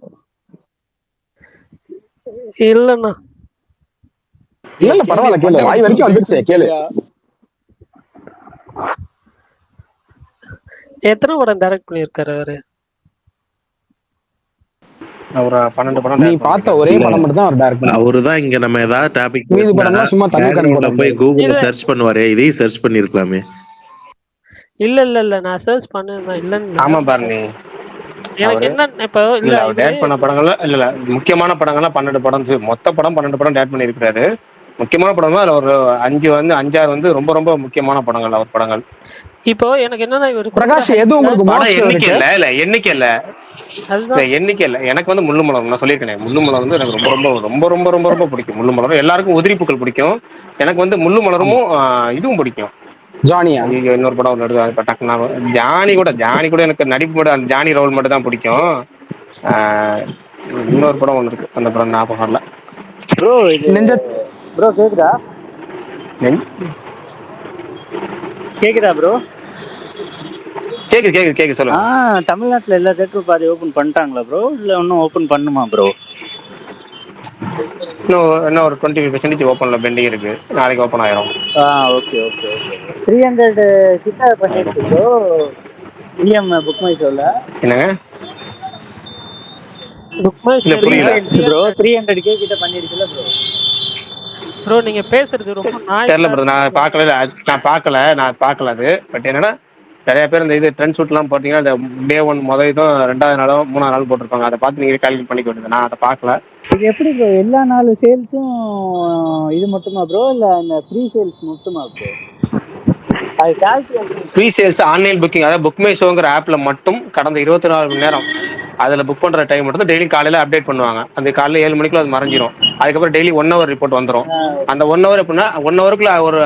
இல்லண்ணா. இல்ல பரவாயில்ல, கேளு. வாய் வரைக்கும் வந்துருச்சு, கேளு. எத்தனை படம் டைரக்ட் பண்ணியிருக்காரு அவரு? ஒரு 12 படம் நீ டைரக்ட் பார்த்த பண்ணிருக்காரு. ஒரே படம் மட்டும் தான் அவர் டைரக்ட் பண்ணாரு. அவருதான் இங்க நம்ம ஏதாவது டாபிக் மீதி படம்லாம் சும்மா தண்ணி கண் பேக்ரவுண்ட்ல போய் போட்டு. கூகுள்ல இல்ல சர்ச் பண்ணுவாரு, இதையும் சர்ச் பண்ணிருக்கலாமே. இல்ல நான் சர்ச் பண்ணேன் இல்லன்னு. ஆமா பாருங்க, எனக்கு அவரு என்ன இப்போ இல்ல இல்ல அவர் இவரு டேட் பண்ண படங்கள்ல இல்ல முக்கியமான படங்கள்லாம் 12 படம், மொத்த படம் 12 படம் டேட் பண்ணியிருக்காரு. முக்கியமான படம் அதுல ஒரு 5 வந்து ரொம்ப ரொம்ப முக்கியமான படங்கள் அவர் படங்கள். இப்போ எனக்கு என்னன்னா இவரு பிரகாஷ் எது உங்களுக்கு படம் மோஸ்ட் எண்ணிக்கை ஃபேவரட்? இல்ல எண்ணிக்கை இல்ல அதுதான் எண்ணிக்கை இல்ல. எனக்கு வந்து முள்ளு மலர் நான் சொல்லியிருக்கேன். முள்ளு மலர் வந்து எனக்கு ரொம்ப ரொம்ப ரொம்ப ரொம்ப ரொம்ப ரொம்ப பிடிக்கும். முள்ளு மலரும் எல்லாருக்கும் உதிரிப்புகள் பிடிக்கும். எனக்கு வந்து முள்ளு மலரும் இதுவும் பிடிக்கும். ஜானியா? ஐயோ இன்னொரு படம் நடுவு டக்குனா ஜானி கூட எனக்கு நடிப்பு மட்டும் அந்த ஜானி ரோல் மட்டும் தான் பிடிக்கும். இன்னொரு படம் ஒன்று இருக்கு, அந்த படம் ஞாபகம் வரல. ப்ரோ இது நெஞ்ச ப்ரோ கேக்குதா? கேக்குதா ப்ரோ? கேக்குது சொல்லுங்க. தமிழ்நாட்டுல எல்லா தேட்டரும் பாதி ஓபன் பண்ணிட்டாங்களா ப்ரோ, இல்ல இன்னும் ஓபன் பண்ணுமா ப்ரோ? இன்னும் ஒரு 25% ஓப்பன்ல பெண்டிங் இருக்கு. நாளைக்கு ஓப்பன் ஆயிரும். ஓகே 300 கிட்ட பண்ணிருச்சு ப்ரோ பிஎம் புக் மை ஷோல. என்னங்க? புக் மை ஷோ புரியல ப்ரோ 300K கிட்ட பண்ணிருச்சுல ப்ரோ. ப்ரோ நீங்க பேசுறது ரொம்ப தெரியல ப்ரோ, நான் பார்க்கல அது. பட் என்னன்னா நிறைய பேர் இந்த இது ட்ரெண்ட் ஷூட்லாம் பார்த்தீங்கன்னா இந்த டே 1 முதல் இதும் 2வது நாளும் 3வது நாள் போட்டிருப்பாங்க. அதை பார்த்து நீங்கள் கால்குலேட் பண்ணிக்க வேண்டியது. நான் அதை பார்க்கல. இது எப்படி ப்ரோ எல்லா நாலு சேல்ஸும் இது மட்டுமா ப்ரோ, இல்ல அந்த ஃப்ரீ சேல்ஸ் மட்டுமா ப்ரோ? அது calculation free sales online booking, அதாவது புக் மை ஷோங்கிற ஆப்ல மட்டும் கடந்த 24 மணி நேரம் அதில் புக் பண்ணுற டைம் மட்டும் டெய்லி காலையில் அப்டேட் பண்ணுவாங்க. அந்த காலையில் 7 மணிக்குள்ள அது மறைஞ்சிரும். அதுக்கப்புறம் டெய்லி 1 ஹவர் ரிப்போர்ட் வந்துடும். அந்த 1 ஹவர் எப்படின்னா 1 ஹவருக்குள்ள ஒரு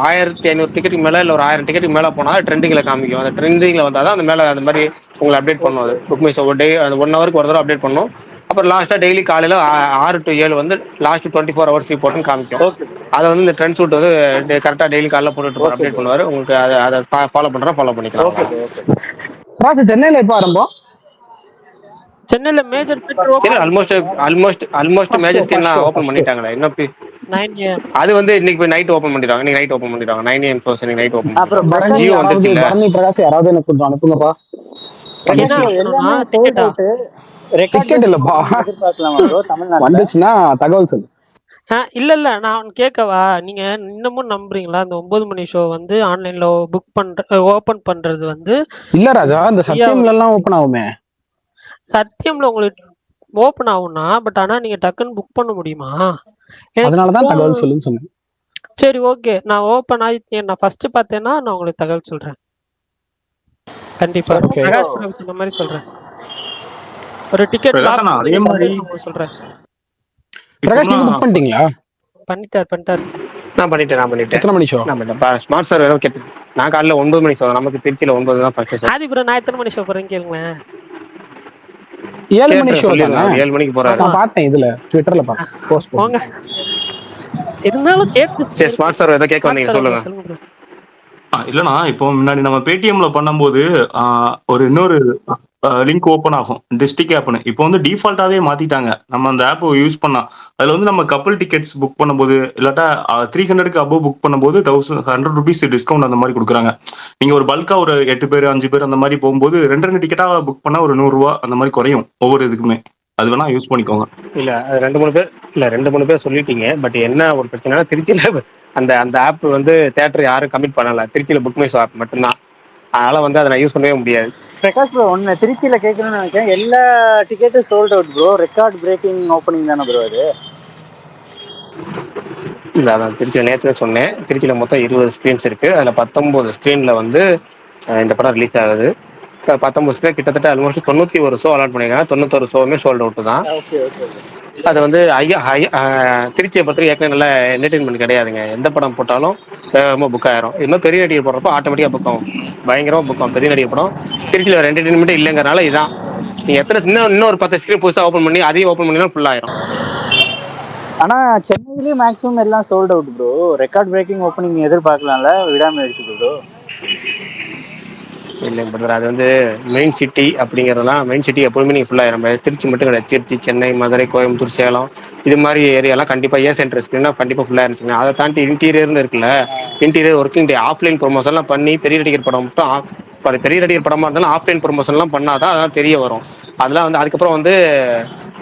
1500 டிக்கெட்டுக்கு மேலே இல்லை ஒரு 1000 டிக்கெட்டுக்கு மேலே போனால் ட்ரெண்டிங்கில் காமிக்கும். அந்த ட்ரெண்டிங்கில் வந்தால் தான் அந்த மேலே அந்த மாதிரி உங்களை அப்டேட் பண்ணும். அது புக் மை ஷோ அந்த 1 ஹவருக்கு ஒரு தடவை அப்டேட் பண்ணும். அப்புறம் லாஸ்ட்டாக டெய்லி காலையில் 6 to 7 வந்து லாஸ்ட் 24 ஹவர்ஸ் ரிப்போர்ட்னு காமிக்கும். அதை வந்து இந்த ட்ரெண்ட் ஷூட் வந்து கரெக்டாக டெய்லி காலையில் போட்டுட்டு அப்டேட் பண்ணுவார். உங்களுக்கு அதை ஃபாலோ பண்ணிக்கலாம். சென்னையில எப்ப ஆரம்பம்? சென்னையில major theatre open almost major ஸ்கிரீன்லாம் ஓபன் பண்ணிட்டாங்களே. இன்னும் 9 AM. அது வந்து இன்னைக்கு போய் நைட் ஓபன் பண்ணிடுவாங்க. இன்னைக்கு நைட் ஓபன் பண்ணிடுவாங்க. 9 AM ஷோஸ் இன்னைக்கு நைட் ஓபன். அப்புறம் ஜியோ வந்துருச்சு இல்ல. பரணி பிரகாஷ் யாராவது எனக்கு கொஞ்சம் அனுப்புங்கப்பா. எல்லாமே சோல்ட் அவுட். டிக்கெட் இல்லப்பா, எதிர்பார்க்கலாமா ப்ரோ தமிழ்நாட்டுல? வந்துச்சுன்னா தகவல் சொல்லு. இல்ல நான் கேட்கவா, நீங்க இன்னமும் நம்புறீங்களா? அந்த 9 மணி ஷோ வந்து ஆன்லைன்ல ஓபன் பண்றது வந்து இல்ல ராஜா, இந்த சத்தியம்ல எல்லாம் ஓபன் ஆகுமே. சத்தியம்ல உங்களுக்கு ஓபன் ஆகும்னா, பட் ஆனா நீங்க டக்குன்னு புக் பண்ண முடியுமா? அதனாலதான் தகவல் சொல்லுன்னு சொன்னேன். சரி ஓகே, நான் ஓபன் ஆகி நான் ஃபர்ஸ்ட் பார்த்தேன்னா நான் உங்களுக்கு தகவல் சொல்றேன். கண்டிப்பா பிரகாஷ் சொன்ன மாதிரி சொல்றேன். ஒரு டிக்கெட் அதே மாதிரி சொல்றேன். பிரகாஷ் நீங்க புக் பண்ணிட்டீங்களா? பண்ணிட்டார். நான் பண்ணிட்டேன். எத்தனை மணி ஷோ? ஸ்மார்ட் சார் ஏதோ கேட்டு நான் காலைல 9 மணி ஷோ. நமக்கு திருச்சியில 9 தான் ஃபர்ஸ்ட் ஷோ. ஆதி ப்ரோ நான் எத்தனை மணி ஷோ போறேன்னு கேளுங்களேன். 7 மணி ஷோ தானே? 7 மணிக்கு போறாரு. நான் பார்த்தேன், இதுல ட்விட்டர்ல பார்த்தேன் போஸ்ட் போங்க. இருந்தாலும் கேட்டு ஸ்மார்ட் சார் ஏதோ கேட்க வந்தீங்க, சொல்லுங்க. இல்லைண்ணா, இப்போ முன்னாடி நம்ம பேடிஎம்ல பண்ணும்போது ஒரு இன்னொரு லிங்க் ஓப்பன் ஆகும், டிஸ்ட்ரிக்ட் ஆப்னு. இப்போ வந்து டிஃபால்ட்டாவே மாத்திட்டாங்க. நம்ம அந்த ஆப் யூஸ் பண்ணா அதுல வந்து நம்ம கப்பல் டிக்கெட்ஸ் புக் பண்ணும்போது இல்லாட்டா 300க்கு அபோவ் புக் பண்ணும்போது 100 rupees டிஸ்கவுண்ட் அந்த மாதிரி கொடுக்குறாங்க. நீங்க ஒரு பல்கா ஒரு 8 பேர் 5 பேர் அந்த மாதிரி போகும்போது 2 டிக்கெட்டா புக் பண்ணா ஒரு 100 ரூபா அந்த மாதிரி குறையும் ஒவ்வொரு இதுக்குமே. அது வேணா யூஸ் பண்ணிக்கோங்க. இல்ல 2-3 பேர் சொல்லிட்டீங்க. பட் என்ன ஒரு பிரச்சனைனா திருச்சியில அந்த ஆப் வந்து தியேட்டர் யாரும் கமிட் பண்ணல. திருச்சியில புக் மை ஷோ ஆப் மட்டும்தான். அதனால வந்து அதை நான் யூஸ் பண்ணவே முடியாது. பிரகாஷ் ப்ரோ ஒன்னு திருச்சியில கேட்கணும்னு நினைக்கிறேன். எல்லா டிக்கெட்டும் sold out bro. Record breaking opening தானே ப்ரோ அது? இல்லை, அதான் திருச்சியில் நேற்று சொன்னேன். திருச்சியில் மொத்தம் 20 ஸ்க்ரீன்ஸ் இருக்குது. அதில் 19 ஸ்க்ரீனில் வந்து இந்த படம் ரிலீஸ் ஆகுது. 19 ஸ்க்ரீன் கிட்டத்தட்ட ஆல்மோஸ்ட் 91 ஷோ அலாட் பண்ணியிருக்காங்க. 91 ஷோவுமே சோல்ட் அவுட் தான். அது வந்து திருச்சியை பொறுத்தவரைக்கும் ஏற்கனவே நல்ல என்டர்டெயின்மெண்ட் கிடையாதுங்க. எந்த படம் போட்டாலும் வேகமாக புக் ஆயிரும். இது மாதிரி பெரிய நடிகர் போடுறப்போ ஆட்டோமேட்டிக்காக புக் ஆகும், பயங்கரமாக புக் ஆகும். பெரிய நடிகர் படம் திருச்சியில் ஒரு என்டர்டெயின்மெண்ட்டே இல்லைங்கிறனால இதான். நீங்கள் இன்னும் ஒரு 10 ஸ்க்ரீன் புதுசாக ஓப்பன் பண்ணி அதையும் ஓப்பன் பண்ணினா ஃபுல் ஆயிரும். ஆனா சென்னையிலேயே மேக்ஸிமம் எல்லாம் sold out bro. Record breaking opening எதிர்பார்க்கலாம்ல, விடாம ஆயிடுச்சு ப்ரோ. இல்லைங்க பிரதர், அது வந்து மெயின் சிட்டி அப்படிங்கிறதெல்லாம் மெயின் சிட்டி எப்பவுமே நீங்கள் ஃபுல்லாக நம்ம திருச்சி மட்டும் கிடையாது, திருச்சி, சென்னை, மதுரை, கோயம்புத்தூர், சேலம் இது மாதிரி ஏரியாலாம் கண்டிப்பாக சென்டர் ஸ்க்ரீன்னா கண்டிப்பாக ஃபுல்லாக இருந்துச்சுங்க. அதை தாண்டி இன்டீரியர்னு இருக்குல்ல, இன்டீரியர் ஒர்க்கிங் டே ஆஃப்லைன் ப்ரொமோஷன்லாம் பண்ணி பெரிய நடிகர் படம் மட்டும் பெரிய நடிகர் படமாக இருந்தாலும் ஆஃப்லைன் ப்ரொமோஷன்லாம் பண்ணாதான் அதெல்லாம் தெரிய வரும். அதெல்லாம் வந்து அதுக்கப்புறம் வந்து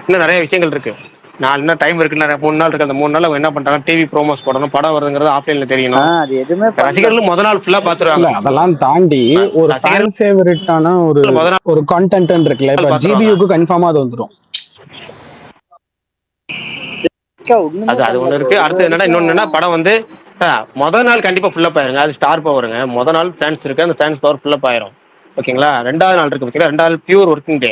இன்னும் நிறைய விஷயங்கள் இருக்கு. நான் இன்னும் டைம் இருக்குன்னு 3 நாள் இருக்கு. அந்த 3 நாள் அவங்க என்ன பண்றாங்க, டிவி ப்ரோமோஸ் போடணும், படம் வருதுங்கிறது ஆஃப்லைன்ல தெரியணும். அது எதுவுமே பண்ணல ரசிகர்களும் முத நாள் ஃபுல்லா இல்ல பாத்துருவாங்க. அதெல்லாம் தாண்டி ஒரு ஃபேன் ரசிகர்கள் ஃபேவரட்டான முத நாள் ஒரு கான்டென்ட் இருக்குல்ல, இப்ப பாத்துருவாங்க. ஜிபியூக்கு கன்ஃபார்மா அது வந்துடும். ஒண்ணுமே அது பண்ணல ஒண்ணு ப்ரோ இருக்கு. இது அடுத்து என்னன்னா இன்னொன்னு வரைக்கும். என்னன்னா படம் வந்து முத நாள் கண்டிப்பா ஃபுல்லா ஆயிருங்க. அது ஸ்டார் பவருங்க. முத நாள் ஃபேன்ஸ் இருக்கு, அந்த ஃபேன்ஸ் பவர் ஃபுல்லா ஆயிரும். ஓகேங்களா. ரெண்டாவது நாள் இருக்கு பாத்தீங்களா, ரெண்டாவது பியூர் ஒர்க்கிங் டே,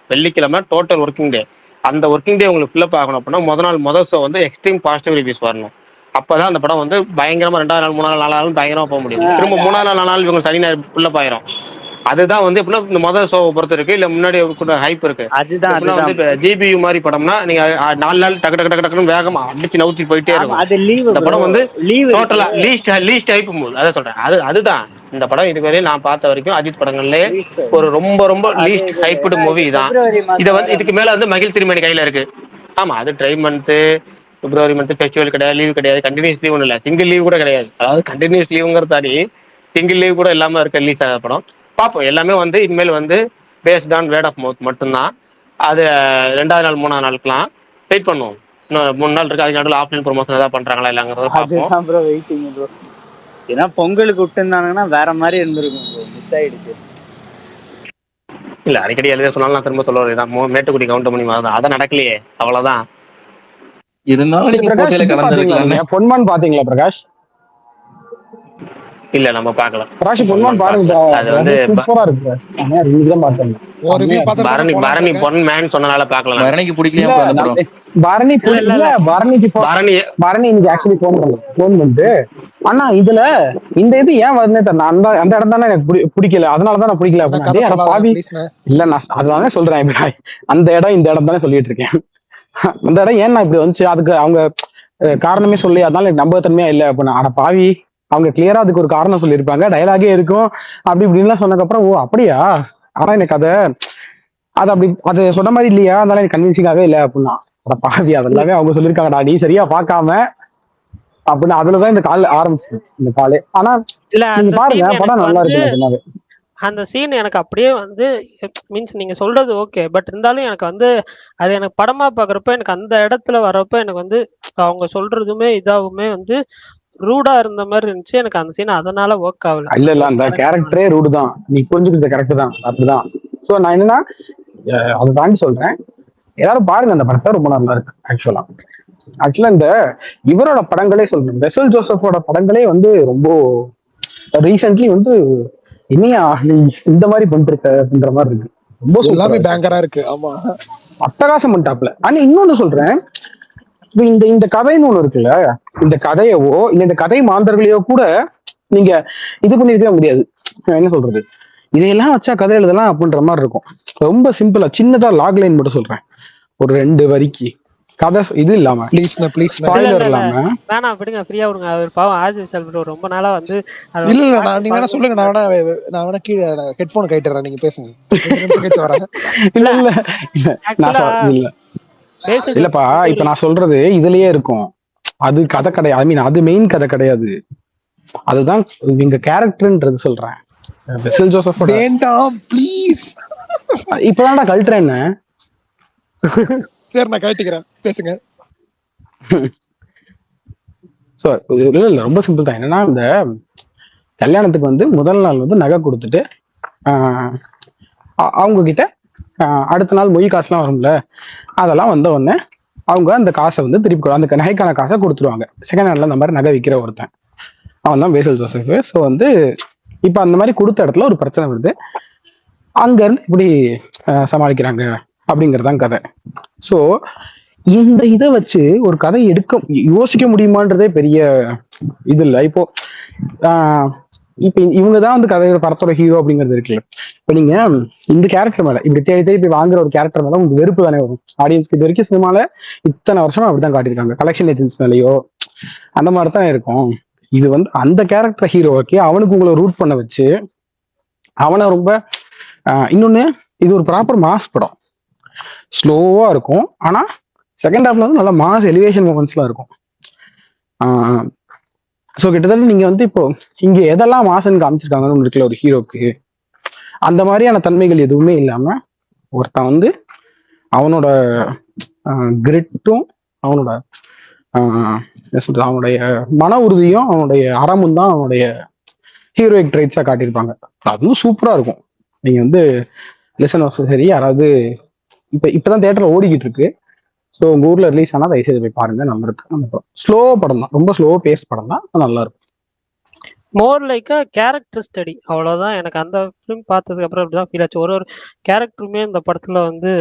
வெள்ளிக்கிழமை டோட்டல் ஒர்க்கிங் டே. அந்த ஒர்க்கிங் டே உங்களுக்கு ஃபில்லப் ஆகணும் அப்படின்னா முதல் ஷோ வந்து எக்ஸ்ட்ரீம் பாசிட்டிவ் ரிவ்யூஸ் வரணும். அப்பதான் அந்த படம் வந்து பயங்கரமா 2வது நாள் 3வது நாள் 4வது நாள் பயங்கரமா போக முடியும். திரும்ப 3வது நாள் 4வது நாள் இவங்க சனி ஞாயிறு ஃபுல்லப் ஆயிரும். அதுதான் வந்து எப்படின்னா இந்த முதல் ஷோவை பொறுத்த இருக்கு, இல்ல முன்னாடி கூட ஹைப் இருக்கு. எப்படின்னா வந்து இப்போ ஜிபியு மாதிரி படம்னா நீங்க 4 நாள் டக்கு டக்கு டக்கு டக்குன்னு வேகமா அடிச்சு நவுத்தி போயிட்டே ஆமா இருக்கும். அது லீவு இந்த ப்ரோ, படம் வந்து லீவ் இருக்கு. டோட்டலா லீஸ்ட் ஹைப் மூவி. அதான் சொல்றேன், அதுதான் இந்த படம் இதுவரையும் நான் பார்த்த வரைக்கும் அஜித் படங்கள்லயே ஒரு ரொம்ப ரொம்ப அது லீஸ்ட் இது ஹைப்டு ஏன்னா மூவி இது தான். பிப்ரவரி இதை மாசம் வேற வந்து இதுக்கு மேல வந்து மகிழ் திருமணி கையில இருக்கு. ஆமா, அது ட்ரை மந்த்து, பிப்ரவரி மந்த் ஃபெஸ்டிவல் கிடையாது, லீவ் கிடையாது, கண்டினியூஸ் லீவ் ஒன்றும் இல்லை, சிங்கிள் லீவ் கூட கிடையாது. அதாவது கண்டினியூஸ் லீவுங்கிற தாண்டி சிங்கிள் லீவ் கூட இல்லாம இருக்க ரிலீஸ் ஆகிற படம். பார்ப்போம். எல்லாமே வந்து இனிமேல் வந்து based on word of mouth மட்டும்தான். அது 2வது நாள் 3வது நாளுக்குலாம் வெயிட் பண்ணுவோம். இன்னும் 3 நாள் இருக்கு. அதுக்கு நடுவில் ஆஃப்லைன் ப்ரொமோஷன் ஏதாவது பண்றாங்களா இல்லைங்கிறத பார்ப்போம். அதுதான் ப்ரோ வெயிட்டிங் ப்ரோ. ஏன்னா பொங்கலுக்கு விட்டுருந்தாங்கன்னா வேற மாதிரி இருந்திருக்கும் ப்ரோ, மிஸ் ஆயிடுச்சு. இல்ல அடிக்கடி எழுத சொன்னாலும் நான் திரும்ப சொல்ல வேண்டியதான், மேட்டுக்குடி கவுண்டமணி மாதிரி தான். அதை நடக்கலையே, அவ்வளவுதான். இருந்தாலும் நீங்க பிரகாஷ் போட்டியில இது பாத்தீங்களா, கலந்துருக்கலாமே. நீங்க பொன்மான் பாத்தீங்களா பிரகாஷ்? இல்ல நம்ம பார்க்கலாம். பிரகாஷ் பொன்மான் பொன்மான் பாருங்க, பார்க்கல. அது வந்து சூப்பரா இருக்கு பிரகாஷ். செமையா இருக்கு, இன்னைக்கு தான் பார்த்தேன். ஒரு ரிவ்யூ செமையா இருக்கு. பார்த்துட்டு தானே போலான்னு பரணி இருக்கேன். பொன் மேன் சொன்னனால பார்க்கல நான். பரணிக்கு இல்ல பிடிக்கலையா அந்த படம்? பரணி இல்ல பரணி இன்னைக்கு ஆக்சுவலி போன் பண்ணிட்டு அண்ணா இதுல இந்த இது ஏன் வருதுன்னே தெரியல, அந்த அந்த இடம் தானே எனக்கு பிடிக்கல, அதனாலதான் நான் பிடிக்கல என்ன அப்படின்னா, கதை அதே அட சொல்லாத பாவி. ப்ளீஸ்ண்ணே. இல்ல நான் அதுதானே சொல்றேன், அந்த இடம் இந்த இடம் தானே சொல்லிட்டு இருக்கேன். அந்த இடம் ஏன் இப்படி வந்துச்சு, அதுக்கு அவங்க காரணமே சொல்லி, அதனால எனக்கு நம்பகத்தன்மையா இல்லை அப்படின்னா, அட பாவி அவங்க கிளியரா அதுக்கு ஒரு காரணம் சொல்லியிருப்பாங்க, டயலாகே இருக்கும் அப்படி இப்படின்லாம் சொன்னதுக்கப்புறம், ஓ அப்படியா, ஆனா எனக்கு அது அப்படி அது சொன்ன மாதிரி இல்லையா, அதனால எனக்கு கன்வின்சிங்காவே இல்லை அப்படின்னா, அட பாவி அதெல்லாமே அவங்க சொல்லியிருக்காங்கடா, நீ சரியா பார்க்காம அப்படின்னு. அதுலதான் இந்த கால் ஆரம்பிச்சு இந்த காலே. ஆனா இல்ல நீங்க அந்த பாருங்க சீன் படம் எனக்கு நல்லா வந்து இருக்கு நிஜமாவே. அந்த சீன் எனக்கு அப்படியே வந்து மீன்ஸ் நீங்க சொல்றது ஓகே, பட் இருந்தாலும் எனக்கு வந்து அது எனக்கு படமா பாக்குறப்ப எனக்கு அந்த இடத்துல வர்றப்ப எனக்கு வந்து அவங்க சொல்றதுமே இதாவுமே வந்து ரூடா இருந்த மாதிரி இருந்துச்சு எனக்கு அந்த சீன், அதனால ஒர்க் ஆகல இல்ல அந்த அந்த கேரக்டர். கேரக்டரே ரூடு தான், நீ புரிஞ்சுக்கிட்ட கரெக்ட் தான், அப்படிதான். சோ நான் என்னன்னா அதை தாண்டி சொல்றேன், எல்லாரும் பாருங்க அந்த படத்தை, ரொம்ப நல்லா இருக்கு ஆக்சுவலா இந்த இவரோட படங்களே சொல்றேன், பெசல் ஜோசப்போட படங்களே வந்து ரொம்ப ரீசென்ட்லி வந்து என்னையா நீ இந்த மாதிரி பண்ணிருக்க அப்படின்ற மாதிரி இருக்கு, ரொம்ப எல்லாமே சூப்பரா பேங்கரா இருக்கு. ஆமா, அட்டகாசம் பண்ணிட்டாப்ல. ஆனா இன்னொன்னு சொல்றேன், இந்த இந்த கதைன்னு ஒண்ணு இருக்குல்ல, இந்த கதையவோ இல்ல இந்த கதை மாந்தர்களையோ கூட நீங்க இது பண்ணிருக்கவே முடியாது. என்ன சொல்றது, இதையெல்லாம் வச்சா கதை எழுதலாம் அப்படின்ற மாதிரி இருக்கும். ரொம்ப சிம்பிளா சின்னதா லாக் லைன் மட்டும் சொல்றேன், ஒரு 2 வரிக்கு கதை இது இல்லாம, ஸ்பாயிலர் இல்லாம. வேணாம் விடுங்க, ஃப்ரீயா விடுங்க. அவர் பாவம் ஆஸ் யூசுவல் ப்ரோ ரொம்ப நாளா வந்து இல்ல நீங்க வேணா சொல்லுங்க, நான் வேணா கீழே ஹெட்போன் கைட்டுறேன், நீங்க பேசுங்க, 2 நிமிஷம் கழிச்சு வரேன். இல்ல இல்லப்பா, இப்ப நான் சொல்றது இதுலயே இருக்கும், அது கதை கிடையாது. ஐ மீன் அது மெயின் கதை கிடையாது, அதுதான் இங்க கேரக்டர்ன்றது சொல்றேன். பெசல் ஜோசப் வேண்டாம் ப்ளீஸ். இப்பதான்டா கழட்டுறேன். சரி நான் கழட்டிக்கிறேன், பேசுங்க. இல்ல ரொம்ப சிம்பிள் தான். என்னன்னா இந்த கல்யாணத்துக்கு வந்து முதல் நாள் வந்து நகை கொடுத்துட்டு அவங்க கிட்ட அடுத்த நாள் மொய் காசுலாம் வரும்ல, அதெல்லாம் வந்த உடனே அவங்க அந்த காசை வந்து திருப்பி அந்த நகைக்கான காசை கொடுத்துருவாங்க. செகண்ட் ஹேண்ட்ல அந்த மாதிரி நகை விற்கிற ஒருத்தன், அவன் தான் பேசல் ஜோசப். ஸோ வந்து இப்ப அந்த மாதிரி கொடுத்த இடத்துல ஒரு பிரச்சனை வருது, அங்க இருந்து இப்படி சமாளிக்கிறாங்க அப்படிங்கறதான் கதை. ஸோ இந்த இதை வச்சு ஒரு கதை யோசிக்க முடியுமான்றதே பெரிய இது இல்லை. இப்போ இப்ப இவங்கதான் வந்து கதையோட படத்தோட ஹீரோ அப்படிங்கிறது இருக்குல்ல. இப்ப நீங்க இந்த கேரக்டர் மேல இப்படி தேடி தேடி போய் வாங்குற ஒரு கேரக்டர் மேல உங்களுக்கு வெறுப்பு தானே வரும். ஆடியன்ஸ்க்கு இது வரைக்கும் சினிமால இத்தனை வருஷமா அப்படிதான் காட்டியிருக்காங்க, கலெக்ஷன் ஏஜென்சி மேலேயோ அந்த மாதிரி தான் இருக்கும். இது வந்து அந்த கேரக்டர் ஹீரோவுக்கு அவனுக்கு உங்களை ரூட் பண்ண வச்சு அவனை ரொம்ப இன்னொன்னு, இது ஒரு ப்ராப்பர் மாஸ் படம். ஸ்லோவா இருக்கும், ஆனா செகண்ட் ஹாஃப்ல வந்து நல்ல மாஸ் எலிவேஷன் மூமெண்ட்ஸ்லாம் இருக்கும். ஸோ கிட்டத்தட்ட நீங்க வந்து இப்போ இங்க எதெல்லாம் மாசன் காமிச்சிருக்காங்கன்னு இருக்குல்ல ஒரு ஹீரோக்கு, அந்த மாதிரியான தன்மைகள் எதுவுமே இல்லாம ஒருத்தன் வந்து அவனோட கிரிட்டும் அவனோட என்ன சொல்றது, அவனுடைய மன உறுதியும் அவனுடைய அறமும் தான் அவனுடைய ஹீரோயிக் ட்ரைட்ஸா காட்டியிருப்பாங்க. அதுவும் சூப்பரா இருக்கும். நீங்க வந்து லிசன் சரி, யாராவது இப்பதான் தியேட்டர்ல ஓடிக்கிட்டு இருக்கு. ஸோ உங்க ஊர்ல ரிலீஸ் ஆனா தயவு செய்து போய் பாருங்க. நம்ம இருக்கு ஸ்லோ படம் தான், ரொம்ப ஸ்லோ பேஸ் படம் தான், நல்லா இருக்கும். More like a character study, அவ்வளோதான். எனக்கு அந்த ஃபிலிம் பார்த்ததுக்கு அப்புறம் அப்படிதான் ஃபீல் ஆச்சு. ஒரு கேரக்டருமே இந்த படத்துல வந்து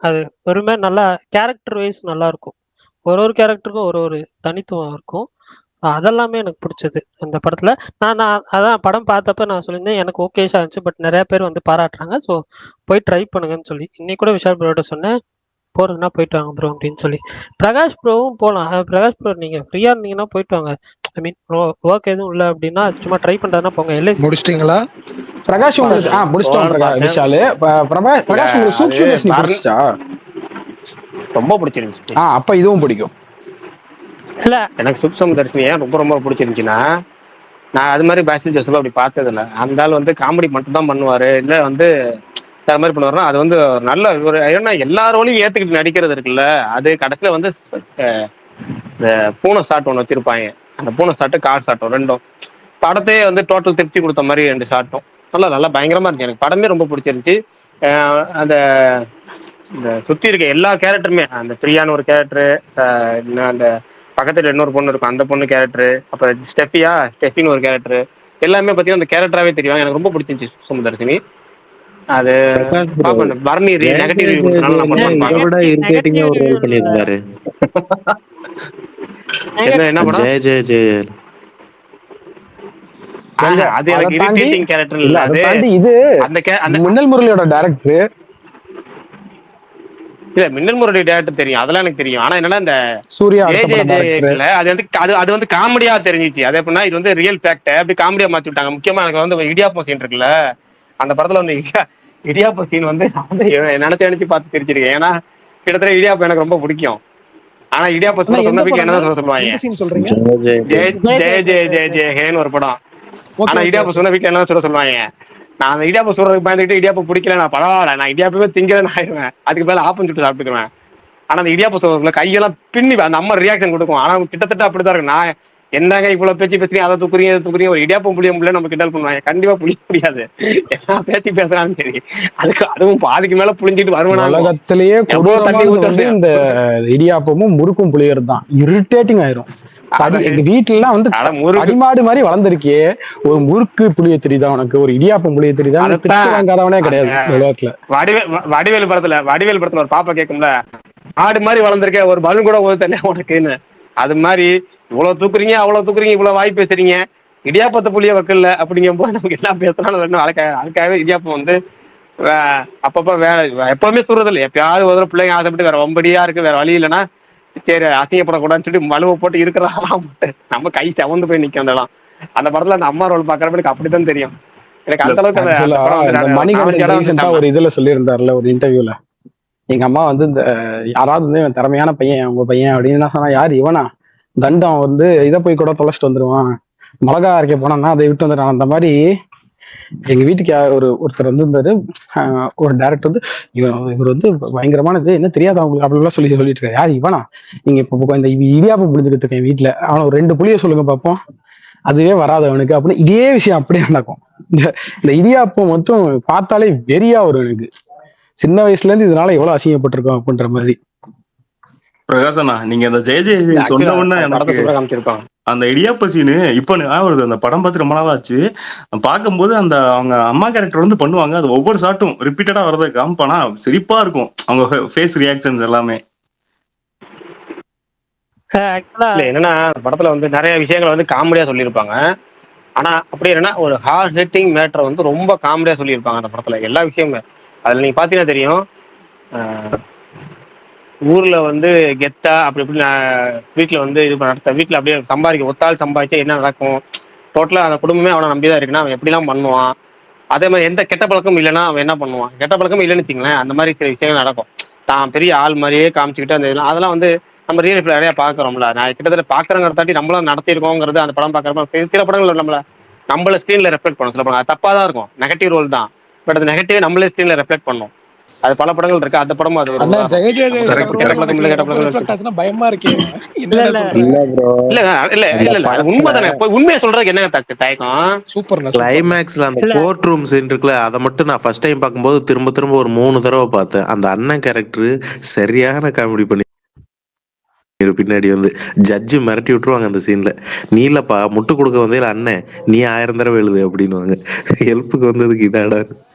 அது வெறுமே நல்லா கேரக்டர் வைஸ் நல்லா இருக்கும். ஒரு கேரக்டருக்கும் ஒரு தனித்துவம் இருக்கும். அதெல்லாமே எனக்கு பிடிச்சது அந்த படத்துல. நான் அதான் படம் பார்த்தப்ப நான் சொல்லியிருந்தேன் எனக்கு ஓகேஷா இருந்துச்சு, பட் நிறைய பேர் வந்து பாராட்டுறாங்க. ஸோ போய் ட்ரை பண்ணுங்கன்னு சொல்லி இன்னைக்கு கூட விஷால் ப்ரோட சொன்னேன், போறதுன்னா போயிட்டு வாங்க ப்ரோ அப்படின்னு சொல்லி. பிரகாஷ் ப்ரோவும் போகலாம். பிரகாஷ் ப்ரோ நீங்க ஃப்ரீயா இருந்தீங்கன்னா போயிட்டு வாங்க. ஐ மீன் ஒர்க் எதுவும் இல்லை அப்படின்னா சும்மா ட்ரை பண்றதுன்னா போங்க. எல்ஐசி முடிச்சிட்டீங்களா? பிரகாஷ் உங்களுக்கு முடிச்சிட்டோம். விஷாலு பிரகாஷ் உங்களுக்கு சூப்பர் ரஜினி பிடிச்சிச்சா? ரொம்ப பிடிச்சிருந்துச்சு. அப்ப இதுவும் பிடிக்கும். இல்ல எனக்கு சூப்பர் தர்ஷினி ஏன் ரொம்ப பிடிச்சிருந்துச்சுன்னா, நான் அது மாதிரி பாசில் ஜோசப் அப்படி பார்த்தது இல்லை. அந்த ஆள் வந்து காமெடி மட்டும் தான் பண்ணுவாரு, இல்லை வந்து அது மாதிரி பண்ணுவாருன்னா அது வந்து நல்ல ஒரு ஏன்னா எல்லா ரோலையும் ஏத்துக்கிட்டு நடிக்கிறது இருக்குல்ல. அது கடைசியில வந்து இந்த பூனை ஷாட் ஒன்று வச்சிருப்பாங்க. அந்த பூனை ஷாட்டு கார் ஷாட்டும் ரெண்டும் படத்தையே வந்து டோட்டல் திருப்தி கொடுத்த மாதிரி 2 ஷாட்டும் நல்லா பயங்கரமா இருந்துச்சு. எனக்கு படமே ரொம்ப பிடிச்சிருந்துச்சு. அந்த இந்த சுத்தி இருக்க எல்லா கேரக்டருமே, அந்த பிரியான்னு ஒரு கேரக்டரு, அந்த பக்கத்துல இன்னொரு பொண்ணு இருக்கும் அந்த பொண்ணு கேரக்டரு, அப்புறம் ஸ்டெஃபின்னு ஒரு கேரக்டரு, எல்லாமே பார்த்தீங்கன்னா அந்த கேரக்டராகவே தெரியும். எனக்கு ரொம்ப பிடிச்சிருந்துச்சு சுந்தர்சினி. அது பாப்பேன். பரணி நெகட்டிவ் ரிவ்யூ கொடுத்தனால நான் இரிட்டேட்டிங்கா ஒரு ரோல் பண்ணிருந்தாரு. என்ன படம்? ஜெய அது எனக்கு இரிட்டேட்டிங் கேரக்டர் இல்ல. அது இது அந்த மின்னல் முரளியோட டைரக்டர் இல்ல, மின்னல் முரளி டேரக்டர் தெரியும், அதெல்லாம் எனக்கு தெரியும். ஆனா என்னன்னா இந்த சூர்யா அது வந்து காமெடியா தெரிஞ்சிச்சு. அது எப்படின்னா இது வந்து ரியல் ஃபேக்ட் அப்படி காமெடியா மாத்தி விட்டாங்க. முக்கியமா எனக்கு வந்து இடியாப்பம் சீன் இருக்குல்ல, அந்த படத்துல வந்து இடியாப்பம் சீன் வந்து நான் வந்து நினைச்சு பார்த்து சிரிச்சிருக்கேன். ஏன்னா கிட்டத்தட்ட இடியாப்பம் எனக்கு ரொம்ப பிடிக்கும். ஆனா இடியாப்பம் சொன்ன வீட்டுல என்ன சொல்லுவாங்க, ஜெய ஹேன்னு ஒரு படம். ஆனா இடியாப்பம் சொன்ன வீட்டுல என்ன சொல்லுவாங்க, நான் அந்த இடியாப்பம் சொல்றதுக்கு பயந்துக்கிட்டு இடியாப்பம் பிடிக்கல, நான் பரவாயில்ல நான் இடியாப்பமே திங்கிறேன்னு ஆயிடுவேன், அதுக்கு மேல ஆப்பம் சுட்டு சாப்பிட்டுக்குவேன். ஆனா அந்த இடியாப்பம் சொல்றதுல கையெல்லாம் பின்னி அந்த அம்மா ரியாக்ஷன் கொடுக்கும். ஆனா கிட்டத்தட்ட அப்படிதான் இருக்கு. நான் என்னங்க இவ்வளவு பேச்சு அதை தூக்குறீங்க ஒரு இடியாப்பம் புளிய முடியல நம்ம கிண்டல் பண்ணுவாங்க. கண்டிப்பா புளிய முடியாது. என்ன பேசுறாலும் சரி, அதுவும் பாதிக்கு மேல புளிஞ்சிட்டு வருவேன். உலகத்திலேயே இந்த இடியாப்பமும் முறுக்கும் புளியறது தான் இரிட்டேட்டிங் ஆயிரும். எங்க வீட்டுல எல்லாம் வந்து அடிமாடு மாதிரி வளர்ந்துருக்கே, ஒரு முறுக்கு புளிய தெரியுதா உனக்கு, ஒரு இடியாப்பம் புளிய தெரியுதா, வாங்காதவனே கிடையாது உலகத்துல. வடிவேல் படத்துல ஒரு பாப்பா கேட்கும்ல, ஆடு மாதிரி வளர்ந்துருக்கேன் ஒரு பலூன் கூட தெரியல உனக்குன்னு. அது மாதிரி இவ்வளவு தூக்குறீங்க அவ்வளவு தூக்குறீங்க, இவ்வளவு வாய் பேசுறீங்க, இடியாப்பத்தை புளிய வைக்கல அப்படிங்கும் போது நமக்கு எல்லாம் பேசுறாலும் அதுக்காகவே இடியாப்பம் வந்து அப்பப்ப எப்பவுமே சொல்றது இல்லை, எப்பயாவது ஒரு பிள்ளைங்க ஆசைப்பட்டு வேற வம்படியா இருக்கு வேற வழி இல்லைன்னா சரி அசிங்கப்படக்கூடாதுன்னு சொல்லி மலுவை போட்டு இருக்கிறதெல்லாம் போட்டு நம்ம கை செவந்து போய் நிக்க அந்த படத்துல அந்த அம்மா ரோல் பாக்குறப்ப எனக்கு அப்படித்தான் தெரியும். எனக்கு அந்த அளவுக்கு மணிகண்டன் ஒரு இதுல சொல்லியிருந்தாருல ஒரு இன்டர்வியூல, எங்க அம்மா வந்து இந்த யாராவது வந்து இவன் திறமையான பையன் உங்க பையன் அப்படின்னு சொன்னா, யார் இவனா தண்டம் வந்து இதை போய் கூட தொலைச்சிட்டு வந்துருவான், மிளகா அரைக்க போனான்னா அதை விட்டு வந்துடுறான். அந்த மாதிரி எங்க வீட்டுக்கு ஒருத்தர் வந்து இருந்தாரு, ஒரு டைரக்டர் வந்து இவர் வந்து பயங்கரமானது என்ன தெரியாது அவங்களுக்கு அப்படிலாம் சொல்லிட்டு இருக்காரு. யார் இவனா, நீங்க இப்போ இந்த இடியாப்பம் புரிஞ்சுக்கிட்டு இருக்கேன் வீட்டுல, அவனை ஒரு 2 புளிய சொல்லுங்க பார்ப்போம், அதுவே வராது அவனுக்கு அப்படின்னு. இதே விஷயம் அப்படியே நடக்கும். இந்த இடியாப்பம் மட்டும் பார்த்தாலே வெறியா வரும் எனக்கு. சின்ன வயசுல இருந்து இதனால எவ்வளவு அசிங்கப்பட்டிருக்கோம் அப்படின்ற மாதிரி. பிரகாசனா நீங்க அந்த ஜெய சொன்ன உடனே எனக்கு அந்த இடியாப்ப சீனு இப்ப அந்த படம் பார்த்து ரொம்ப நாள் ஆச்சு. பார்க்கும்போது அந்த அவங்க அம்மா கேரக்டர் வந்து பண்ணுவாங்க, அது ஒவ்வொரு ஷாட்டும் ரிப்பீட்டடா வரதை காமிப்பானா சிரிப்பா இருக்கும் அவங்க ஃபேஸ் ரியாக்ஷன்ஸ் எல்லாமே. என்னன்னா படத்துல வந்து நிறைய விஷயங்கள் வந்து காமெடியா சொல்லியிருப்பாங்க. ஆனா அப்படி என்னன்னா ஒரு ஹார்ட் ஹிட்டிங் மேட்டரை வந்து ரொம்ப காமெடியா சொல்லியிருப்பாங்க அந்த படத்துல எல்லா விஷயமுமே. அதுல நீங்க பாத்தீங்கன்னா தெரியும், ஊர்ல வந்து கெத்தா அப்படி இப்படி வீட்டுல வந்து இது நடத்த வீட்டுல அப்படியே ஒத்தாள் சம்பாதிச்சா என்ன நடக்கும், டோட்டலா அந்த குடும்பமே அவனை நம்பிதான் இருக்குன்னா அவன் எப்படிலாம் பண்ணுவான், அதே மாதிரி எந்த கெட்ட பழக்கமும் இல்லைன்னா அவன் என்ன பண்ணுவான்? கெட்ட பழக்கமும் இல்லைன்னு வச்சுங்களேன், அந்த மாதிரி சில விஷயங்கள் நடக்கும். தான் பெரிய ஆள் மாதிரியே காமிச்சுக்கிட்டு அந்த இதெல்லாம் அதெல்லாம் வந்து நம்ம ரியல் லைஃப்ல நிறைய பார்க்குறோம்ல. நான் கிட்டத்தட்ட பார்க்குறேங்கிறதாட்டி நம்மளும் நடத்திருக்கோங்கிறது அந்த படம் பார்க்குறப்ப சில படங்கள் நம்மள ஸ்க்ரீன்ல ரெஃப்ளெக்ட் பண்ணும். சில படம் அது தப்பாக தான் இருக்கும், நெகட்டிவ் ரோல் தான். பட் அந்த நெகட்டிவ் நம்மளே ஸ்க்ரீன்ல ரெஃப்ளெக்ட் பண்ணும். அது பல படங்கள் இருக்கு, அந்த படமும் அது ஒரு அண்ணா உதாரணம். ஜெய ஜெய நமக்கு ஜெயகாந்தன் கெட்ட ரோல் பழக்கம் உனக்கு இல்லை, கெட்ட ரொம்ப பழக்கம் ரிஃப்ளெக்ட் இல்லை. ஆச்சுன்னா பயமா இருக்கே. இல்ல என்னடா இல்ல சொல்ற? இல்ல ப்ரோ, இல்ல இல்ல அந்த இல்ல இல்ல அது படத்துல உண்மைதானே. போய் உண்மையை சொல்றதுக்கு என்ன தயக்கம்? சூப்பர்ண்ணா சூப்பர்ண்ணா. கிளைமேக்ஸ்ல அந்த இல்ல கோர்ட் ரூம் சீன் இருக்குல்ல, அதை மட்டும் நான் ஃபர்ஸ்ட் டைம் பார்க்கும்போது திரும்ப திரும்ப ஒரு 3 தடவை பார்த்தேன். அந்த அண்ணன் கேரக்டர் சரியான காமெடி பண்ணி பின்னாடி வந்து ஜட்ஜு மிரட்டி விட்டுருவாங்க அந்த சீன்ல. நீ இல்லப்பா முட்டு கொடுக்க வந்தே அண்ணன், நீ 1000 தடவை எழுது அப்படின்னுவாங்க. ஹெல்ப்புக்கு வந்ததுக்கு இதாடா.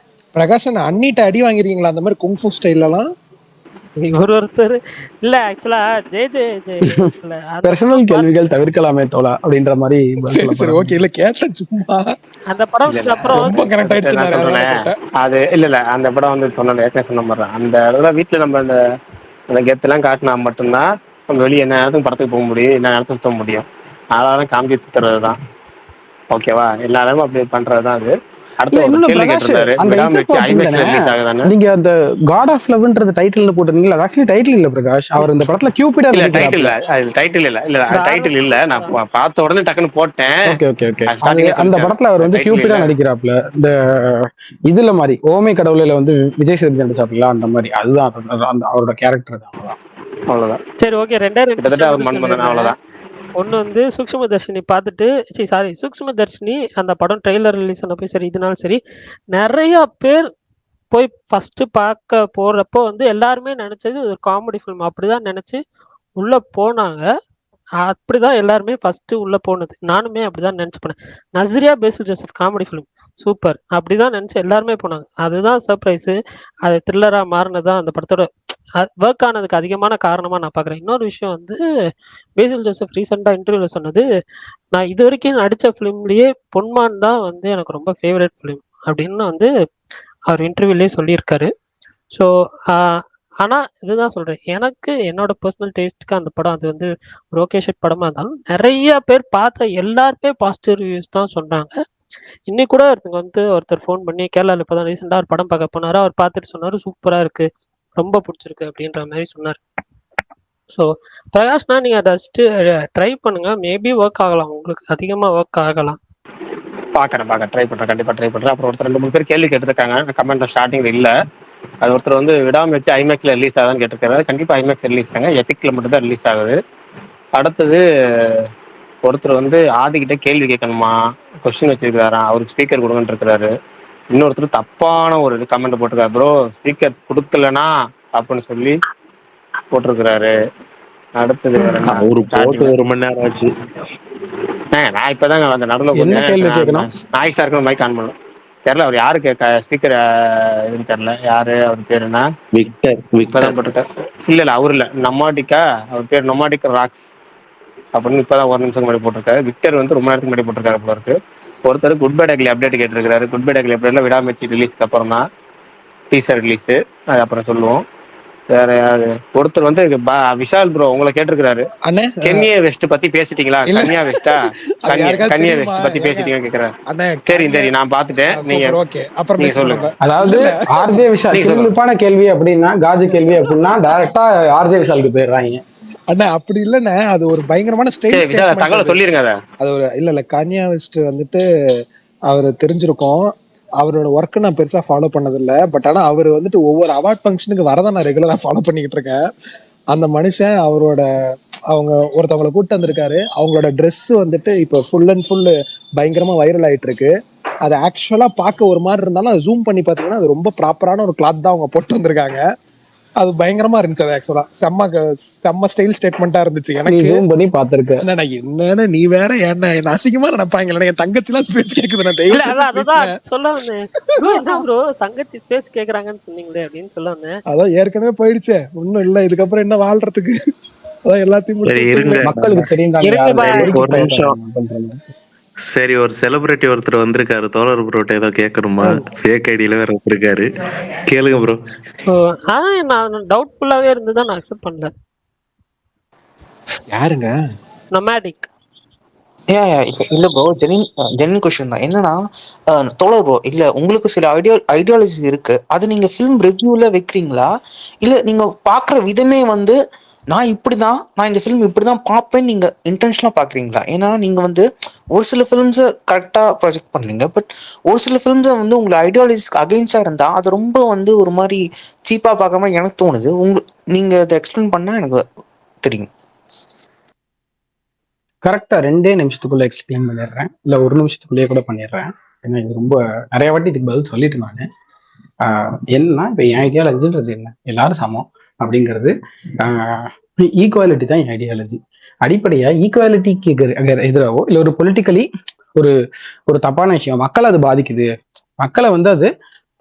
பிரகாஷ் அண்ணா அண்ணிட்ட அடி வாங்கிருக்கீங்களா அந்த மாதிரி குங்ஃபு ஸ்டைல்லாம்? ஒருத்தர் இல்ல ஆக்சுவலா ஜே ஜே ஜே இல்ல அந்த பெர்சனல் படம் கேள்விகள் தவிர்க்கலாமே தோலா அப்படின்ற மாதிரி பதில் சரி சொல்ல சரி போறாங்க. ஓகே, இல்ல கேட்டேன் சும்மா. அந்த இல்ல படத்துக்கு இல்ல அப்புறம் ரொம்ப கனெக்ட் சரி நான் ஆயிடுச்சுனாரு, அதனால சொல்றேனே. கேட்டேன். அது இல்ல இல்ல அந்த படம் வந்து சொன்னேன், ஏற்கனவே சொன்ன மாதிரி தான். அந்த அளவுல வீட்டுல நம்ம அந்த கெத்தெல்லாம் காட்டினா மட்டும்தான் நம்ம வெளியே என்ன நேரத்துக்கும் படத்துக்கு போக முடியும், என்ன நேரத்துக்கும் சுத்த முடியும். அதனால காமிச்சு சுத்துறது தான். ஓகேவா? எல்லா நேரமும் அப்படி பண்றது தான் அது. இல்ல அடுத்து ஒரு இன்னொன்னு கேள்வி பிரகாஷ், கேட்டிருந்தாரு, அந்த இதை விடாமுயற்சி பாத்தீங்கதானே ஐமேக்ஸ்ல ரிலீஸ் ஆகுதான்னு. நீங்க அந்த காட் ஆஃப் லவ்ன்றது டைட்டில் போட்டிருந்தீங்களா? அது ஆக்சுவலி டைட்டில் இல்ல பிரகாஷ், அவர் இந்த படத்துல கியூபிடா இல்ல டைட்டில் நடிக்கிறாப்ல. இல்ல, அது டைட்டில் இல்ல, இல்ல அது டைட்டில் இல்ல. நான் கார்வெஸ்டர் பார்த்த உடனே டக்குன்னு போட்டேன். Okay okay okay. அது ஸ்டார்டிங்கே அந்த சொல்லிட்டேன், படத்துல அவர் அது வந்து டைட்டில் கியூபிடா இல்ல. நடிக்கிறாப்ல. இந்த இதுல மாதிரி ஓமை கடவுளையில வந்து விஜய் சேதுபதி நடிச்சாப்ல அந்த மாதிரி. அதுதான் அந்த அவரோட கேரக்டர் தான். அவ்வளவுதான். அவ்வளவுதான். சரி ஓகே, ரெண்டு கிட்டத்தட்ட விஷயம் அவர் மட்டும் மண்மதன், சொல்லிடுறேன். அவ்வளவுதான். ஒன்று வந்து சூக்ஷ்ம தர்ஷினி பார்த்துட்டு சாரி சூக்ஷ்ம தர்ஷினி அந்த படம் ட்ரெய்லர் ரிலீஸ் ஆனப்போ சரி, இதனாலும் சரி, நிறைய பேர் போய் ஃபர்ஸ்ட் பார்க்க போறப்போ வந்து எல்லாருமே நினைச்சது ஒரு காமெடி ஃபிலிம் அப்படிதான் நினைச்சு உள்ள போனாங்க. அப்படிதான் எல்லாருமே ஃபர்ஸ்ட் உள்ள போனது. நானுமே அப்படிதான் நினைச்சு போனேன். நஸ்ரியா பேசில் ஜோசப் காமெடி ஃபிலிம் சூப்பர் அப்படிதான் நினைச்சு எல்லாருமே போனாங்க. அதுதான் சர்ப்ரைஸ். அது த்ரில்லரா மாறினதான் அந்த படத்தோட ஒர்க் ஆனதுக்கு அதிகமான காரணமா நான் பாக்குறேன். இன்னொரு விஷயம் வந்து பேசில் ஜோசப் ரீசெண்டா இன்டர்வியூல சொன்னது, நான் இது வரைக்கும் நடிச்ச ஃபிலிம்லயே பொன்மான் தான் வந்து எனக்கு ரொம்ப ஃபேவரட் ஃபிலிம் அப்படின்னு வந்து அவர் இன்டர்வியூலயே சொல்லியிருக்காரு. ஸோ ஆனா இதுதான் சொல்றேன், எனக்கு என்னோட பர்சனல் டேஸ்ட்டுக்கு அந்த படம் அது வந்து ஒரு ஓகே ஷெட் படமா இருந்தாலும் நிறைய பேர் பார்த்த எல்லாருமே பாசிட்டிவ் ரிவ்யூஸ் தான் சொன்னாங்க. இன்னைக்கு கூட ஒருத்தர் ஃபோன் பண்ணி கேரளாவில் இப்போதான் ரீசெண்டாக ஒரு படம் பார்க்க போனாரு. அவர் பார்த்துட்டு சொன்னாரு சூப்பரா இருக்கு, ரொம்ப பிடிச்சிருக்கு அப்படின்ற மாதிரி சொன்னார். ஸோ பிரகாஷ்னா நீங்க அதை ட்ரை பண்ணுங்க, மேபி ஒர்க் ஆகலாம், உங்களுக்கு அதிகமாக ஒர்க் ஆகலாம். பார்க்கறேன் ட்ரை பண்றேன், கண்டிப்பா ட்ரை பண்றேன். அப்புறம் ஒருத்தர் 2 3 பேர் கேள்வி கேட்டிருக்காங்க, கமெண்ட் ஸ்டார்டிங்ல இல்ல. அது ஒருத்தர் வந்து விடாமுயற்சி ஐமேக்ஸ்ல ரிலீஸ் ஆகுதான்னு கேட்டிருக்காரு. கண்டிப்பா ஐமேக்ஸ் ரிலீஸ் ஆகுங்க, எபிக்ல மட்டும் தான் ரிலீஸ் ஆகுது. அடுத்தது ஒருத்தர் வந்து ஆதிக்கிட்ட கேள்வி கேட்கணுமா, கொஸ்டின் வச்சிருக்காராம், அவருக்கு ஸ்பீக்கர் கொடுங்கன்னு இருக்கிறாரு. இன்னொருத்தர் தப்பான ஒரு கமெண்ட் போட்டிருக்காரு, ப்ரோ ஸ்பீக்கர் கொடுக்கலனா அப்படின்னு சொல்லி போட்டிருக்கிறாரு. அடுத்தது வேற என்ன? அவரு போட்டு 1 மணி நேரம் ஆச்சு. நான் இப்பதாங்க அந்த நடுவில் என்ன கேள்வி கொஞ்சம் கேட்கணும்? நாய்ஸா இருக்கணும், மைக் ஆன் பண்ணணும். தெரியல அவர் யாருக்கு ஸ்பீக்கர் இதுன்னு தெரியல, யாரு அவர் பேர் என்ன, விக்டர் இப்பதான் போட்டிருக்காரு. இல்ல அவர் இல்ல, நொமாடிக்கா, அவர் பேர் நொமாடிக் ராக்ஸ் அப்படின்னு இப்பதான் 1 நிமிஷம் முன்னாடி போட்டிருக்காரு. விக்டர் வந்து ரொம்ப நேரத்துக்கு முன்னாடி போட்டிருக்காரு போல இருக்கு. ஒருத்தர் குட் பை டக்லி அப்டேட் கேட்டிருக்காரு. குட் பை டக்லி அப்டேட்ல விடாமுயற்சி ரிலீஸ்க்கு அப்புறம் தான் டீசர் ரிலீஸ், அது அப்புறம் சொல்லுவோம். வேற யாரு? ஒருத்தர் வந்து விஷால் ப்ரோ உங்களை கேட்டிருக்காரு, அண்ணே கென்யா வெஸ்ட் பத்தி பேசிட்டீங்களா? இல்ல கன்யா வெஸ்டா, அது யாருக்காவது கன்யா தெரியுமா? வெஸ்ட் பத்தி ஏங்க பேசிட்டீங்கன்னு கேக்குறாரு. அண்ணே சரி கன்யா நான் பார்த்துட்டேன், நீங்க சூப்பர் ஓகே, அப்புறம் நீங்க பேசுவோம் சொல்லுங்க. நம்ம. அதாவது இல்ல ஆர்ஜே விஷால் நீங்க சொல்லுங்க. கிளுகிளுப்பான கேள்வி அப்படின்னா, காஜு கேள்வி அப்படின்னா டைரக்டா ஆர்ஜே விஷாலுக்கு போயிடுறாங்க. அண்ணா அப்படி இல்லைண்ணே, அது ஒரு பயங்கரமான ஸ்டைல் சரி விஷால் ஸ்டேட்மெண்ட். தகவலை அது சொல்லிருங்க அதை. அது ஒரு இல்ல கன்யா வெஸ்ட் வந்துட்டு அவர் தெரிஞ்சிருக்கும். அவரோட ஒர்க் நான் பெருசா ஃபாலோ பண்ணதில்ல. பட் ஆனா அவர் வந்துட்டு ஒவ்வொரு அவார்ட் ஃபங்க்ஷனுக்கு வரதான் நான் ரெகுலரா ஃபாலோ பண்ணிக்கிட்டு இருக்கேன். அந்த மனுஷன் அவங்க ஒருத்தவங்களை கூப்பிட்டு வந்திருக்காரு. அவங்களோட ட்ரெஸ் வந்துட்டு இப்போ ஃபுல் அண்ட் ஃபுல் பயங்கரமா வைரல் ஆயிட்டு இருக்கு. அது ஆக்சுவலா பார்க்க ஒரு மாதிரி இருந்தாலும் அது ஜூம் பண்ணி பாத்தீங்கன்னா அது ரொம்ப ப்ராப்பரான ஒரு கிளாத் தான் அவங்க போட்டு வந்திருக்காங்க. அது பயங்கரமா இருந்துச்சு. அது ஆக்சுவலா செம்ம ஸ்டைல் ஸ்டேட்மெண்டா இருந்துச்சு நீ எனக்கு. ஜூம் பண்ணி பாத்திருக்க. என்னன்னு நீ வேற என்ன அசிங்கமா நினைப்பாங்க. என் தங்கச்சி எல்லாம் ஸ்பேஸ் கேக்குது, நான் இல்ல அதான் சொல்ல வந்தேன் ப்ரோ, என்ன ப்ரோ தங்கச்சி ஸ்பேஸ் கேக்குறாங்கன்னு சொன்னீங்களே அப்படின்னு சொல்ல வந்தேன். அதான் ஏற்கனவே போயிடுச்சே, ஒன்னும் இல்ல இதுக்கப்புறம் என்ன வாழ்றதுக்கு. அதான் எல்லாத்தையும் சரி இருங்க, மக்களுக்கு தெரியும். ஒரு நிமிஷம். சரி, ஒரு செலிபிரிட்டி ஒருத்தர் வந்திருக்காரு, தோழர் ப்ரோட்ட ஏதோ கேட்கணுமா? ஃபேக் ஐடியில வேற வந்திருக்காரு, கேளுங்க ப்ரோ. அதான் நான் டவுட்ஃபுல்லாவே இருந்துதான் நான் அக்செப்ட் பண்ணல. யாருங்க? நொமாடிக். இப்ப இல்ல ப்ரோ, ஜெனின் கொஸ்டின் தான். என்னன்னா தோழர் ப்ரோ, இல்ல உங்களுக்கு சில ஐடியாலஜி இருக்கு, அது நீங்க ஃபிலிம் ரிவ்யூல வைக்கிறீங்களா, இல்ல நீங்க பாக்குற விதமே வந்து நான் இப்படிதான், நான் இந்த ஃபிலிம் இப்படிதான் பார்ப்பேன்னு நீங்க இன்டென்ஷனலா பாக்குறீங்களா? ஏன்னா நீங்க வந்து ஒரு சில ஃபிலிம்ஸை கரெக்டா ப்ரொஜெக்ட் பண்றீங்க, பட் ஒரு சில ஃபிலிம்ஸை வந்து உங்களை ஐடியாலஜிஸ்க்கு அகெயின்ஸ்டா இருந்தா அது ரொம்ப வந்து ஒரு மாதிரி சீப்பா பார்க்க மாதிரி எனக்கு தோணுது. நீங்க அதை எக்ஸ்பிளைன் பண்ணா எனக்கு தெரியும். கரெக்டா 2 நிமிஷத்துக்குள்ள எக்ஸ்பிளைன் பண்ணிடுறேன், இல்ல 1 நிமிஷத்துக்குள்ளேயே கூட பண்ணிடுறேன். ஏன்னா இது ரொம்ப நிறைய வாட்டி இதுக்கு பதில் சொல்லிட்டு நான் என்னன்னா, இப்ப என் ஐடியாலஜின்றது என்ன, எல்லாரும் சமம் அப்படிங்கிறது. ஈக்குவாலிட்டி தான் என் ஐடியாலஜி. அடிப்படையா ஈக்குவாலிட்டிக்கு எதிராகவோ இல்ல ஒரு பொலிட்டிக்கலி ஒரு ஒரு தப்பான விஷயம் மக்களை அது பாதிக்குது, மக்களை வந்து அது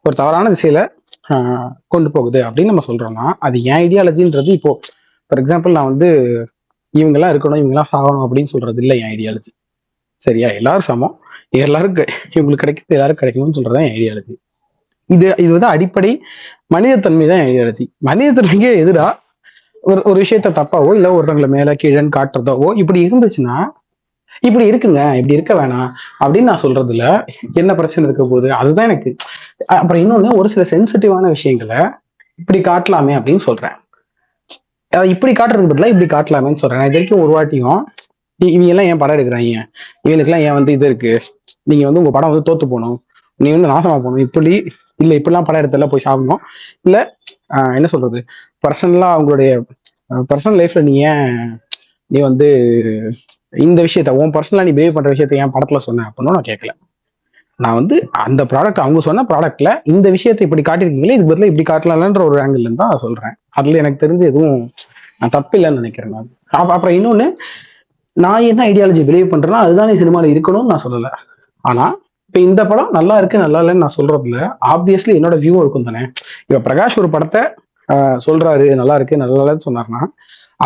ஒரு தவறான திசையில கொண்டு போகுது அப்படின்னு நம்ம சொல்றோம்னா அது என் ஐடியாலஜின்றது. இப்போ ஃபார் எக்ஸாம்பிள் நான் வந்து இவங்கெல்லாம் இருக்கணும் இவங்கெல்லாம் சாகணும் அப்படின்னு சொல்றது இல்லை என் ஐடியாலஜி. சரியா? எல்லாரும் சமம், எல்லாருக்கும் இவங்களுக்கு கிடைக்கிறது எல்லாரும் கிடைக்கணும்னு சொல்றதுதான் என் ஐடியாலஜி. இது வந்து அடிப்படை மனிதத்தன்மை தான் என் ஐடியாலஜி. மனிதத்தன்மைக்கே எதிராக ஒரு விஷயத்த தப்பாவோ இல்ல ஒருத்தவங்களை மேல கீழன்னு காட்டுறதோ இப்படி இருந்துச்சுன்னா, இப்படி இருக்குங்க இப்படி இருக்க வேணாம் அப்படின்னு நான் சொல்றதுல என்ன பிரச்சனை இருக்க போகுது? அதுதான் எனக்கு. அப்புறம் இன்னொன்னு, ஒரு சில சென்சிட்டிவான விஷயங்களை இப்படி காட்டலாமே அப்படின்னு சொல்றேன். இப்படி காட்டுறதுக்கு பதிலாக இப்படி காட்டலாமேன்னு சொல்றேன். நான் இது வரைக்கும் ஒரு வாட்டியும் இவங்க எல்லாம் ஏன் படம் எடுக்கிறாங்க, இவங்களுக்குலாம் ஏன் வந்து இது இருக்கு, நீங்க வந்து உங்க படம் வந்து தோத்து போகணும், நீ வந்து நாசமா போகணும், இப்படி இல்ல இப்படிலாம் படம் எடுத்தெல்லாம் போய் சாப்பிடணும், இல்ல என்ன சொல்றது, பர்சனலா அவங்களுடைய பர்சனல் லைஃப்ல நீ வந்து இந்த விஷயத்த உன் பர்சனலா நீ பிஹேவ் பண்ற விஷயத்த என் படத்துல சொன்னேன் அப்படின்னு நான் கேட்கல. நான் வந்து அந்த ப்ராடக்ட் அவங்க சொன்ன ப்ராடக்ட்ல இந்த விஷயத்தை இப்படி காட்டியிருக்கீங்களே, இதுக்கு பதிலாக இப்படி காட்டலாம்ன்ற ஒரு ஆங்கிள் தான் சொல்றேன். அதுல எனக்கு தெரிஞ்சு எதுவும் தப்பு இல்லைன்னு நினைக்கிறேன் நான். அப்புறம் இன்னொன்னு, நான் என்ன ஐடியாலஜி பிலீவ் பண்றேன்னா அதுதான் சினிமாவில் இருக்கணும்னு நான் சொல்லலை. ஆனா இப்ப இந்த படம் நல்லா இருக்கு நல்லா இல்லைன்னு நான் சொல்றதுல ஆப்வியஸ்லி என்னோட வியூ இருக்கும் தானே. இப்ப பிரகாஷ் ஒரு படத்தை சொல்றாரு நல்லா இருக்கு நல்லா இல்லைன்னு சொன்னார்னா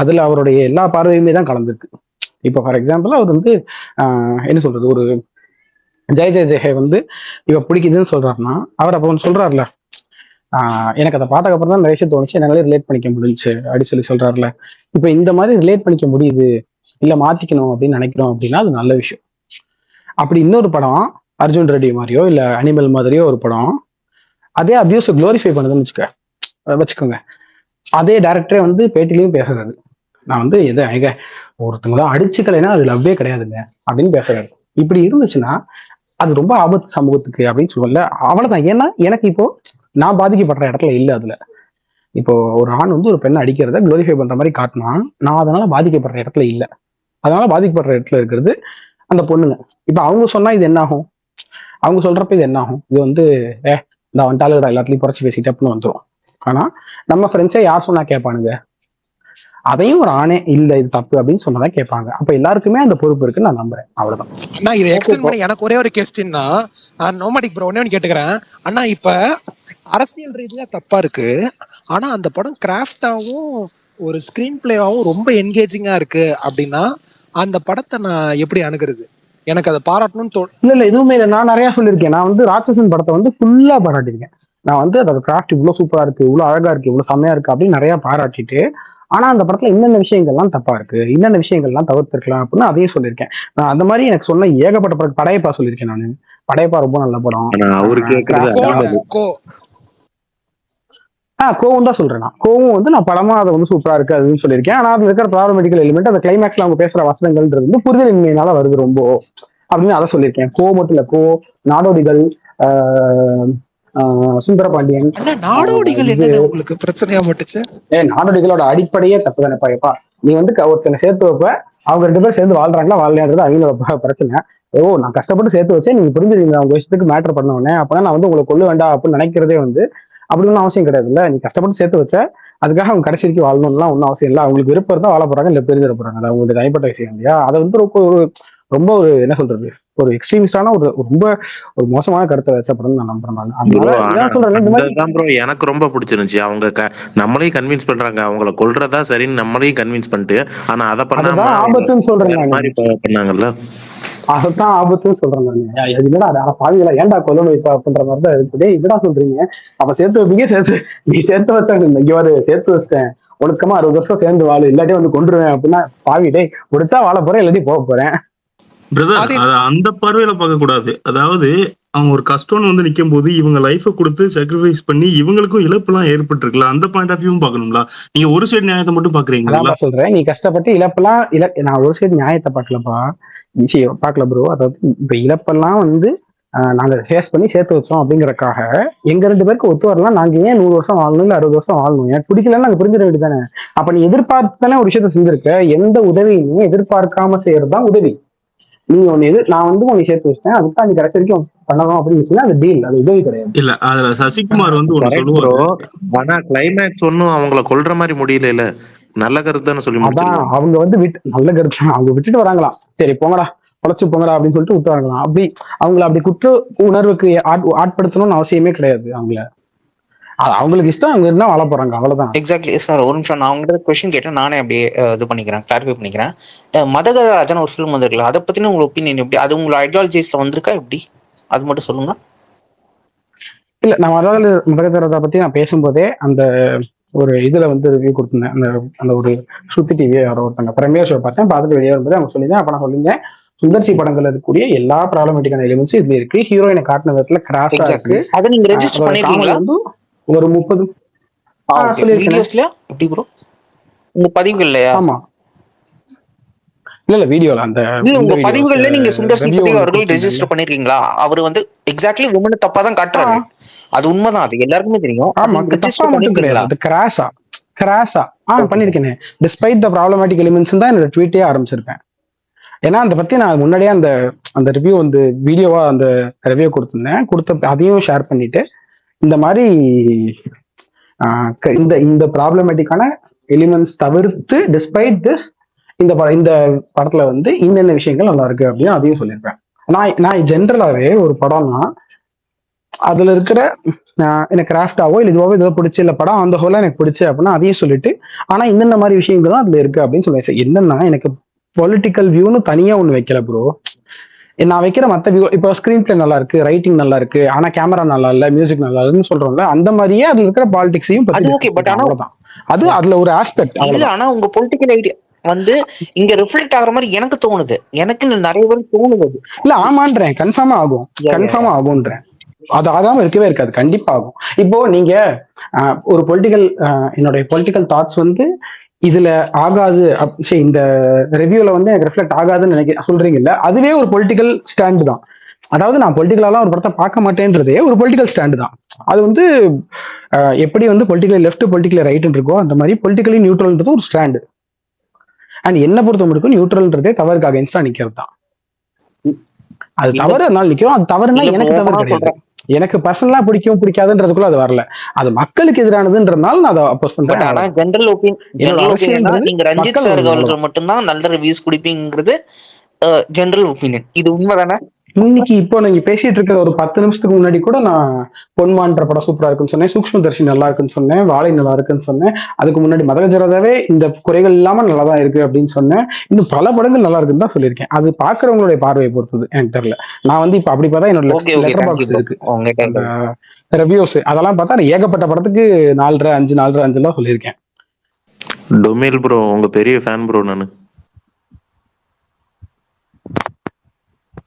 அதுல அவருடைய எல்லா பார்வையுமே தான் கலந்துருக்கு. இப்போ ஃபார் எக்ஸாம்பிள் அவர் வந்து என்ன சொல்றது, ஒரு ஜெய வந்து இவ பிடிக்குதுன்னு சொல்றாருன்னா அவர் அப்ப ஒன்று சொல்றாருல, எனக்கு அதை பார்த்ததுக்கு அப்புறம் தான் நிறைய விஷயம் தோணுச்சு, என்னாலே ரிலேட் பண்ணிக்க முடிஞ்சுச்சு அப்படின்னு சொல்றாருல. இப்ப இந்த மாதிரி ரிலேட் பண்ணிக்க முடியுது இல்ல மாத்திக்கணும் அப்படின்னு நினைக்கிறோம் அப்படின்னா அது நல்ல விஷயம். அப்படி இன்னொரு படம் அர்ஜுன் ரெட்டி மாதிரியோ இல்ல அனிமல் மாதிரியோ ஒரு படம் அதே அபியூஸ் குளோரிஃபை பண்ணுதுன்னு வச்சுக்கோங்க, அதே டைரக்டரே வந்து பேட்டிலையும் பேசுறாரு, நான் வந்து எதை ஒருத்தவங்க தான் அடிச்சுக்கலைன்னா அது லவ்வே கிடையாதுங்க அப்படின்னு பேசுறாரு. இப்படி இருந்துச்சுன்னா அது ரொம்ப ஆபத்து சமூகத்துக்கு அப்படின்னு சொல்லல. அவ்வளவுதான். ஏன்னா எனக்கு இப்போ நான் பாதிக்கப்படுற இடத்துல இல்லை. அதுல இப்போ ஒரு ஆண் வந்து ஒரு பெண்ணை அடிக்கிறத குளோரிஃபை பண்ற மாதிரி காட்டினா நான் அதனால பாதிக்கப்படுற இடத்துல இல்லை. அதனால பாதிக்கப்படுற இடத்துல இருக்கிறது அந்த பொண்ணுங்க. இப்ப அவங்க சொன்னா இது என்ன ஆகும், அவங்க சொல்றப்ப இது என்ன ஆகும், இது வந்து இந்த வந்துட்டாலும் எல்லாத்துலயும் குறைச்சி பேசிட்டு அப்படின்னு வந்துடும். ஆனா நம்ம ஃப்ரெண்ட்ஸே யார் சொன்னா கேட்பானுங்க, அதையும் ஒரு ஆணே இல்ல இது தப்பு அப்படின்னு சொன்னதான் கேட்பாங்க. அப்ப எல்லாருக்குமே அந்த பொறுப்பு இருக்குன்னு நான் நம்புறேன். அவ்வளவுதான். அண்ணா இதை எக்ஸ்டெண்ட் பண்ணி எனக்கு ஒரே ஒரு கொஸ்டின்னா, நோமடிக் ப்ரோ ஒண்ணே கேட்டுக்கிறேன் அண்ணா. இப்ப அரசியல் ரீதியா தப்பா இருக்கு, ஆனா அந்த படம் கிராஃப்டாவும் ஒரு ஸ்கிரீன் பிளேவாவும் ரொம்ப என்கேஜிங்கா இருக்கு அப்படின்னா அந்த படத்தை நான் எப்படி அணுகிறது? எனக்கு அதை பாராட்டணும்னு இல்ல எதுவுமே இல்லை. நான் நிறைய சொல்லியிருக்கேன். நான் வந்து ராட்சசன் படத்தை வந்து ஃபுல்லா பாராட்டிருக்கேன். நான் வந்து அதோட கிராஃப்ட் இவ்வளவு சூப்பரா இருக்கு, இவ்வளவு அழகா இருக்கு, இவ்வளவு செம்மையா இருக்கு அப்படின்னு நிறைய பாராட்டிட்டு, ஆனா அந்த படத்துல இன்னென்ன விஷயங்கள்லாம் தப்பா இருக்கு, இன்னென்ன விஷயங்கள்லாம் தவிர்த்திருக்கலாம் அப்படின்னு அதையும் சொல்லியிருக்கேன். நான் அந்த மாதிரி எனக்கு சொன்ன ஏகப்பட்ட படம். படையப்பா சொல்லியிருக்கேன் நானு, படையப்பா ரொம்ப நல்ல படம். கோவம் தான் சொல்றேன். நான் கோவம் வந்து நான் படமா அதை வந்து சூப்பரா இருக்கு அதுன்னு சொல்லியிருக்கேன். ஆனா அதுல இருக்கிற ப்ராப்ளமெட்டிக்கல் எலிமெண்ட் அந்த கிளைமேக்ஸ்ல அவங்க பேசுற வசனங்கள்ன்றது வந்து புரிதலின்மையினால வருது ரொம்ப அப்படின்னு அதை சொல்லியிருக்கேன். மட்டும் இல்ல, நாடோடிகள், சுந்தரபாண்டியன், நாடோடிகள் என்ன உங்களுக்கு பிரச்சனையா மட்டுச்சு? நாடோடிகளோட அடிப்படையே தப்பு தானேப்பா. நீ வந்து ஒருத்தனை சேர்த்து வைப்ப, அவங்க 2 பேரும் சேர்ந்து வாழ்றாங்களா வாழலையான்றது அவங்களோட பிரச்சனை. நான் கஷ்டப்பட்டு சேர்த்து வச்சேன், நீங்க புரிஞ்சுருக்கீங்க அவங்க விஷயத்துக்கு மேட்டர் பண்ண உடனே, அப்பதான் நான் வந்து உங்களை கொள்ள வேண்டாம் அப்படின்னு நினைக்கிறதே வந்து அப்படி ஒன்றும் அவசியம் கிடையாது. இல்ல நீ கஷ்டப்பட்டு சேர்த்து வச்ச அதுக்காக அவங்க கடைசி வரைக்கும் வாழணும்லாம் ஒன்றும் அவசியம் இல்லை. அவங்களுக்கு விருப்பம் இருந்தா வாழ போறாங்க, இல்ல பிரிஞ்சிட போறாங்க. அது அவங்களுடைய தனிப்பட்ட விஷயம் இல்லையா? அதை வந்து ரொம்ப ஒரு என்ன சொல்றது, ஒரு எக்ஸ்ட்ரீமிஸ்டான ஒரு ரொம்ப ஒரு மோசமான கருத்தை வச்ச படம் நான் நம்புறேன். எனக்கு ரொம்ப பிடிச்சிருந்துச்சு. அவங்க நம்மளையும் கன்வின்ஸ் பண்றாங்க, அவங்கள கொல்றதா சரின்னு நம்மளையும் கன்வின்ஸ் பண்ணிட்டு, ஆனா அதை பண்ணாம ஆபத்துன்னு சொல்றேன் பண்ணாங்கல்ல, அதான் ஆபத்துன்னு சொல்றேன் நான். என்னடா பாதிகளா ஏன்டா கொல்ல வைப்பா அப்படின்ற மாதிரி தான் இருக்குது. இதுடா சொல்றீங்க, அப்ப சேர்த்து வைப்பீங்க, நீ சேர்த்து வச்சாங்க இங்க வாரு சேர்த்து வச்சிட்டேன், ஒழுக்கமா 60 வருஷம் சேர்ந்து வாழு, இல்லாட்டி வந்து கொண்டுருவேன் அப்படின்னா பாவிட்டே முடிச்சா வாழ போறேன், இல்லாட்டி போக போறேன். பிரதர் அத அந்த பார்வையில பார்க்க கூடாது. அதாவது அவங்க ஒரு கஷ்டம்னு வந்து நிக்கும் போது இவங்க லைஃப கொடுத்து சாக்ரிஃபைஸ் பண்ணி இவங்களுக்கும் இழப்புலாம் ஏற்பட்டிருக்குல்ல, அந்த பாயிண்ட் ஆஃப் வியூவும் பார்க்கணும்ல. நீங்க ஒரு சைடு நியாயத்தை மட்டும் பாக்குறீங்களா? அதான்ப்பா சொல்றேன், நீ கஷ்டப்பட்டு இழப்பெல்லாம் நான் ஒரு சைடு நியாயத்தை பார்க்கலப்பா, பார்க்கல ப்ரோ. அதாவது இப்ப இழப்பெல்லாம் வந்து நாங்க ஃபேஸ் பண்ணி சேர்த்து வச்சோம் அப்படிங்கறக்காக எங்க 2 பேருக்கு ஒத்து வரலாம். நாங்க ஏன் 100 வருஷம் வாழணும் இல்ல 60 வருஷம் வாழணும்? எனக்கு பிடிக்கலன்னு நாங்க புரிஞ்சிட வேண்டியதானே. அப்ப நீ எதிர்பார்த்து தானே ஒரு விஷயத்த செஞ்சிருக்க. எந்த உதவியுமே எதிர்பார்க்காம செய்யறதுதான் உதவி. நீங்க நான் வந்து உன்னை சேர்த்து வச்சிட்டேன், அதுதான் நீ கடைசி வரைக்கும் பண்ணணும் அப்படின்னு சொன்னா அது டீல், அது உதவி கிடையாது. இல்ல அதுல சசிகுமார் வந்து ஒண்ணு சொல்லுவாரு. ஆனா கிளைமேக்ஸ் ஒன்னும் அவங்கள கொல்ற மாதிரி முடியல. நல்ல கருத்து தானே சொல்லி அதான் முடிச்சிருக்காங்க. அவங்க வந்து நல்ல கருத்து அவங்க விட்டுட்டு வராங்களாம். சரி போங்கடா பொழைச்சு போங்கடா அப்படின்னு சொல்லிட்டு விட்டு வராங்களாம். அப்படி அவங்கள அப்படி குற்ற உணர்வுக்கு ஆட்படுத்தணும்னு அவசியமே கிடையாது. அவங்களுக்கு இஷ்டம், அவங்க இருந்தா வாழ போறாங்க, அவ்வளவுதான். Exactly sir. ஒரு நிமிஷம், நான் உங்கள்கிட்ட கொஸ்டின் கேட்டேன், நானே அப்படியே இது பண்ணிக்கிறேன், கிளாரிஃபை பண்ணிக்கிறேன். மதகதராஜன் ஒரு ஃபிலிம் வந்திருக்குல்ல, அதை பத்தின உங்க ஒப்பீனியன் எப்படி? அது உங்களோட ஐடியாலஜிஸ்ல வந்திருக்கா எப்படி? அது மட்டும் சொல்லுங்க. இல்ல நான் மதகதராஜா பத்தி நான் பேசும்போதே அந்த ஒரு இதுல வந்து ரிவ்யூ கொடுத்திருந்தேன். அந்த ஒரு சுத்தி டிவி யாரோ ஒருத்தங்க பிரமியர் ஷோ பார்த்தேன், பார்த்துட்டு வெளியே வரும்போது அவங்க சொல்லியிருந்தேன். அப்ப நான் சொல்லியிருந்தேன், சுந்தர்சி படங்கள்ல இருக்கக்கூடிய எல்லா ப்ராப்ளமேட்டிக்கான எலிமெண்ட்ஸும் இதுல இருக்கு. ஹீரோயினை காட்டின விதத்துல கிராஸா இருக்கு. அதை நீங்க ரெஜிஸ்டர் பண்ணிருக்கீங்களா? வந்து ஒரு 30 வீடியோஸ்லயா எப்படி ப்ரோ? உங்க பதிவுகள்லயா? ஆமா, இல்ல வீடியோல அந்த உங்க பதிவுகள்ல நீங்க சுந்தர் சி பட்டி அவர்கள் ரெஜிஸ்டர் பண்ணிருக்கீங்களா? அவர் வந்து எக்ஸாக்ட்லி உமனை தப்பா தான் காட்டுறாரு, அது உண்மைதான், அது எல்லாருக்குமே தெரியும். ஆமா, தப்பா மட்டும் கிடையாது, அது கிராஸா பண்ணிருக்கேன். டிஸ்பைட் த ப்ராப்ளமேட்டிக் எலிமெண்ட்ஸ் தான் என்னோட ட்வீட்டே ஆரம்பிச்சிருப்பேன். ஏன்னா அதை பத்தி நான் முன்னாடியே அந்த ரிவ்யூ வந்து வீடியோவா அந்த ரிவ்யூ கொடுத்த அதையும் ஷேர் பண்ணிட்டு இந்த மாதிரி இந்த ப்ராப்ளமேட்டிக்கான எலிமெண்ட்ஸ் தவிர்த்து டிஸ்பைட் திஸ் இந்த படத்துல வந்து இன்னென்ன விஷயங்கள் நல்லா இருக்கு அப்படின்னு அதையும் சொல்லியிருப்பேன். நான் ஜென்ரலாவே ஒரு படம்னா அதுல இருக்கிற எனக்கு கிராஃப்டாவோ இல்லை இதுவாவோ ஏதோ பிடிச்சி இல்லை படம் அந்த ஹோலா எனக்கு பிடிச்சி அப்படின்னா அதையும் சொல்லிட்டு ஆனா இந்த மாதிரி விஷயங்கள் தான் அதுல இருக்கு அப்படின்னு சொல்லுவேன். என்னன்னா எனக்கு பொலிட்டிக்கல் வியூன்னு தனியா ஒண்ணு வைக்கல ப்ரோ. நான் வைக்கிற மற்ற வியூ இப்போ ஸ்கிரீன் பிளே நல்லா இருக்கு, ரைட்டிங் நல்லா இருக்கு, ஆனா கேமரா நல்லா இல்ல, மியூசிக் நல்லா இல்லைன்னு சொல்றோம்ல, அந்த மாதிரியே அதுல இருக்கிற பாலிடிக்ஸையும் அவ்வளவுதான். அது அதுல ஒரு ஆஸ்பெக்ட். ஆனா உங்க பொலிட்டிக்கல் ஐடியா வந்து இங்க ரிஃப்ளெக்ட் ஆகுற மாதிரி எனக்கு தோணுது, எனக்கு நிறைய பேர் தோணுது. இல்ல ஆமான்றேன், கன்ஃபார்மா ஆகும்ன்றேன். அது ஆகாம இருக்கவே இருக்காது, கண்டிப்பா ஆகும். இப்போ நீங்க ஒரு பொலிட்டிக்கல் என்னுடைய பொலிட்டிக்கல் தாட்ஸ் வந்து இதுல ஆகாது, இந்த ரிவ்யூல வந்து எனக்கு ரிஃப்ளெக்ட் ஆகாதுன்னு சொல்றீங்கல்ல, அதுவே ஒரு பொலிட்டிக்கல் ஸ்டாண்ட் தான். அதாவது நான் பொலிட்டிக்கலாலாம் ஒரு படத்தை பார்க்க மாட்டேன்றதே ஒரு பொலிட்டிக்கல் ஸ்டாண்டு தான். அது வந்து எப்படி வந்து பொலிட்டிக்கலி லெஃப்ட் பொலிட்டிக்கலி ரைட் இருக்கோ அந்த மாதிரி பொலிட்டிக்கலி நியூட்ரல்ன்றது ஒரு ஸ்டாண்டு. அண்ட் என்ன பொறுத்த மட்டும் நியூட்ரல்ன்றதே தவறுக்கு அகைன்ஸ்டா நிக்கிறது தான். அது தவறு, அதனால நிக்கிறோம். அது தவறுனா எனக்கு தவறு கிடையாது. எனக்கு பர்சனலா பிடிக்காதுன்றதுக்குள்ள அது வரல, அது மக்களுக்கு எதிரானதுன்றதுனால நான் அதை அப்போஸ் பண்றேன். ஆனா ஜெனரல் ஒபினியன் நீங்க ரஞ்சித் சார் அவர்கள் மட்டும்தான் நல்ல ரிவ்யூஸ் குடிப்பீங்கிறது ஜெனரல் ஒபினியன். இது உண்மைதானே? இன்னைக்கு இப்போ நீங்க பேசிட்டு இருக்கிற ஒரு 10 நிமிஷத்துக்கு முன்னாடி கூட நான் பொன்மான்ற படம் சூப்பரா இருக்குன்னு சொன்னேன், சூக்ஷ்மதர்ஷி நல்லா இருக்குன்னு சொன்னேன், வாழை நல்லா இருக்குன்னு சொன்னேன். அதுக்கு முன்னாடி மதகஜராவே இந்த குறைகள் இல்லாம நல்லா தான் இருக்கு அப்படின்னு சொன்னேன். இன்னும் பல படங்கள் நல்லா இருக்குன்னு தான் சொல்லியிருக்கேன். அது பாக்குறவங்களுடைய பார்வையை பொறுத்தது, எனக்கு தெரியல. நான் வந்து இப்ப அப்படி பார்த்தா என்னோட லெட்டர் பாக்ஸ் இருக்கு ரிவ்யூஸ், அதெல்லாம் பார்த்தா ஏகப்பட்ட படத்துக்கு 4.5 தான் சொல்லியிருக்கேன். டொமேல் ப்ரோ உங்க பெரிய ஃபேன் ப்ரோ நானு.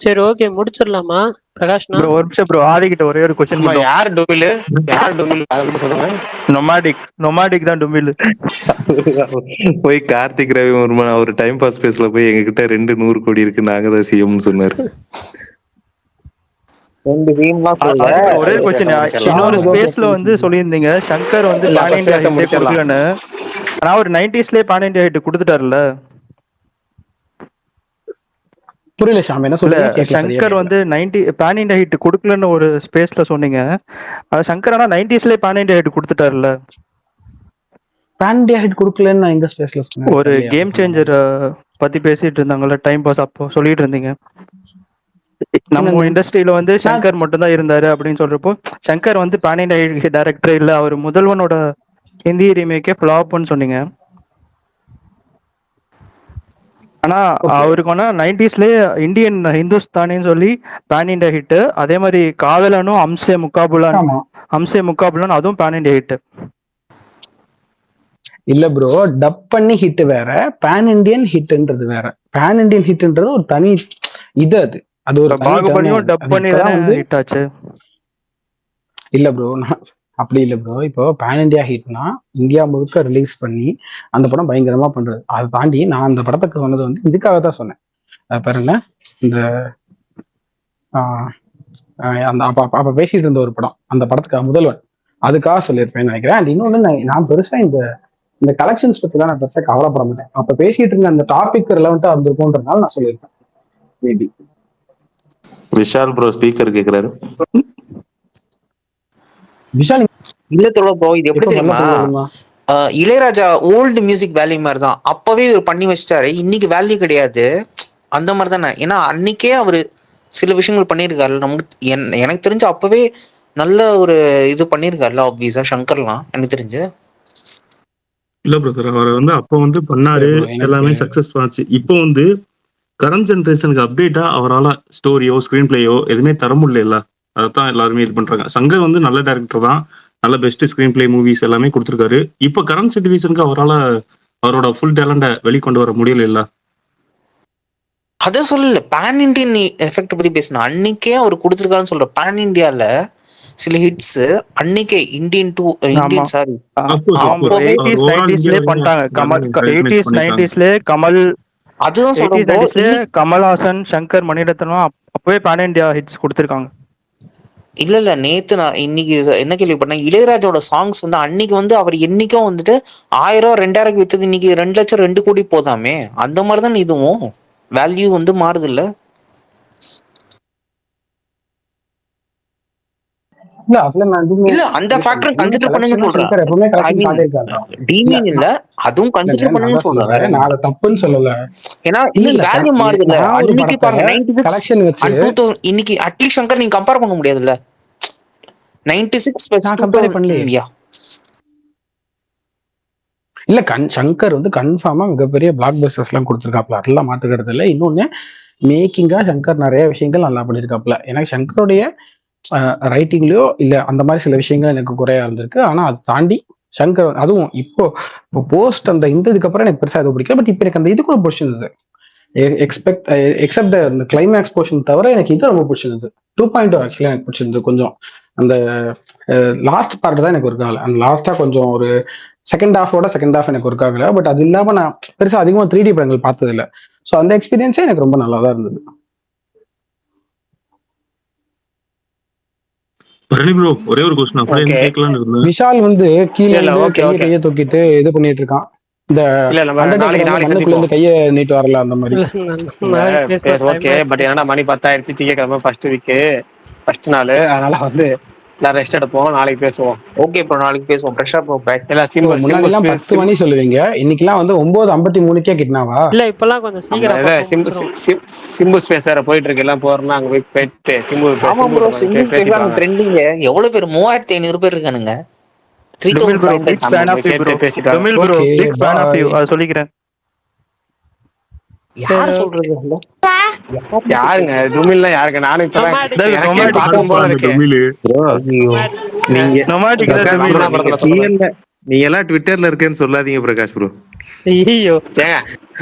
சரி ஓகே முடிச்சிடலாமா பிரகாஷ்? ப்ரோ ஒரு நிமிஷம் ப்ரோ, ஆதிக்கிட்ட ஒரே ஒரு क्वेश्चन மட்டும். யார் டொமில் அத மட்டும் சொல்லுங்க. நொமாடிக் தான் டொமில். போய் கார்த்திக் ரவிவர்மன் அவர் டைம் பாஸ் பேஸ்ல போய் எங்க கிட்ட 200 கோடி இருக்கு நாங்க தான் சிஎம்னு சொன்னாரு. ஒரே क्वेश्चन, இன்னொரு ஸ்பேஸ்ல வந்து சொல்லியிருந்தீங்க சங்கர் வந்து பான் இந்தியா ஹிட் கொடுக்கலன்னு. ஆனா ஒரு 90ஸ்லயே பான் இந்தியா ஹிட் கொடுத்துட்டாருல்ல. புரியல ஷாம், என்ன சொல்றீங்க? சங்கர் வந்து 90 பான் இந்தியா ஹிட் கொடுக்கலன்னு ஒரு ஸ்பேஸ்ல சொன்னீங்க. அது சங்கர் ஆனா 90ஸ்லயே பான் இந்தியா ஹிட் கொடுத்துட்டாருல்ல. பான் இந்தியா ஹிட் கொடுக்கலன்னு நான் எங்க ஸ்பேஸ்ல சொன்னேன்? ஒரு கேம் சேஞ்சர் பத்தி பேசிட்டு இருந்தாங்கல்ல டைம் பாஸ், அப்போ சொல்லிட்டு இருந்தீங்க நம்ம இண்டஸ்ட்ரியில வந்து சங்கர் மட்டும் தான் இருந்தாரு அப்படின்னு சொல்றப்போ, சங்கர் வந்து பான் இந்தியா டைரக்டர் இல்ல, அவர் முதல்வனோட ஹிந்தி ரீமேக்கே ஃபிளாப்னு சொன்னீங்க. ஆனா அவருக்கு வேணா 90ஸ்லயே இந்தியன் ஹிந்துஸ்தானின்னு சொல்லி பான் இண்டியா ஹிட். அதே மாதிரி காதலனும் அம்சே முக்காபுலான் அதுவும் பான் இண்டியா ஹிட். இல்ல ப்ரோ, டப் பண்ணி ஹிட் வேற, பான் இண்டியன் ஹிட்ன்றது வேற. பான் இண்டியன் ஹிட்ன்றது ஒரு தனி அது அது ஒரு தனி டேர்னே. பாகுபலியும் அது டப் அது பண்ணி இப்பதான் தானே வந்து ஹிட் ஆச்சு. இல்ல ப்ரோ, அப்படி இல்ல ப்ரோ. இப்போ பேன் இந்தியா ஹிட்னா இந்தியா முழுக்க ரிலீஸ் பண்ணி அந்த படம் பயங்கரமா பண்றது. அதை தாண்டி நான் அந்த படத்துக்கு சொன்னது வந்து இதுக்காக தான் சொன்னேன். பேர் என்ன, இந்த ஆஹ் அந்த அப்ப அப்ப அப்ப பேசிட்டு இருந்த ஒரு படம், அந்த படத்துக்கு முதல்வன், அதுக்காக சொல்லியிருப்பேன்னு நினைக்கிறேன். அண்ட் இன்னொன்னு, நான் பெருசா இந்த இந்த கலெக்ஷன்ஸ் பத்தி தான் நான் பெருசா கவலைப்பட மாட்டேன். அப்ப பேசிட்டு இருந்த அந்த டாபிக் ரிலவெண்டா இருந்திருக்கும்ன்றதுனால நான் சொல்லியிருப்பேன் மேபி. விஷால் ப்ரோ ஸ்பீக்கர் கேக்குறாரு. விஷால் இல்ல தோழர் ப்ரோ, இது எப்படி எப்ப தெரியுமா? நல்ல சொல்லுமா? இளையராஜா ஓல்டு மியூசிக் வேல்யூ மாதிரி தான். அப்பவே இவர் பண்ணி வச்சிட்டாரு, இன்னைக்கு வேல்யூ கிடையாது. அந்த மாதிரி தானே. ஏன்னா அன்னைக்கே அவரு சில விஷயங்கள் பண்ணியிருக்காரு. நமக்கு எனக்கு தெரிஞ்சு அப்பவே நல்ல ஒரு இது பண்ணியிருக்காருல்ல. ஆப்வியஸா சங்கர்லாம் எனக்கு தெரிஞ்சு. இல்ல பிரதர், அவர் வந்து அப்ப வந்து பண்ணாரு, bro, எனக்கு எல்லாமே சக்சஸ் ஆச்சு. இப்போ வந்து கரண்ட் ஜென்ரேஷனுக்கு அப்டேட்டா அவரால ஸ்டோரியோ ஸ்கிரீன் பிளேயோ எதுவுமே தர முடியல. அதைத்தான் எல்லாருமே இது பண்றாங்க. சங்கர் வந்து நல்ல டைரக்டர் தான், நல்ல பெஸ்ட் ஸ்கிரீன் பிளே மூவிஸ் எல்லாமே கொடுத்துருக்காரு. இப்போ கரண்ட் சிச்சுவேஷனுக்கு அவரால அவரோட ஃபுல் டேலண்ட வெளிக்கொண்டு வர முடியல இல்ல. அதை சொல்லல, பேன் இண்டியன் எஃபெக்ட் பத்தி பேசினா அன்னைக்கே அவர் கொடுத்துருக்காருன்னு சொல்ற. பேன் இண்டியால சில ஹிட்ஸ் அன்னைக்கே இந்தியன் டூ இந்தியன் சாரி அப்பவே 80s 90sலயே பண்ணிட்டாங்க. கமல் 80s 90sலயே கமல், அதுதான் 80s சொல்றேன் bro. 90sலயே கமல்ஹாசன், சங்கர், மணிரத்னம் அப்பவே பேன் இண்டியா ஹிட்ஸ் கொடுத்துருக்காங்க. இல்ல நேத்து நான் இன்னைக்கு என்ன கேள்விப்பட்டேன், இளையராஜோட சாங்ஸ் வந்து அன்னைக்கு வந்து அவர் என்னைக்கும் வந்துட்டு 1000 2000 வித்தது இன்னைக்கு 2 லட்சம் 2 கோடி போதாமே. அந்த மாதிரிதான் இதுவும் வேல்யூ வந்து மாறுது இல்ல. இல்ல அதுல நான் எதுவுமே இல்ல அந்த ஃபேக்டர் கன்சிடர் பண்ணுன்னு சொல்றேன். சங்கர் எப்பவுமே ஐ கலெக்ஷன் மீன் காட்டியிருக்காரு. டீமிங் இல்ல, அதுவும் கன்சிடர் நான் பண்ணுன்னு தான் சொல்றேன். வேற சொல்றேன், நான் என்ன? அதை தப்புன்னு சொல்லல. ஏன்னா இல்ல இன்னைக்கு வேல்யூ மாறுது இல்ல. நான் ஒரு அன்னைக்கு படத்தை பாருங்க 96 கலெக்ஷன் வச்சு and 2000, இன்னைக்கு அட்லீஸ்ட் சங்கர் நீங்க கம்பேர் பண்ண முடியாதுல்ல. 96 நான் கம்பேர் பண்ணலையே. யா இல்ல சங்கர் வந்து கன்ஃபார்மா மிகப்பெரிய பிளாக் பஸ்டர்ஸ் எல்லாம் கொடுத்துருக்காப்ல, அதெல்லாம் மாத்துக்கிறது இல்லை. இன்னொன்னு மேக்கிங்கா சங்கர் நிறைய விஷயங்கள் நல்லா பண்ணியிருக்காப்ல. எனக்கு சங்கருடைய ரைட்டிங்லயோ இல்ல அந்த மாதிரி சில விஷயங்கள் எனக்கு குறையா இருந்திருக்கு. ஆனா அதை தாண்டி சங்கர் அதுவும் இப்போ போஸ்ட் அந்த இந்த இதுக்கப்புறம் எனக்கு பெருசா எதுவும் பிடிக்கல. பட் இப்போ எனக்கு அந்த இது கூட பிடிச்சிருந்தது. எக்ஸப்ட் அந்த கிளைமேக்ஸ் போர்ஷன் தவிர எனக்கு இது ரொம்ப பிடிச்சிருந்தது. 2.0 ஆக்சுவலா எனக்கு பிடிச்சிருந்தது. கொஞ்சம் அந்த லாஸ்ட் பார்ட் தான் எனக்கு ஒர்க் ஆகல. அந்த லாஸ்டா கொஞ்சம் ஒரு செகண்ட் ஹாஃப் எனக்கு ஒர்க் ஆகல. பட் அது இல்லாம நான் பெருசா அதிகமா 3D படங்கள் பார்த்தது இல்லை. ஸோ அந்த எக்ஸ்பீரியன்ஸே எனக்கு ரொம்ப நல்லா தான் இருந்தது. பரணி ப்ரோ, ஒரே ஒரு क्वेश्चन அப்படியே கேட்கலாம்னு இருந்தேன். விஷால் வந்து கீழே இருந்து கையை தூக்கிட்டு இது பண்ணிட்டு இருக்கான். இந்த மண்ணுக்குள்ள இருந்து கையை நீட்டு வரல அந்த மாதிரி. ஓகே, பட் என்னன்னா மணி 10 ஆயிடுச்சு, திங்கக்கிழமை ஃபர்ஸ்ட் நாள், அதனால வந்து நான் ரெஸ்ட் எடுப்போம். நாளைக்கு பேசுவோம். ஓகே ப்ரோ, நாளைக்கு பேசுவோம். ஃப்ரெஷ்ஷா ப்ரோ. முன்னாடி எல்லாம் 10 மணி சொல்லுவீங்க, இன்னைக்கெல்லாம் வந்து 9:53 கிட்னாவா? இல்ல இப்பெல்லாம் கொஞ்சம் சீக்கிரம் சிம்பு ஸ்பேஸ் வேற போயிட்டு இருக்கு. எல்லாம் போறோம்னா அங்க போய் போயிட்டு சிம்பு ஆமா ப்ரோ, சிம்பு ஸ்பேஸ் அந்த ட்ரெண்டிங் எவ்வளவு பேர் 3500 பேர் இருக்கானுங்க. 3000 சொல்லிக்கிறேன். யாரு சொல்றது? யாருங்க துமில்ல? யாருங்க? நானும் நீங்க எல்லாம் ட்விட்டர்ல இருக்கேன்னு சொல்லாதீங்க பிரகாஷ் ப்ரோ. ஐயோ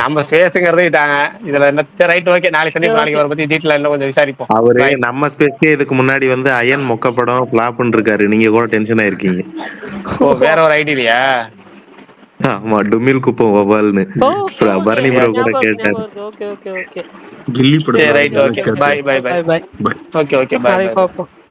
நம்ம ஸ்பேஸ்ங்கிறதே இதாங்க. இதுல என்ன ரைட்? ஓகே, நாளைக்கு வர பத்தி டீடைலா இன்னும் கொஞ்சம் விசாரிப்போம். அவரு நம்ம ஸ்பேஸ்க்கே இதுக்கு முன்னாடி வந்து அயன் மொக்க படம் ஃபிளாப்னு இருக்காரு. நீங்க கூட டென்ஷன் ஆயிருக்கீங்க. ஓ, வேற ஒரு ஐடியா? ஆமா, டுமில் குப்பம் வவால்னு பரணி ப்ரோ கூட கேட்டாரு. ஓகே ஓகே ஓகே கில்லி படம். Right, okay, by. ஓகே, பாப்போம்.